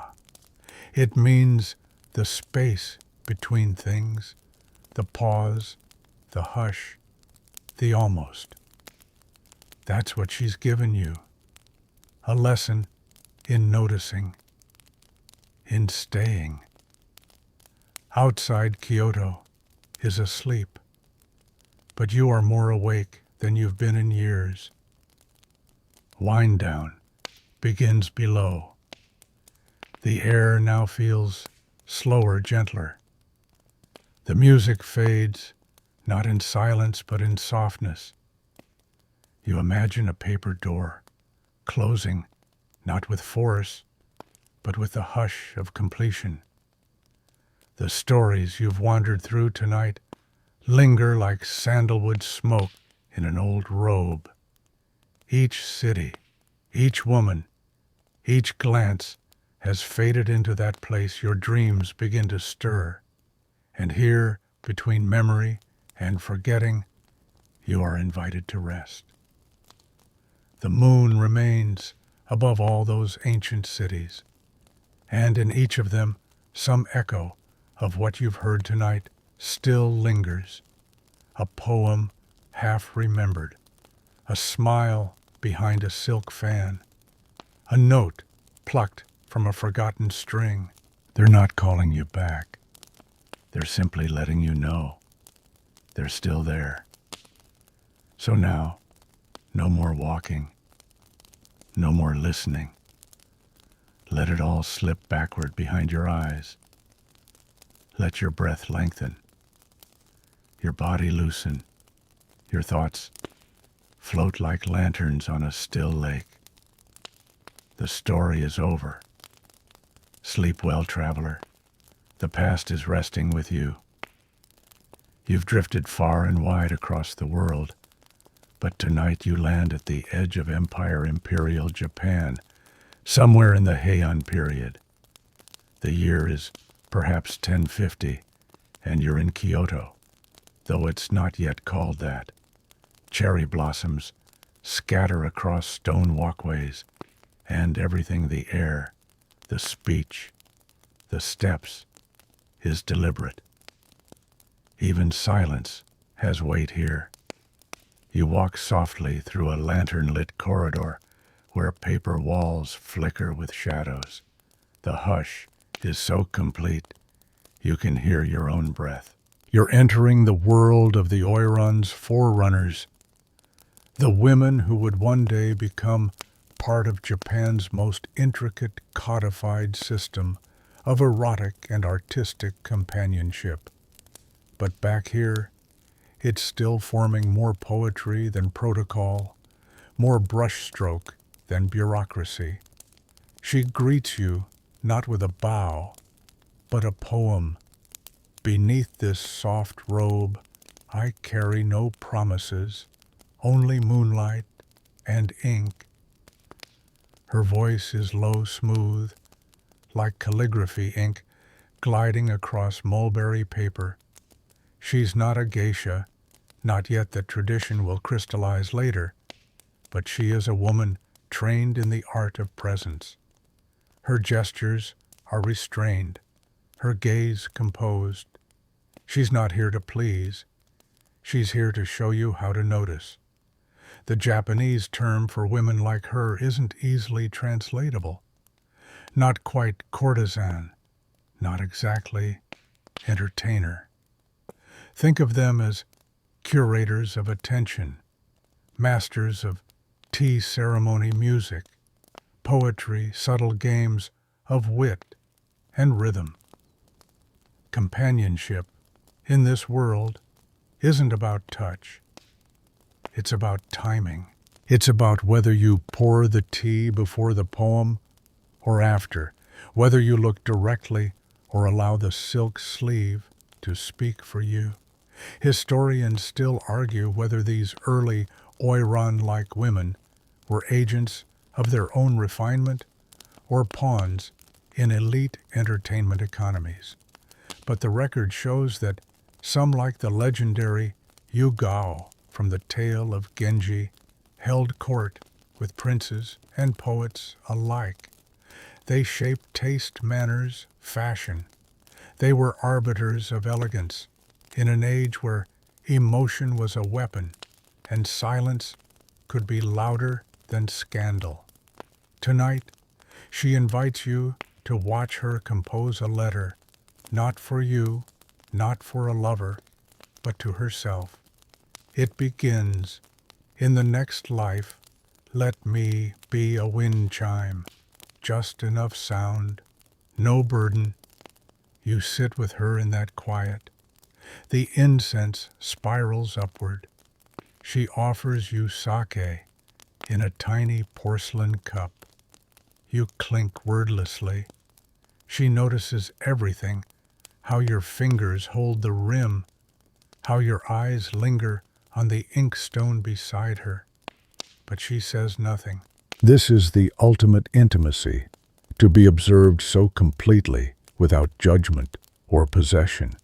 It means the space between things, the pause, the hush, the almost. That's what she's given you. A lesson in noticing, in staying. Outside Kyoto is asleep, but you are more awake than you've been in years. Wind down begins below. The air now feels slower, gentler. The music fades, not in silence but in softness. You imagine a paper door, closing, not with force, but with the hush of completion. The stories you've wandered through tonight linger like sandalwood smoke in an old robe. Each city, each woman, each glance has faded into that place your dreams begin to stir. And here, between memory and forgetting, you are invited to rest. The moon remains above all those ancient cities, and in each of them some echo of what you've heard tonight still lingers. A poem half remembered, a smile behind a silk fan, a note plucked from a forgotten string. They're not calling you back. They're simply letting you know they're still there. So now, no more walking, no more listening. Let it all slip backward behind your eyes. Let your breath lengthen, your body loosen, your thoughts float like lanterns on a still lake. The story is over. Sleep well, traveler. The past is resting with you. You've drifted far and wide across the world, but tonight you land at the edge of Imperial Japan, somewhere in the Heian period. The year is perhaps 1050, and you're in Kyoto, though it's not yet called that. Cherry blossoms scatter across stone walkways, and everything, the air, the speech, the steps, is deliberate. Even silence has weight here. You walk softly through a lantern-lit corridor where paper walls flicker with shadows. The hush is so complete, you can hear your own breath. You're entering the world of the oiran's forerunners, the women who would one day become part of Japan's most intricate codified system of erotic and artistic companionship. But back here, it's still forming more poetry than protocol, more brushstroke than bureaucracy. She greets you not with a bow, but a poem. Beneath this soft robe, I carry no promises, only moonlight and ink. Her voice is low smooth, like calligraphy ink gliding across mulberry paper. She's not a geisha, not yet that tradition will crystallize later, but she is a woman trained in the art of presence. Her gestures are restrained, her gaze composed. She's not here to please. She's here to show you how to notice. The Japanese term for women like her isn't easily translatable. Not quite courtesan, not exactly entertainer. Think of them as curators of attention, masters of tea ceremony music, poetry, subtle games of wit and rhythm. Companionship in this world isn't about touch. It's about timing. It's about whether you pour the tea before the poem or after, whether you look directly or allow the silk sleeve to speak for you. Historians still argue whether these early oiran-like women were agents of their own refinement or pawns in elite entertainment economies. But the record shows that some, like the legendary Yugao from the tale of Genji, held court with princes and poets alike. They shaped taste, manners, fashion. They were arbiters of elegance in an age where emotion was a weapon and silence could be louder than scandal. Tonight, she invites you to watch her compose a letter, not for you, not for a lover, but to herself. It begins, "In the next life, let me be a wind chime, just enough sound, no burden." You sit with her in that quiet. The incense spirals upward. She offers you sake in a tiny porcelain cup. You clink wordlessly. She notices everything, how your fingers hold the rim, how your eyes linger on the inkstone beside her. But she says nothing. This is the ultimate intimacy, to be observed so completely without judgment or possession.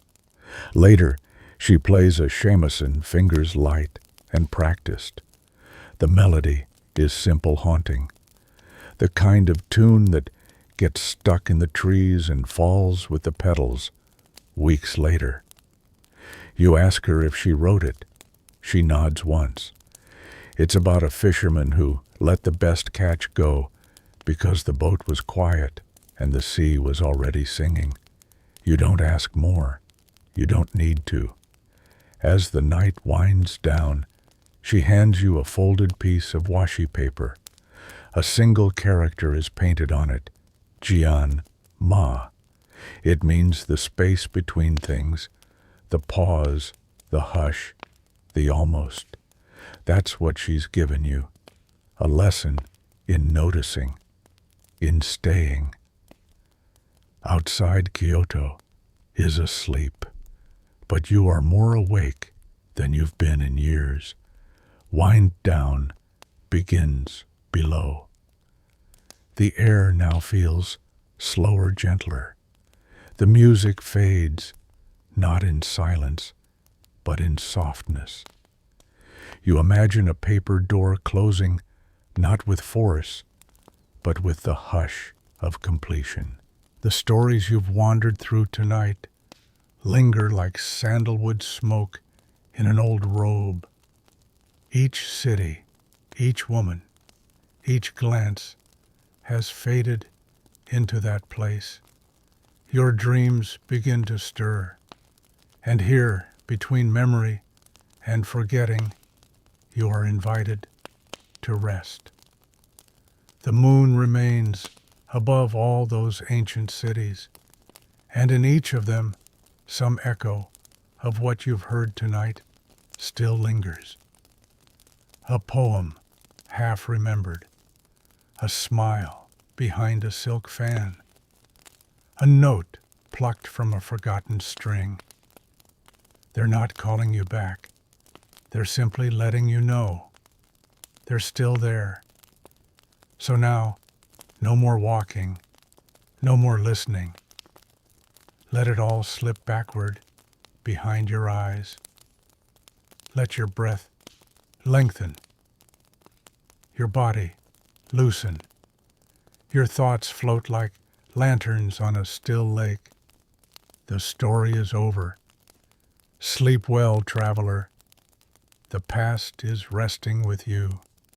Later, She plays a shamisen, fingers light and practiced. The melody is simple haunting, the kind of tune that gets stuck in the trees and falls with the petals weeks later. You ask her if she wrote it. She nods once. It's about a fisherman who let the best catch go because the boat was quiet and the sea was already singing. You don't ask more. You don't need to. As the night winds down, she hands you a folded piece of washi paper. A single character is painted on it, qiyān, ma. It means the space between things, the pause, the hush, the almost. That's what she's given you, a lesson in noticing, in staying. Outside Kyoto is asleep, but you are more awake than you've been in years. Wind down begins below. The air now feels slower, gentler. The music fades, not in silence, but in softness. You imagine a paper door closing, not with force, but with the hush of completion. The stories you've wandered through tonight linger like sandalwood smoke in an old robe. Each city, each woman, each glance has faded into that place. Your dreams begin to stir, and here, between memory and forgetting, you are invited to rest. The moon remains above all those ancient cities, and in each of them, some echo of what you've heard tonight still lingers. A poem half remembered, a smile behind a silk fan, a note plucked from a forgotten string. They're not calling you back. They're simply letting you know they're still there. So now, no more walking, no more listening. Let it all slip backward behind your eyes. Let your breath lengthen, your body loosen. Your thoughts float like lanterns on a still lake. The story is over. Sleep well, traveler. The past is resting with you.